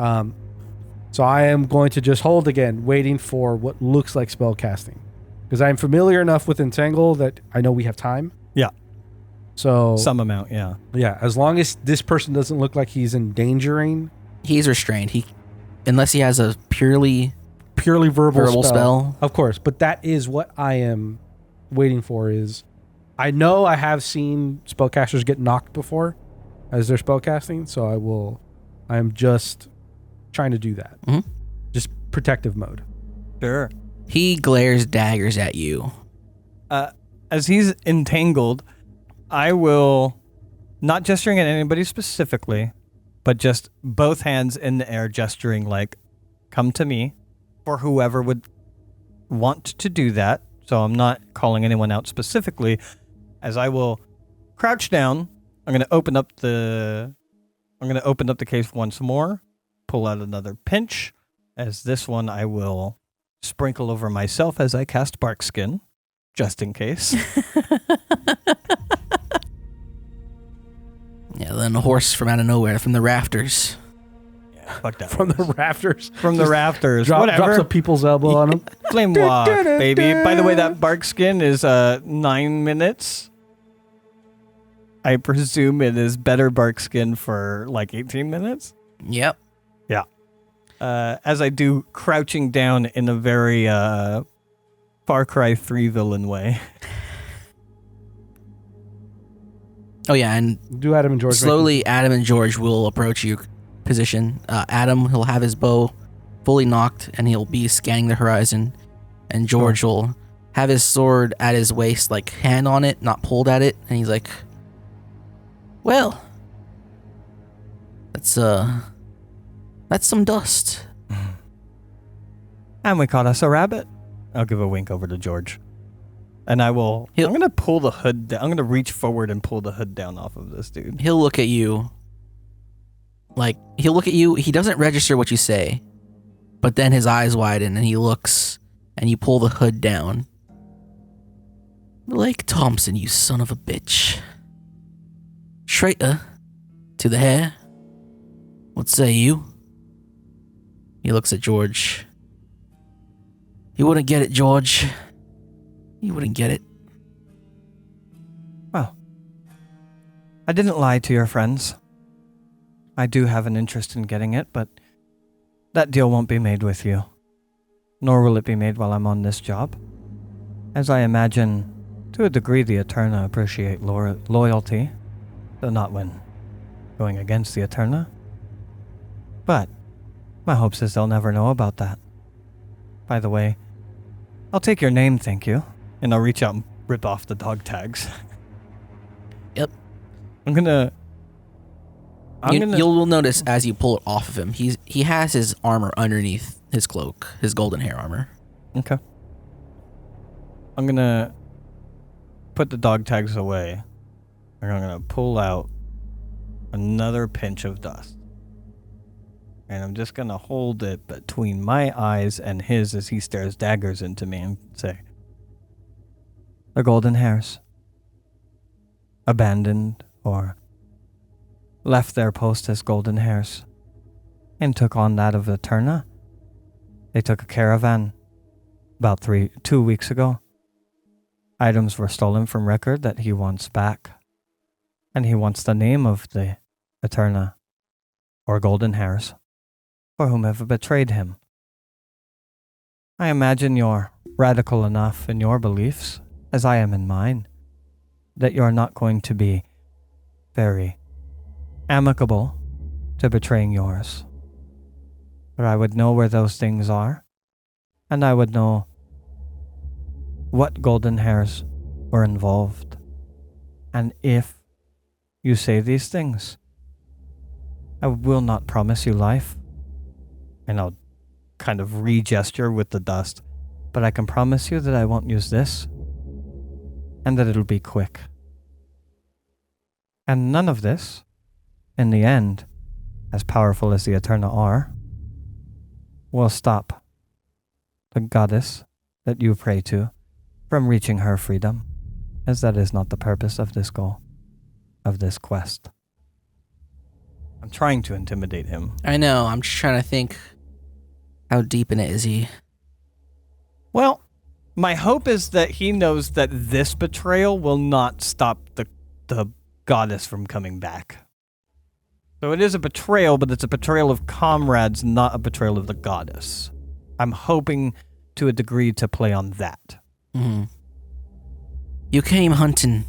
C: Yeah.
B: So I am going to just hold again, waiting for what looks like spell casting. Because I'm familiar enough with Entangle that I know we have time.
A: Yeah.
B: So
A: Some amount, yeah.
B: yeah, as long as this person doesn't look like he's endangering.
C: He's restrained. Unless he has a purely
B: Verbal
C: spell.
B: Of course, but that is what I am waiting for. Is I know I have seen spellcasters get knocked before as they're spellcasting, so I am just trying to do that.
C: Mm-hmm.
B: Just protective mode.
A: Sure.
C: He glares daggers at you.
A: As he's entangled, I will, not gesturing at anybody specifically, but just both hands in the air gesturing like, come to me, for whoever would want to do that. So I'm not calling anyone out specifically. As I will crouch down, I'm going to open up the case once more, pull out another pinch. As this one, I will sprinkle over myself as I cast Bark Skin, just in case.
C: Yeah, then a horse from out of nowhere, from the rafters.
A: Yeah, fuck that.
B: From the rafters.
A: From the rafters.
B: Drops
A: Whatever.
B: a people's elbow on him.
A: Flame walk, baby. By the way, that Bark Skin is 9 minutes. I presume it is better Bark Skin for like 18 minutes.
C: Yep.
A: Yeah. As I do, crouching down in a very Far Cry 3 villain way.
C: Oh yeah, and
B: Do Adam and George
C: slowly Adam and George will approach your position. Adam, he'll have his bow fully knocked and he'll be scanning the horizon. And George will have his sword at his waist, like hand on it, not pulled at it. And he's like, well, that's some dust.
A: And we caught us a rabbit. I'll give a wink over to George. And I'm going to pull the hood down. I'm going to reach forward and pull the hood down off of this dude.
C: He'll look at you. He doesn't register what you say, but then his eyes widen and he looks and you pull the hood down. Blake Thompson, you son of a bitch. Traitor to the hair. What say you? He looks at George. You wouldn't get it, George. You wouldn't get it.
A: Well, I didn't lie to your friends. I do have an interest in getting it, but that deal won't be made with you. Nor will it be made while I'm on this job. As I imagine, to a degree, the Eterna appreciate loyalty, though not when going against the Eterna. But my hopes is they'll never know about that. By the way, I'll take your name, thank you. And I'll reach out and rip off the dog tags.
C: Yep. You'll notice as you pull it off of him, he has his armor underneath his cloak, his golden hair armor.
A: Okay. I'm gonna put the dog tags away. And I'm gonna pull out another pinch of dust. And I'm just gonna hold it between my eyes and his as he stares daggers into me and say, the golden hairs, abandoned or left their post as golden hairs, and took on that of Eterna. They took a caravan about 2 weeks ago. Items were stolen from record that he wants back, and he wants the name of the Eterna, or golden hairs, for whomever betrayed him. I imagine you're radical enough in your beliefs, as I am in mine, that you're not going to be very amicable to betraying yours. But I would know where those things are, and I would know what golden hairs were involved. And if you say these things, I will not promise you life. And I'll kind of re-gesture with the dust, but I can promise you that I won't use this, and that it'll be quick. And none of this, in the end, as powerful as the Eterna are, will stop the goddess that you pray to from reaching her freedom, as that is not the purpose of this goal, of this quest. I'm trying to intimidate him.
C: I know, I'm just trying to think, how deep in it is he?
A: Well, my hope is that he knows that this betrayal will not stop the the goddess from coming back. So it is a betrayal, but it's a betrayal of comrades, not a betrayal of the goddess. I'm hoping to a degree to play on that.
C: Mm-hmm. You came hunting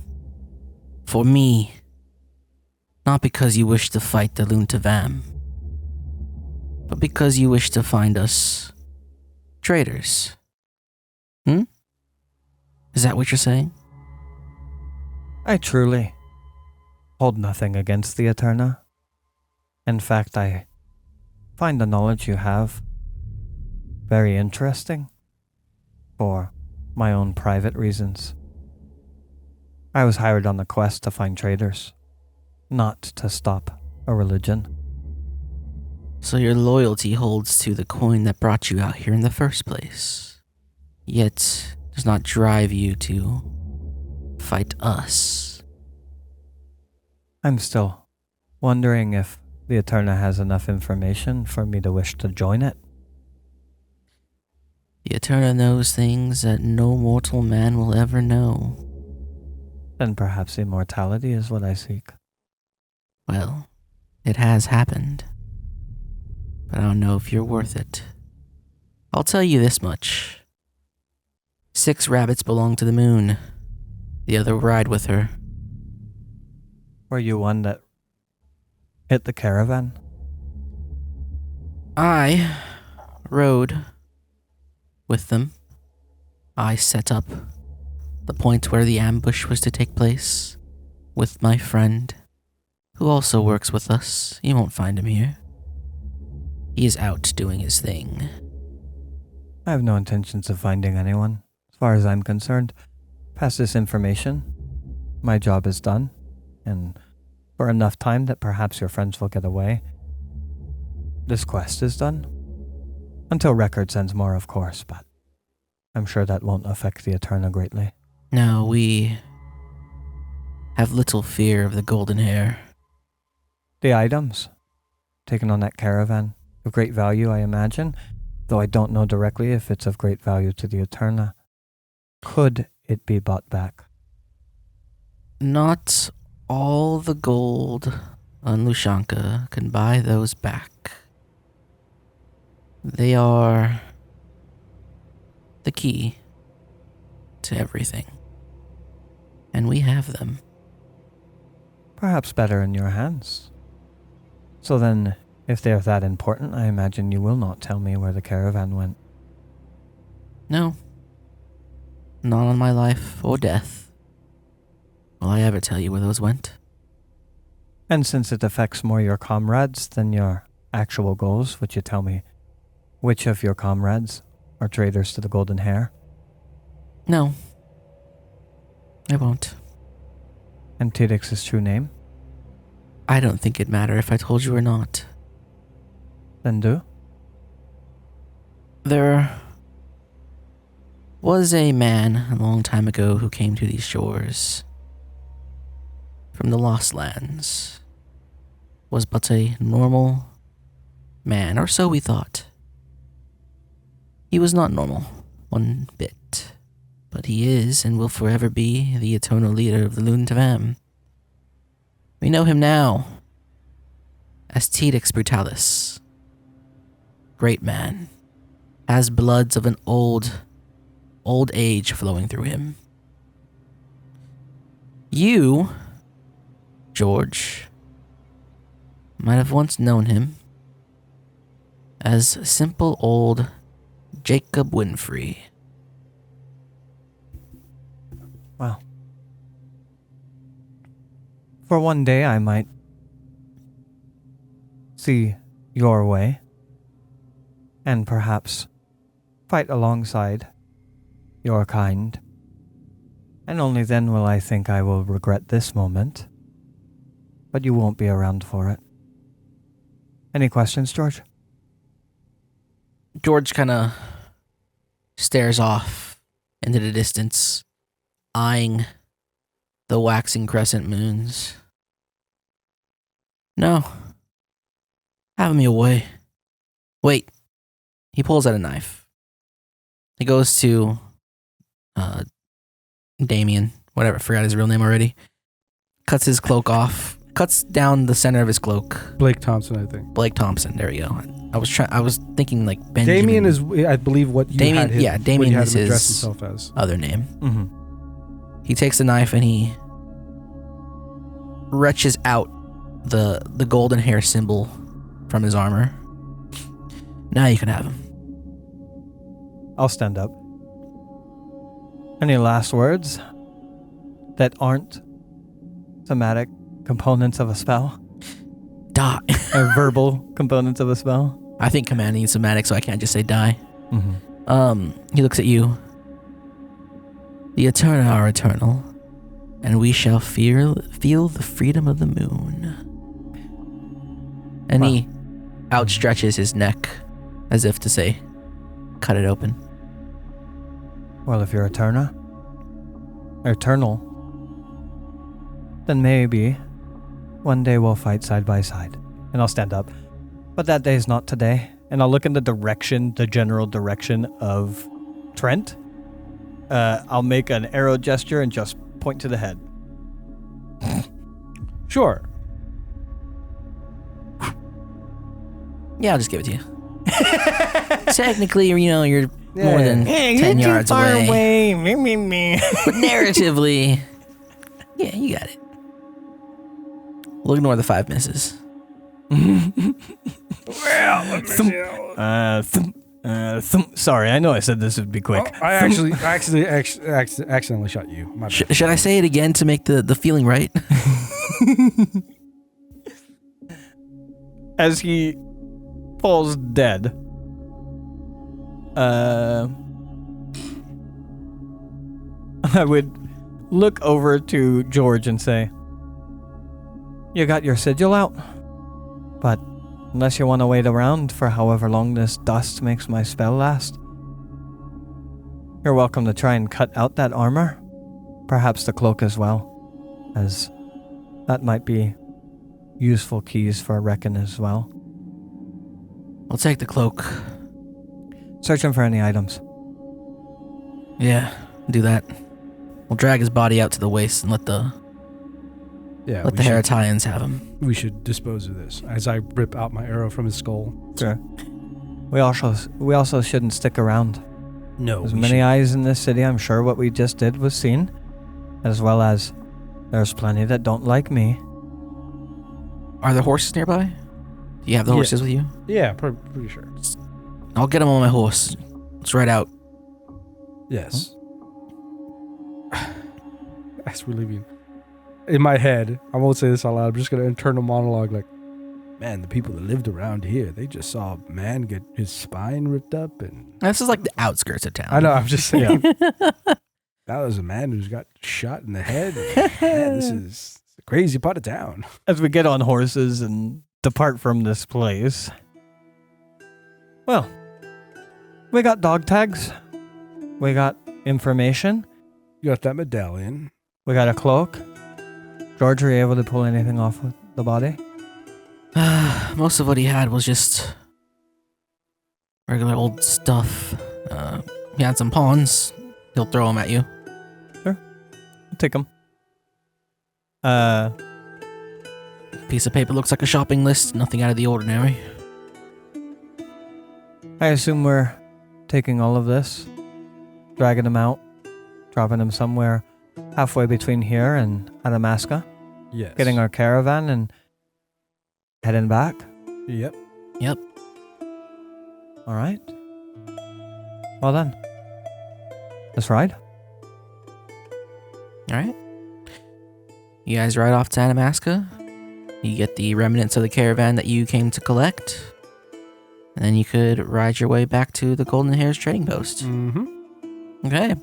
C: for me, not because you wish to fight the Luntavam, but because you wish to find us traitors. Is that what you're saying?
A: I truly hold nothing against the Eterna. In fact, I find the knowledge you have very interesting for my own private reasons. I was hired on the quest to find traitors, not to stop a religion.
C: So your loyalty holds to the coin that brought you out here in the first place, yet does not drive you to fight us.
A: I'm still wondering if the Eterna has enough information for me to wish to join it.
C: The Eterna knows things that no mortal man will ever know.
A: Then perhaps immortality is what I seek.
C: Well, it has happened. But I don't know if you're worth it. I'll tell you this much. 6 rabbits belong to the moon. The other ride with her.
A: Were you one that hit the caravan?
C: I rode with them. I set up the point where the ambush was to take place with my friend, who also works with us. You won't find him here. He is out doing his thing.
A: I have no intentions of finding anyone. As far as I'm concerned, pass this information. My job is done, and for enough time that perhaps your friends will get away. This quest is done. Until record sends more, of course, but I'm sure that won't affect the Eterna greatly.
C: No, we have little fear of the golden hair.
A: The items taken on that caravan, of great value, I imagine, though I don't know directly if it's of great value to the Eterna. Could it be bought back?
C: Not all the gold on Lushanka can buy those back. They are the key to everything. And we have them.
A: Perhaps better in your hands. So then, if they're that important, I imagine you will not tell me where the caravan went.
C: No. Not on my life or death. Will I ever tell you where those went?
A: And since it affects more your comrades than your actual goals, would you tell me which of your comrades are traitors to the golden hair?
C: No. I won't.
A: And Tidix's true name?
C: I don't think it'd matter if I told you or not.
A: Then do.
C: There was a man a long time ago who came to these shores from the Lost Lands. Was but a normal man, or so we thought. He was not normal, one bit, but he is and will forever be the eternal leader of the Luntavam. We know him now as Tidix Brutalis. Great man, has bloods of an old age flowing through him. You, George, might have once known him as simple old Jacob Winfrey.
A: Well, for one day I might see your way and perhaps fight alongside your kind. And only then will I think I will regret this moment. But you won't be around for it. Any questions, George?
C: George kind of stares off into the distance, eyeing the waxing crescent moons. No. Have me away. Wait. He pulls out a knife. He goes to Damien, whatever, forgot his real name already. cuts his cloak off, cuts down the center of his cloak.
B: Blake Thompson, I think.
C: Blake Thompson. There we go. I was thinking like Benjamin.
B: Damien is, I believe, what you had him.
C: Yeah, Damien
B: had
C: is
B: him address
C: his
B: himself as.
C: other name.
A: Mm-hmm.
C: He takes the knife and he retches out the golden hair symbol from his armor. Now you can have him.
A: I'll stand up. Any last words that aren't somatic components of a spell?
C: Die.
A: Or verbal components of a spell?
C: I think command needs somatic, so I can't just say die.
A: Mm-hmm.
C: He looks at you. The Eterna are eternal, and we shall feel the freedom of the moon. And he outstretches his neck as if to say, cut it open.
A: Well, if you're eternal, then maybe one day we'll fight side by side. And I'll stand up. But that day's not today. And I'll look in the general direction of Trent. I'll make an arrow gesture and just point to the head.
B: Sure.
C: Yeah, I'll just give it to you. Technically, you're more than 10 yards away.
A: Me.
C: But narratively, yeah, you got it. We'll ignore the 5 misses.
A: Sorry, I know I said this would be quick.
B: I accidentally shot you. My bad.
C: Should I say it again to make the feeling right?
A: As he falls dead, I would look over to George and say, you got your sigil out, but unless you want to wait around for however long this dust makes my spell last, you're welcome to try and cut out that armor, perhaps the cloak as well, as that might be useful keys for a reckon as well.
C: We'll take the cloak.
A: Searching for any items.
C: Yeah, do that. We'll drag his body out to the waist and let the Herathians have him.
B: We should dispose of this. As I rip out my arrow from his skull.
A: Sure. We also shouldn't stick around.
B: No.
A: There's many eyes in this city. I'm sure what we just did was seen, as well as there's plenty that don't like me.
C: Are there horses nearby? Do you have the horses with you?
B: Yeah, pretty sure.
C: I'll get him on my horse. Let's ride out.
B: Yes. As we're leaving. In my head, I won't say this out loud, I'm just going to internal monologue like, man, the people that lived around here, they just saw a man get his spine ripped up and...
C: This is like the outskirts of town.
B: I know, I'm just saying. That was a man who's got shot in the head. Man, this is a crazy part of town.
A: As we get on horses and depart from this place. Well, we got dog tags. We got information.
B: You got that medallion.
A: We got a cloak. George, were you able to pull anything off with the body?
C: Most of what he had was just regular old stuff. He had some pawns. He'll throw them at you.
A: Sure. I'll take them.
C: Piece of paper looks like a shopping list. Nothing out of the ordinary.
A: I assume we're taking all of this, dragging them out, dropping them somewhere halfway between here and Adamasca.
B: Yes.
A: Getting our caravan and heading back.
B: Yep.
A: All right. Well then, let's ride.
C: All right. You guys ride off to Adamasca. You get the remnants of the caravan that you came to collect. And then you could ride your way back to the Golden Hairs trading post.
B: Mm-hmm.
C: Okay.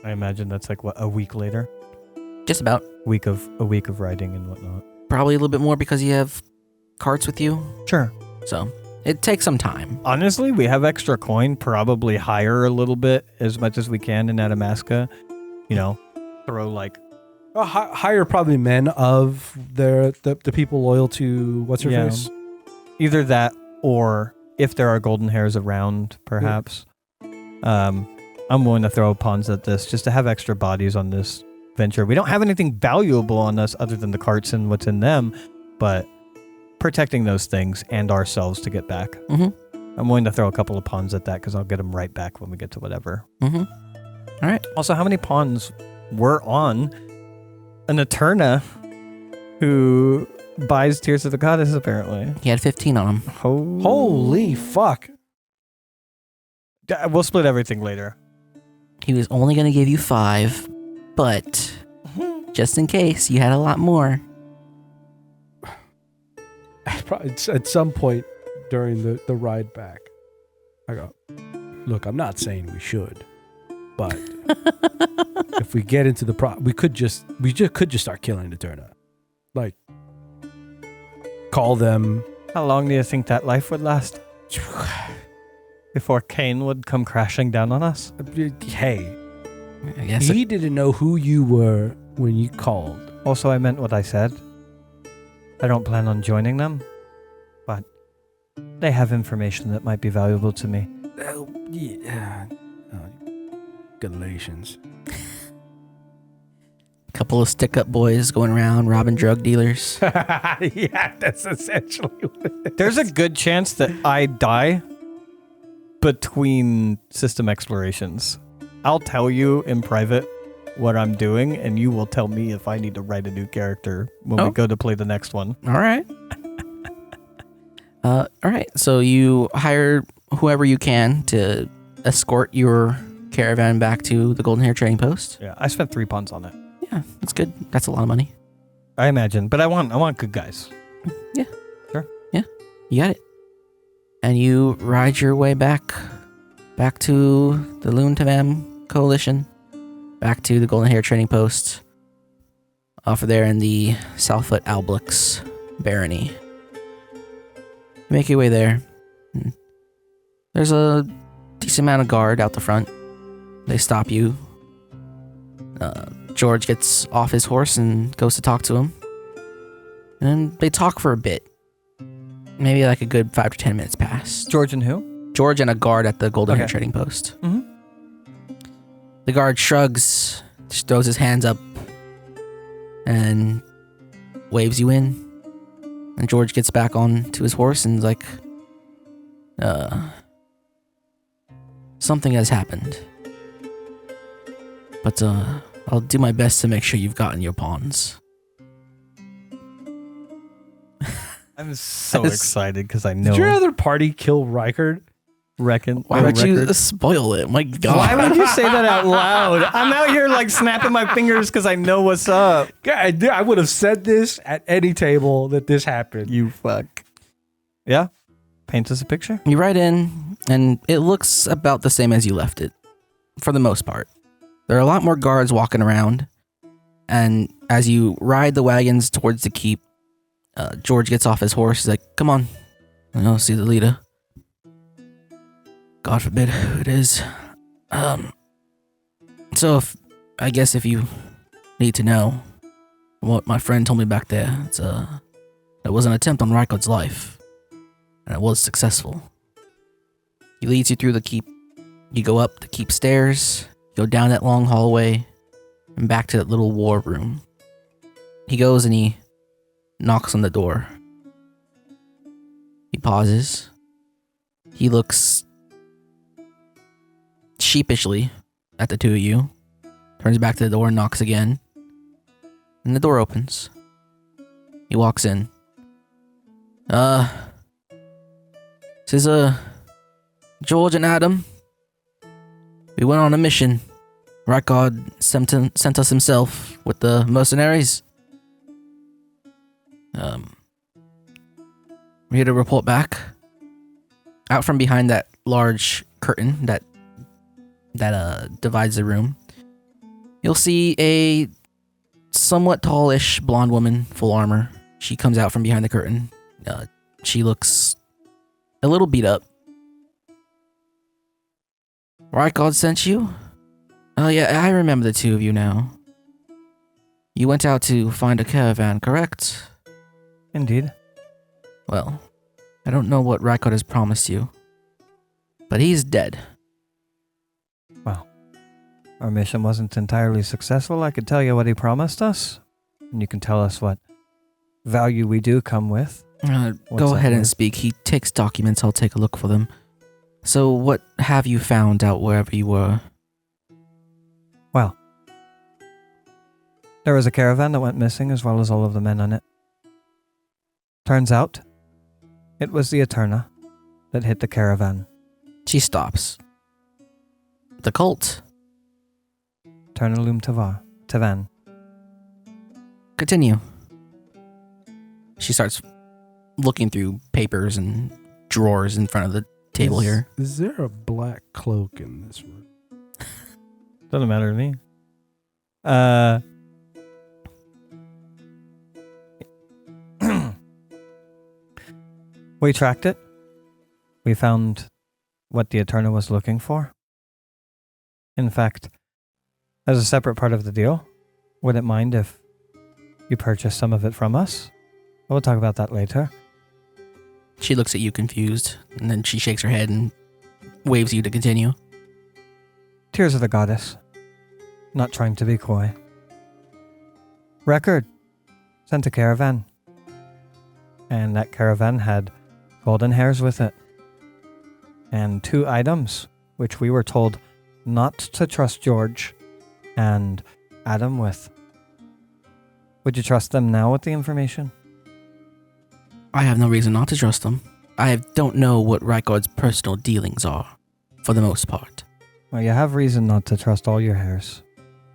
A: I imagine that's like what, a week later?
C: Just about.
A: A week of riding and whatnot.
C: Probably a little bit more because you have carts with you.
A: Sure.
C: So it takes some time.
A: Honestly, we have extra coin. Probably hire a little bit as much as we can in Adamasca. You know, throw like...
B: hire probably men of the people loyal to what's her face?
A: Either that or if there are golden hairs around, perhaps. I'm willing to throw pawns at this just to have extra bodies on this venture. We don't have anything valuable on us other than the carts and what's in them, but protecting those things and ourselves to get back.
C: Mm-hmm.
A: I'm willing to throw a couple of pawns at that because I'll get them right back when we get to whatever.
C: Mm-hmm. All right.
A: Also, how many pawns were on an Eterna who buys Tears of the Goddess, apparently?
C: He had 15 on him.
B: Holy fuck.
A: We'll split everything later.
C: He was only going to give you 5, but just in case, you had a lot more.
B: Probably at some point during the ride back, I go, look, I'm not saying we should, but if we get into the we could just start killing Eterna. Like, call them.
A: How long do you think that life would last? Before Cain would come crashing down on us?
B: Hey,
C: I guess
B: he didn't know who you were when you called.
A: Also, I meant what I said. I don't plan on joining them, but they have information that might be valuable to me.
B: Yeah. Galatians.
C: couple of stick-up boys going around robbing drug dealers.
B: Yeah, that's essentially what it is.
A: There's a good chance that I die between system explorations. I'll tell you in private what I'm doing, and you will tell me if I need to write a new character when we go to play the next one.
C: All right. All right. So you hire whoever you can to escort your caravan back to the Golden Hair Trading Post.
A: Yeah, I spent 3 punts on it.
C: Yeah, that's good. That's a lot of money.
A: I imagine, but I want good guys.
C: Yeah.
A: Sure.
C: Yeah, you got it. And you ride your way back to the Loon-Tamam Coalition, back to the Golden Hair Trading Post, off of there in the Southfoot Alblix Barony. You make your way there. There's a decent amount of guard out the front. They stop you. George gets off his horse and goes to talk to him. And they talk for a bit. Maybe like a good 5 to 10 minutes pass.
A: George and who?
C: George and a guard at the Golden Hair
A: Okay.
C: Trading Post.
A: Mm-hmm.
C: The guard shrugs, just throws his hands up, and waves you in. And George gets back on to his horse and is like, something has happened. But I'll do my best to make sure you've gotten your pawns.
A: I'm so excited because I know.
B: Did your other party kill Rykard?
C: Why would you spoil it? My God.
A: Why would you say that out loud? I'm out here like snapping my fingers because I know what's up.
B: God, I would have said this at any table that this happened.
A: You fuck. Yeah? Paint us a picture?
C: You ride in, and it looks about the same as you left it, for the most part. There are a lot more guards walking around, and as you ride the wagons towards the keep, George gets off his horse. He's like, come on, I'll see the leader. God forbid who it is. So I guess if you need to know what my friend told me back there, it was an attempt on Rykard's life, and it was successful. He leads you through the keep. You go up the keep stairs, go down that long hallway, and back to that little war room. He goes and he knocks on the door. He pauses. He looks sheepishly at the two of you, turns back to the door and knocks again, and the door opens. He walks in. This is George and Adam. We went on a mission. Rykard sent us himself with the mercenaries. We're here to report back. Out from behind that large curtain that divides the room, you'll see a somewhat tallish blonde woman, full armor. She comes out from behind the curtain. She looks a little beat up. Rykard sent you? Oh yeah, I remember the two of you now. You went out to find a caravan, correct?
A: Indeed.
C: Well, I don't know what Rykard has promised you, but he's dead.
A: Wow. our mission wasn't entirely successful, I could tell you what he promised us, and you can tell us what value we do come with.
C: Go
A: that
C: ahead and
A: word?
C: speak. He takes documents. I'll take a look for them. So what have you found out wherever you were?
A: Well, there was a caravan that went missing as well as all of the men on it. Turns out, it was the Eterna that hit the caravan.
C: She stops. The cult.
A: Eternalum Tavan.
C: Continue. She starts looking through papers and drawers in front of the table here.
B: Is there a black cloak in this room?
A: Doesn't matter to me. We tracked it. We found what the Eterna was looking for. In fact, as a separate part of the deal, wouldn't mind if you purchased some of it from us. We'll talk about that later.
C: She looks at you confused, and then she shakes her head and waves you to continue.
A: Tears of the Goddess. Not trying to be coy. Record. Sent a caravan. And that caravan had golden hairs with it. And 2 items, which we were told not to trust George and Adam with. Would you trust them now with the information?
C: I have no reason not to trust them. I don't know what Rykard's personal dealings are, for the most part.
A: Well, you have reason not to trust all your hairs.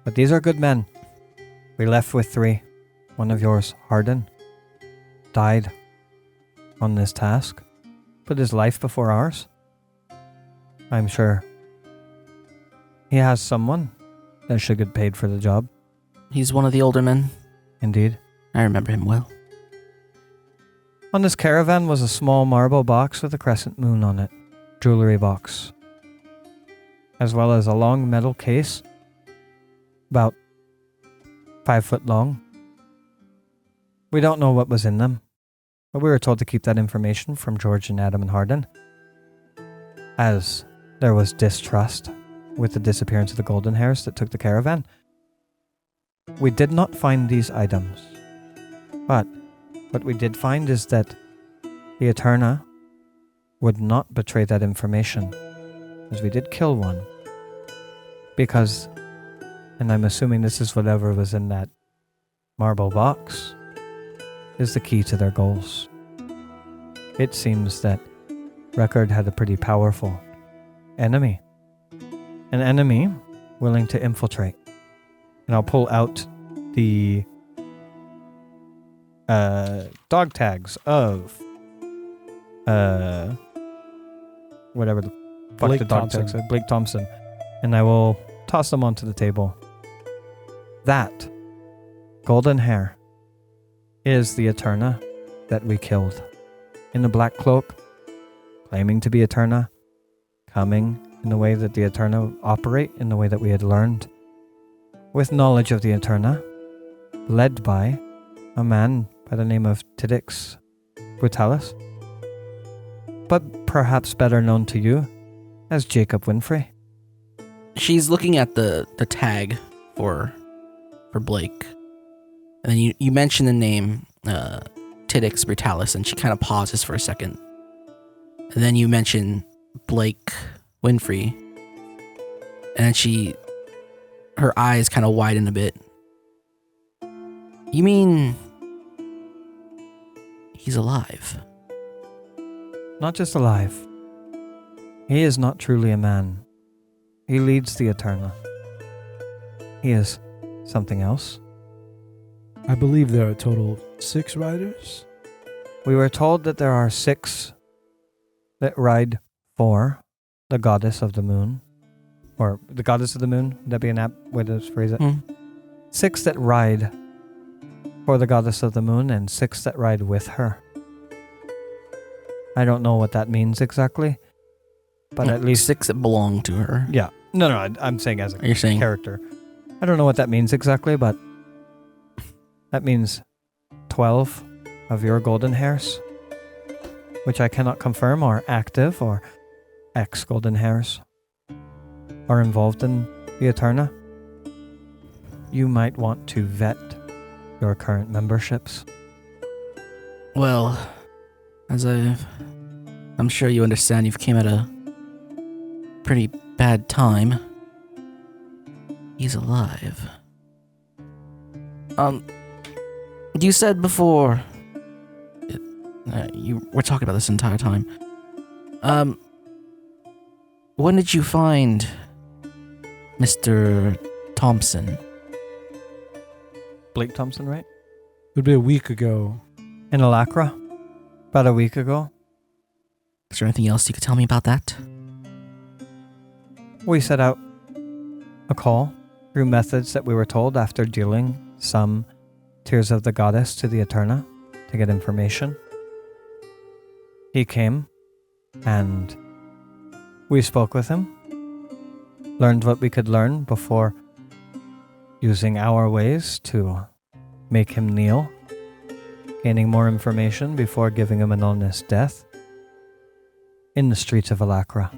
A: But these are good men. We left with 3. One of yours, Hardin, died on this task. Put his life before ours. I'm sure he has someone that should get paid for the job.
C: He's one of the older men.
A: Indeed.
C: I remember him well.
A: On this caravan was a small marble box with a crescent moon on it. Jewelry box. As well as a long metal case. About 5 foot long. We don't know what was in them. But we were told to keep that information from George and Adam and Hardin. As there was distrust with the disappearance of the golden hairs that took the caravan. We did not find these items. But what we did find is that the Eterna would not betray that information, as we did kill one. Because, and I'm assuming this is whatever was in that marble box, is the key to their goals. It seems that Record had a pretty powerful enemy. An enemy willing to infiltrate. And I'll pull out the dog tags of whatever the fuck
B: Blake
A: the dog
B: Thompson.
A: tags are. Blake Thompson. And I will toss them onto the table. That golden hair is the Eterna that we killed. In a black cloak, claiming to be Eterna, coming in the way that the Eterna operate, in the way that we had learned, with knowledge of the Eterna, led by a man by the name of Tidix Brutalis, but perhaps better known to you as Jacob Winfrey.
C: She's looking at the tag for Blake. And then you mention the name Tidix Brutalis, and she kind of pauses for a second. And then you mention Blake Winfrey. And then her eyes kind of widen a bit. You mean he's alive?
A: Not just alive. He is not truly a man. He leads the Eterna. He is something else.
B: I believe there are a total of 6 riders.
A: We were told that there are 6 that ride for the goddess of the moon. Or the goddess of the moon. Would that be an apt way to phrase it? 6 that ride for the goddess of the moon and 6 that ride with her. I don't know what that means exactly. But at least
C: 6 that belong to her.
A: Yeah. No, I'm saying as a
C: You're saying
A: character. I don't know what that means exactly, but that means 12 of your golden hairs, which I cannot confirm are active or ex-golden hairs, are involved in the Eterna. you might want to vet your current memberships.
C: Well, I'm sure you understand, you've came at a pretty bad time. He's alive. You said before, you were talking about this entire time. When did you find Mr. Thompson?
A: Blake Thompson, right?
B: It would be a week ago.
A: In Alacra? About a week ago.
C: Is there anything else you could tell me about that?
A: We set out a call through methods that we were told after dealing some Tears of the Goddess to the Eterna to get information. He came and we spoke with him, learned what we could learn before using our ways to make him kneel, gaining more information before giving him an honest death in the streets of Alacra.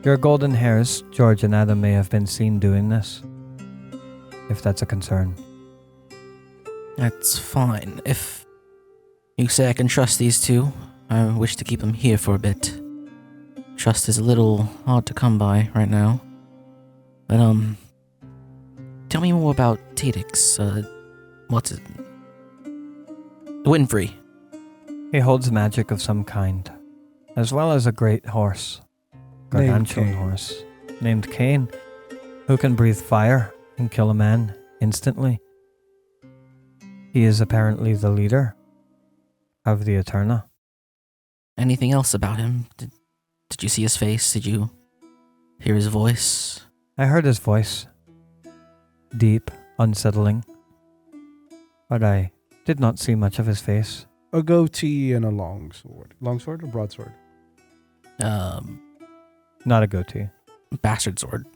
A: Your golden hairs, George and Adam, may have been seen doing this, if that's a concern.
C: That's fine. If you say I can trust these two, I wish to keep them here for a bit. Trust is a little hard to come by right now. But, tell me more about Tedix. What's it? Winfrey.
A: He holds magic of some kind, as well as a great horse, gargantuan horse, named Cain, who can breathe fire and kill a man instantly. He is apparently the leader of the Eterna.
C: Anything else about him? Did you see his face? Did you hear his voice?
A: I heard his voice. Deep, unsettling. But I did not see much of his face.
B: A goatee and a long sword. Long sword or broadsword?
A: Not a goatee.
C: Bastard sword.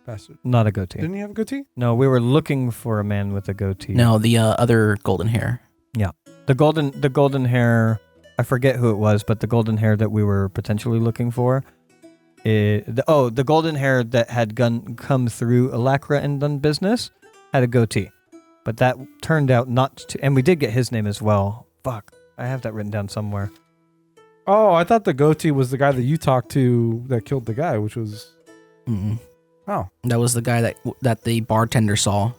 B: Bastard.
A: Not a goatee.
B: Didn't he have a goatee?
A: No, we were looking for a man with a goatee.
C: No, the other golden hair.
A: Yeah. The golden hair, I forget who it was, but the golden hair that we were potentially looking for. The golden hair that had come through Alacra and done business had a goatee. But that turned out not to, and we did get his name as well. Fuck. I have that written down somewhere.
B: Oh, I thought the goatee was the guy that you talked to that killed the guy, which was...
C: Mm-mm.
B: Oh.
C: That was the guy that the bartender saw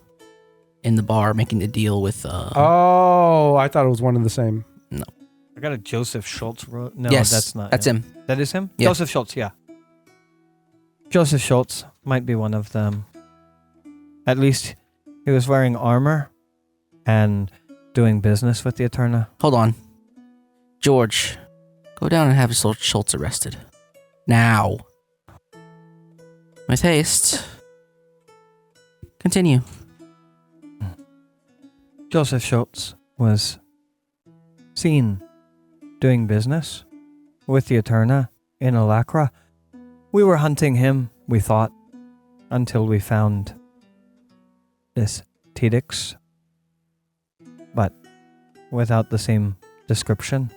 C: in the bar making the deal with...
B: Oh, I thought it was one and the same.
C: No.
A: I got a Joseph Schultz. No,
C: yes,
A: that's not
C: that's him.
A: That is him?
C: Yeah.
A: Joseph Schultz, yeah. Joseph Schultz might be one of them. At least he was wearing armor and doing business with the Eterna.
C: Hold on. George, go down and have Schultz arrested. Now. With haste. Continue.
A: Joseph Schultz was seen doing business with the Eterna in Alacra. We were hunting him, we thought, until we found this Tedix, but without the same description.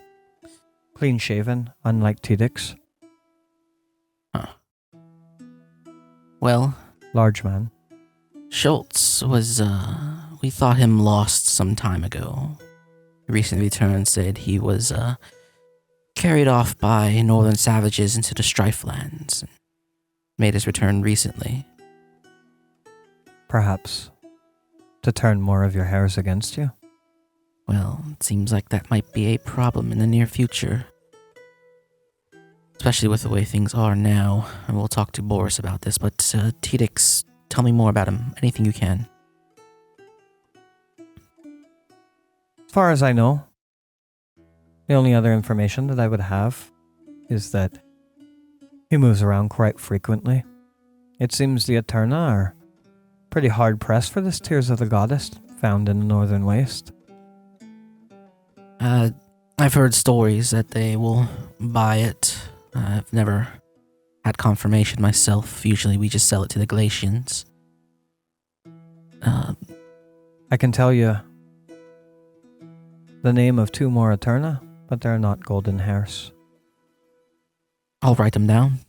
A: Clean shaven, unlike Tedix.
C: Huh. Well,
A: Large man.
C: Schultz was, we thought him lost some time ago. He recently returned, said he was, carried off by northern savages into the Strife Lands. Made his return recently.
A: Perhaps to turn more of your hairs against you.
C: Well, it seems like that might be a problem in the near future. Especially with the way things are now. And we'll talk to Boris about this, but Tedix, tell me more about him. Anything you can.
A: As far as I know, the only other information that I would have is that he moves around quite frequently. It seems the Eterna are pretty hard pressed for this Tears of the Goddess found in the Northern Waste.
C: I've heard stories that they will buy it. I've never had confirmation myself. Usually we just sell it to the Galatians.
A: I can tell you the name of 2 more Eterna, but they're not golden hairs.
C: I'll write them down.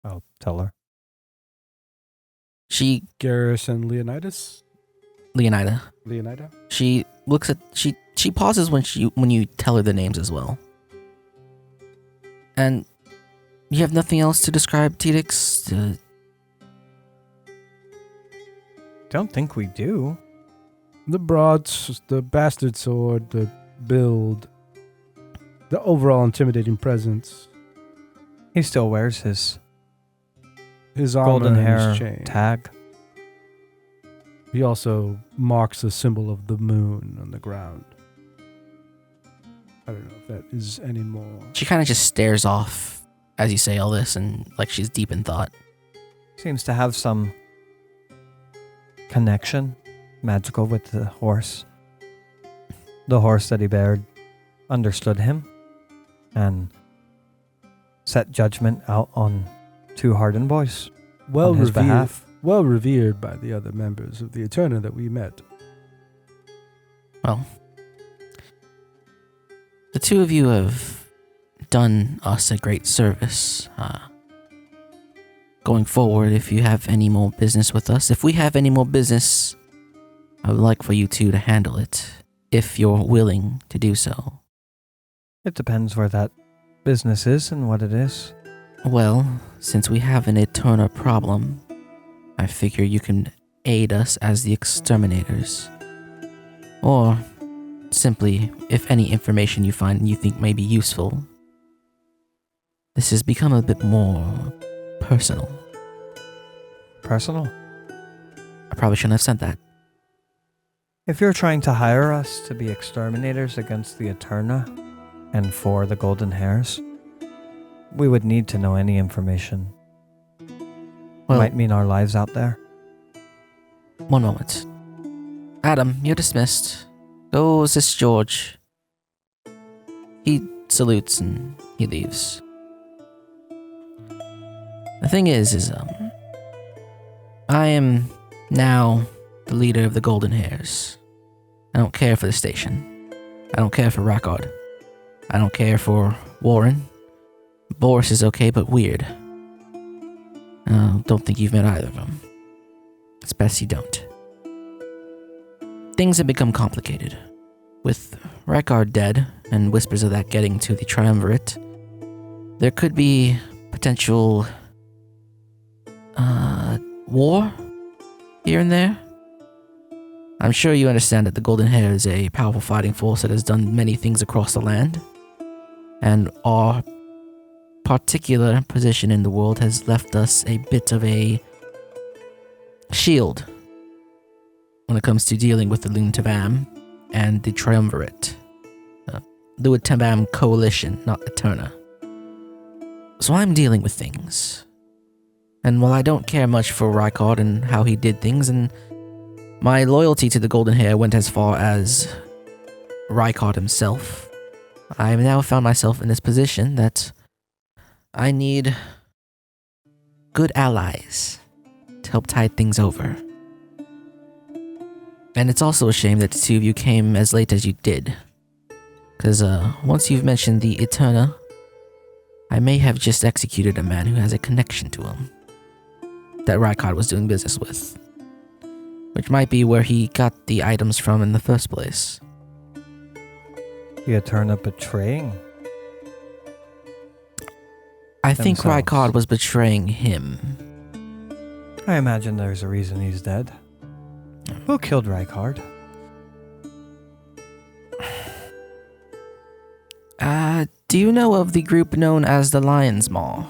A: I'll tell her.
C: She...
B: Garrus and Leonidas?
C: Leonida.
B: Leonida?
C: She looks at she pauses when you tell her the names as well. And you have nothing else to describe Tedix?
A: Don't think we do.
B: The broads, the bastard sword, the build, the overall intimidating presence.
A: He still wears his
B: armor
A: golden
B: and
A: hair
B: his chain.
A: tag.
B: He also marks the symbol of the moon on the ground. I don't know if that is any more.
C: She kind of just stares off as you say all this, and like she's deep in thought.
A: Seems to have some connection, magical, with the horse. The horse that he bared understood him and set judgment out on two hardened boys on his behalf.
B: Well revered by the other members of the Eterna that we met.
C: Well, the two of you have done us a great service. Going forward, if you have any more business with us, if we have any more business, I would like for you two to handle it, if you're willing to do so.
A: It depends where that business is and what it is.
C: Well, since we have an Eterna problem, I figure you can aid us as the exterminators. Or, simply, if any information you find you think may be useful. This has become a bit more personal.
A: Personal?
C: I probably shouldn't have said that.
A: If you're trying to hire us to be exterminators against the Eterna and for the Golden Hairs, we would need to know any information.
C: Well,
A: Might mean our lives out there.
C: one moment. Adam, you're dismissed. Go assist George. He salutes and he leaves. The thing is I am now the leader of the Golden Hairs. I don't care for the station. I don't care for Rackard. I don't care for Warren. Boris is okay, but weird. Don't think you've met either of them. It's best you don't. Things have become complicated. With Rackard dead, and whispers of that getting to the Triumvirate, there could be potential war here and there. I'm sure you understand that the Golden Hair is a powerful fighting force that has done many things across the land, and our particular position in the world has left us a bit of a shield when it comes to dealing with the Lun Tavam and the Triumvirate. The Tavam Coalition, not Eterna. So I'm dealing with things. And while I don't care much for Rykard and how he did things, and my loyalty to the Golden Hair went as far as Rykard himself, I have now found myself in this position that I need good allies to help tide things over. And it's also a shame that the two of you came as late as you did. Because once you've mentioned the Eterna, I may have just executed a man who has a connection to him that Rykard was doing business with. Which might be where he got the items from in the first place.
A: The Eterna betraying?
C: I think
A: themselves.
C: Rykard was betraying him.
A: I imagine there's a reason he's dead. Who killed Rykard?
C: Do you know of the group known as the Lion's Maw?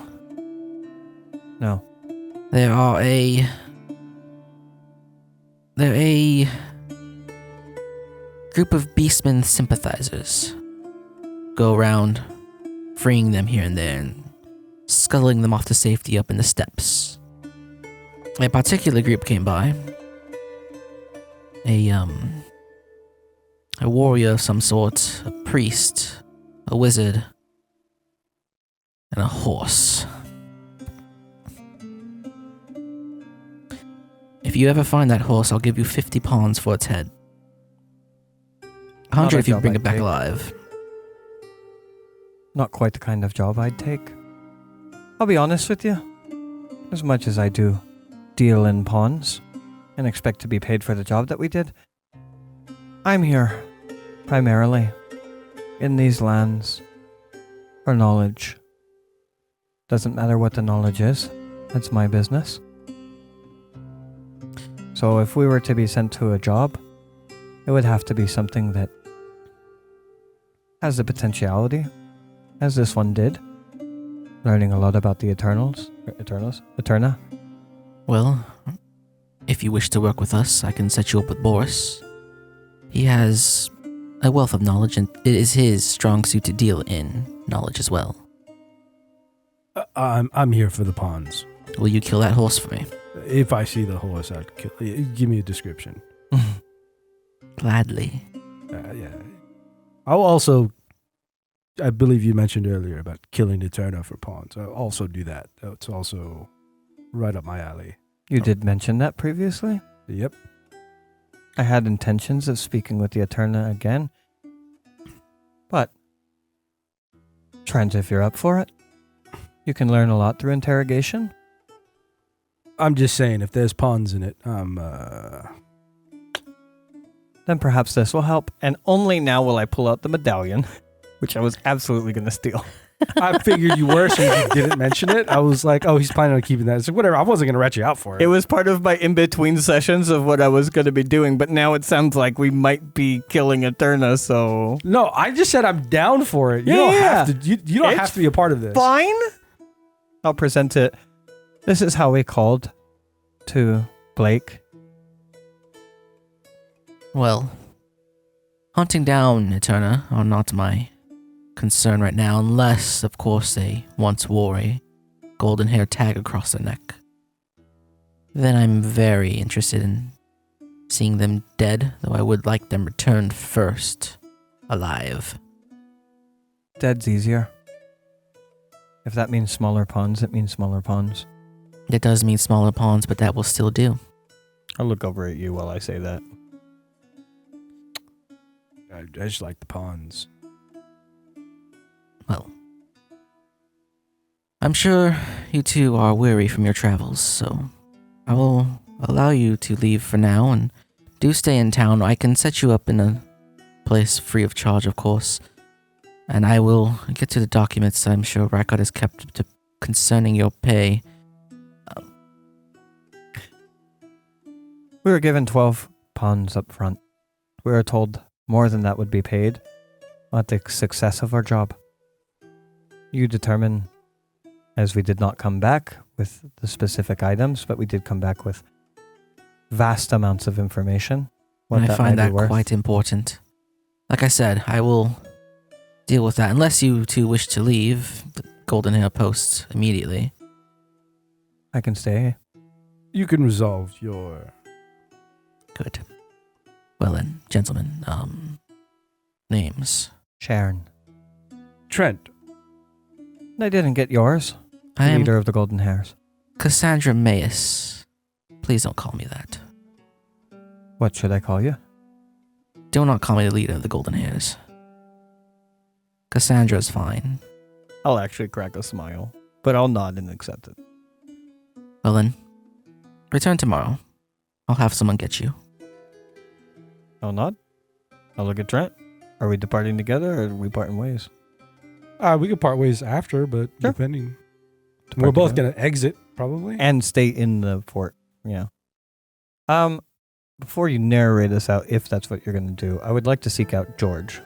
A: No.
C: They're a group of Beastmen sympathizers. Go around freeing them here and there and scuttling them off to safety up in the steppes. A particular group came by. A warrior of some sort, a priest, a wizard, and a horse. If you ever find that horse, I'll give you 50 pawns for its head. 100 if you bring it back alive.
A: Not quite the kind of job I'd take. I'll be honest with you. As much as I do deal in pawns, and expect to be paid for the job that we did. I'm here, primarily, in these lands, for knowledge. Doesn't matter what the knowledge is. That's my business. So if we were to be sent to a job, it would have to be something that has the potentiality, as this one did, learning a lot about the Eterna.
C: Well, if you wish to work with us, I can set you up with Boris. He has a wealth of knowledge, and it is his strong suit to deal in knowledge as well.
B: I'm here for the pawns.
C: Will you kill that horse for me?
B: If I see the horse, I'd kill. Give me a description.
C: Gladly.
B: Yeah. I'll also. I believe you mentioned earlier about killing the Eterna for pawns. I'll also do that. That's also right up my alley.
A: You did mention that previously?
B: Yep.
A: I had intentions of speaking with the Eterna again, but Trent, if you're up for it, you can learn a lot through interrogation.
B: I'm just saying, if there's pawns in it,
A: Then perhaps this will help, and only now will I pull out the medallion, which I was absolutely going to steal.
B: I figured you were, so you didn't mention it. I was like, oh, he's planning on keeping that. It's like, whatever, I wasn't going to rat you out for it.
A: It was part of my in-between sessions of what I was going to be doing, but now it sounds like we might be killing Eterna, so...
B: No, I just said I'm down for it. You don't have to. You don't have to be a part of this.
A: Fine. I'll present it. This is how we called to Blake.
C: Well, hunting down Eterna are not my concern right now, unless, of course, they once wore a golden hair tag across their neck. Then I'm very interested in seeing them dead, though I would like them returned first, alive.
A: Dead's easier. If that means smaller pawns, it means smaller pawns.
C: It does mean smaller pawns, but that will still do.
A: I'll look over at you while I say that.
B: I just like the pawns.
C: Well, I'm sure you two are weary from your travels, so I will allow you to leave for now, and do stay in town. I can set you up in a place free of charge, of course, and I will get to the documents that I'm sure Raikot has kept concerning your pay.
A: We were given 12 pawns up front. We were told more than that would be paid at the success of our job. You determine, as we did not come back with the specific items, but we did come back with vast amounts of information. What
C: I
A: that
C: find
A: might
C: that
A: be worth.
C: quite important. Like I said, I will deal with that, unless you two wish to leave the Golden Hair Post immediately.
A: I can stay.
B: You can resolve your...
C: Good. Well then, gentlemen, names.
A: Sharon.
B: Trent.
A: I didn't get yours.
C: I am
A: Leader of the Golden Hairs.
C: Cassandra Mayes. Please don't call me that.
A: What should I call you?
C: Do not call me the leader of the Golden Hairs. Cassandra's fine.
A: I'll actually crack a smile, but I'll nod and accept it.
C: Well then, return tomorrow. I'll have someone get you.
A: I'll nod. I'll look at Trent. Are we departing together or are we parting ways?
B: We could part ways after, but
A: Sure.
B: depending.
A: Depart
B: We're both
A: together.
B: going to exit, probably.
A: And stay in the fort. Yeah. Before you narrate this out, if that's what you're going to do, I would like to seek out George.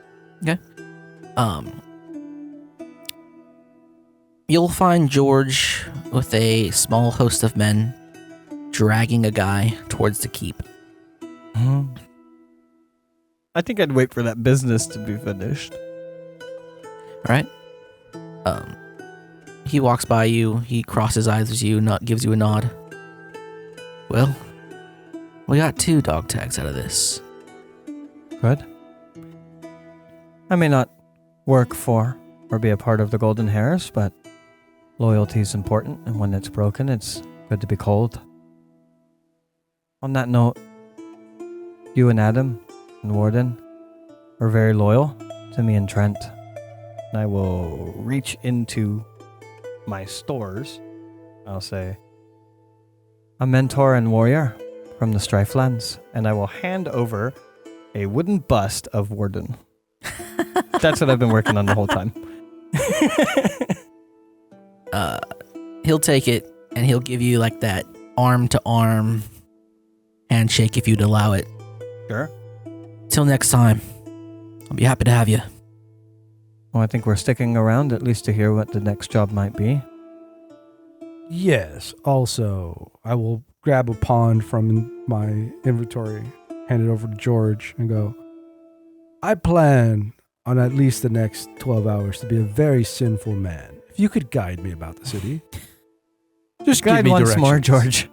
C: You'll find George with a small host of men dragging a guy towards the keep.
A: I think I'd wait for that business to be finished.
C: Right? He walks by you, he crosses eyes with you, gives you a nod. Well, we got 2 dog tags out of this.
A: Good. I may not work for or be a part of the Golden Hairs, but loyalty is important, and when it's broken, it's good to be cold. On that note, you and Adam and Warden were very loyal to me and Trent. And I will reach into my stores. I'll say, a mentor and warrior from the Strife lands, and I will hand over a wooden bust of Warden. That's what I've been working on the whole time.
C: He'll take it and he'll give you like that arm to arm handshake if you'd allow it.
A: Sure.
C: Till next time, I'll be happy to have you.
A: Well, I think we're sticking around at least to hear what the next job might be.
B: Yes. Also, I will grab a pond from my inventory, hand it over to George, and go, I plan on at least the next 12 hours to be a very sinful man. If you could guide me about the city. Just
A: Guide
B: give me
A: once more,
B: directions.
A: George.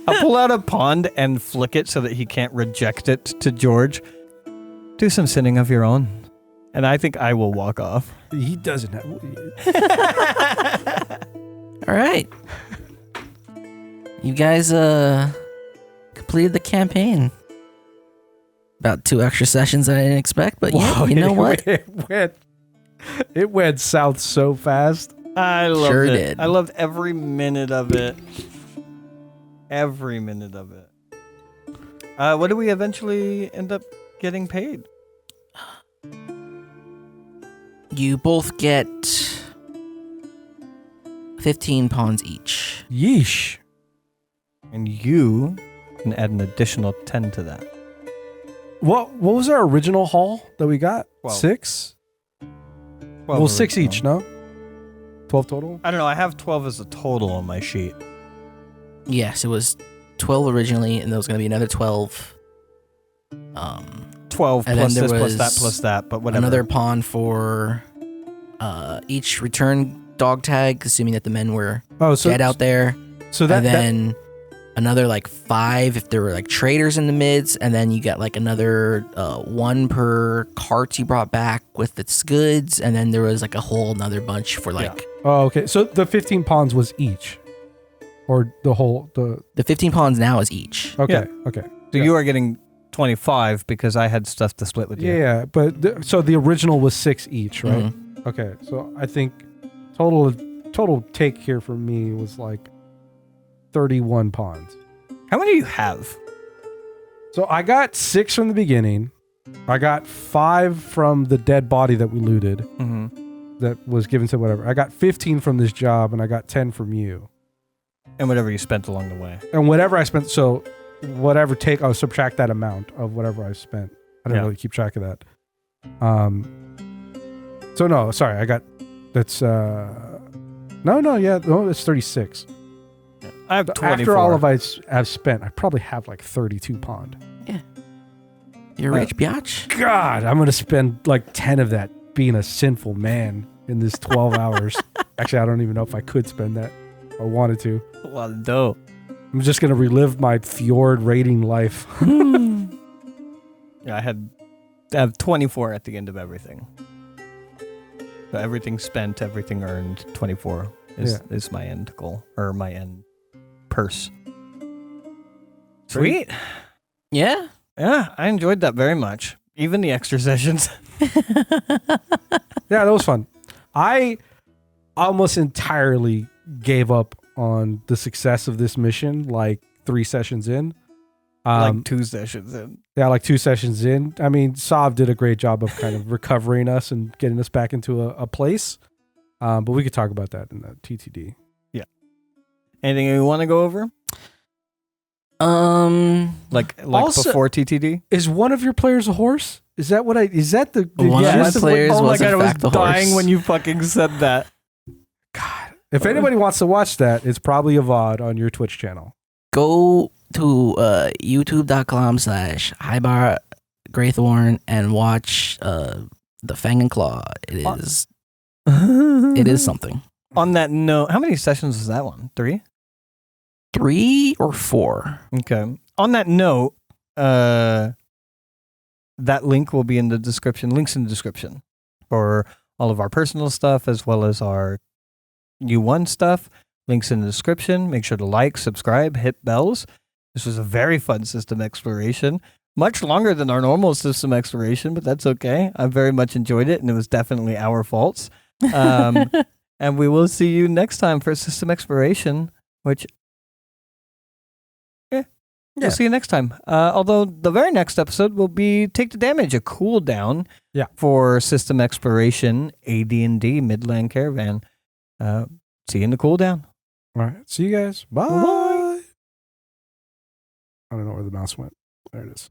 A: I'll pull out a pond and flick it so that he can't reject it to George. Do some sinning of your own. And I think I will walk off.
B: He doesn't have...
C: All right. You guys completed the campaign. About 2 extra sessions I didn't expect, but yeah,
B: Wow,
C: you know what?
B: It went south so fast.
A: I loved
C: Sure
A: it.
C: did.
A: I loved every minute of it. Every minute of it. What do we eventually end up getting paid?
C: You both get 15 pawns each.
B: Yeesh.
A: And you can add an additional 10 to that.
B: What was our original haul that we got?
A: 12.
B: 6?
A: 12
B: Well, 6
A: original.
B: each, no? 12 total?
A: I don't know. I have 12 as a total on my sheet.
C: Yes, it was 12 originally, and there was going to be another 12.
A: 12
C: And
A: plus
C: then
A: this
C: there
A: plus that, but whatever.
C: Another pawn for each return dog tag, assuming that the men were dead out there.
B: So
C: And then another like 5 if there were like traders in the mids, and then you got like another 1 per cart you brought back with its goods, and then there was like a whole another bunch for like
B: Oh, okay. So the 15 pawns was each, or the whole
C: the 15 pawns now is each.
B: Okay,
A: Yeah.
B: okay.
A: So
B: Yeah.
A: you are getting 25 because I had stuff to split with you.
B: Yeah, but so the original was 6 each, right?
C: Mhm.
B: Okay, so I think total take here for me was like 31 pawns.
A: How many do you have?
B: So I got 6 from the beginning. I got 5 from the dead body that we looted
A: Mm-hmm.
B: that was given to whatever. I got 15 from this job, and I got 10 from you.
A: And whatever you spent along the way.
B: And whatever I spent, so whatever take, I'll subtract that amount of whatever I spent. I don't
A: Yeah.
B: really keep track of that. So no, sorry, I got, that's, it's 36.
A: I have 24.
B: After all of I've spent, I probably have like 32 pond.
C: You're rich, biatch.
B: God, I'm going to spend like 10 of that being a sinful man in this 12 hours. Actually, I don't even know if I could spend that or wanted to.
A: A lot of dough.
B: I'm just going to relive my fjord raiding life.
A: Yeah, I have 24 at the end of everything. So everything spent, everything earned, 24 is my end goal, or my end purse. Sweet.
C: Yeah.
A: Yeah, I enjoyed that very much. Even the extra sessions.
B: Yeah, that was fun. I almost entirely gave up on the success of this mission like 3 sessions in.
A: Like 2 sessions in.
B: Yeah, like 2 sessions in. I mean, Sav did a great job of kind of recovering us and getting us back into a place. But we could talk about that in the TTD.
A: Yeah. Anything you want to go over? Like
B: Also-
A: before TTD?
B: Is one of your players a horse? Is that what is that the...
C: One of my
A: Yes.
C: players
A: Oh my
C: was
A: God,
C: in
A: I was
C: fact the
A: dying
C: horse.
A: when you fucking said that.
B: God. If anybody wants to watch that, it's probably a VOD on your Twitch channel.
C: Go to youtube.com/highbar Graythorn and watch the Fang and Claw. It is something.
A: On that note, how many sessions was that one? 3?
C: 3 or 4.
A: Okay. On that note, that link will be in the description. Links in the description for all of our personal stuff as well as our U1 stuff. Links in the description. Make sure to like, subscribe, hit bells. This was a very fun system exploration. Much longer than our normal system exploration, but that's okay. I very much enjoyed it, and it was definitely our faults. And we will see you next time for system exploration, which We'll see you next time. Although the very next episode will be Take the Damage, a cooldown for system exploration, AD&D, Midland Caravan. See you in the cooldown.
B: All right. See you guys. Bye. Bye. I don't know where the mouse went. There it is.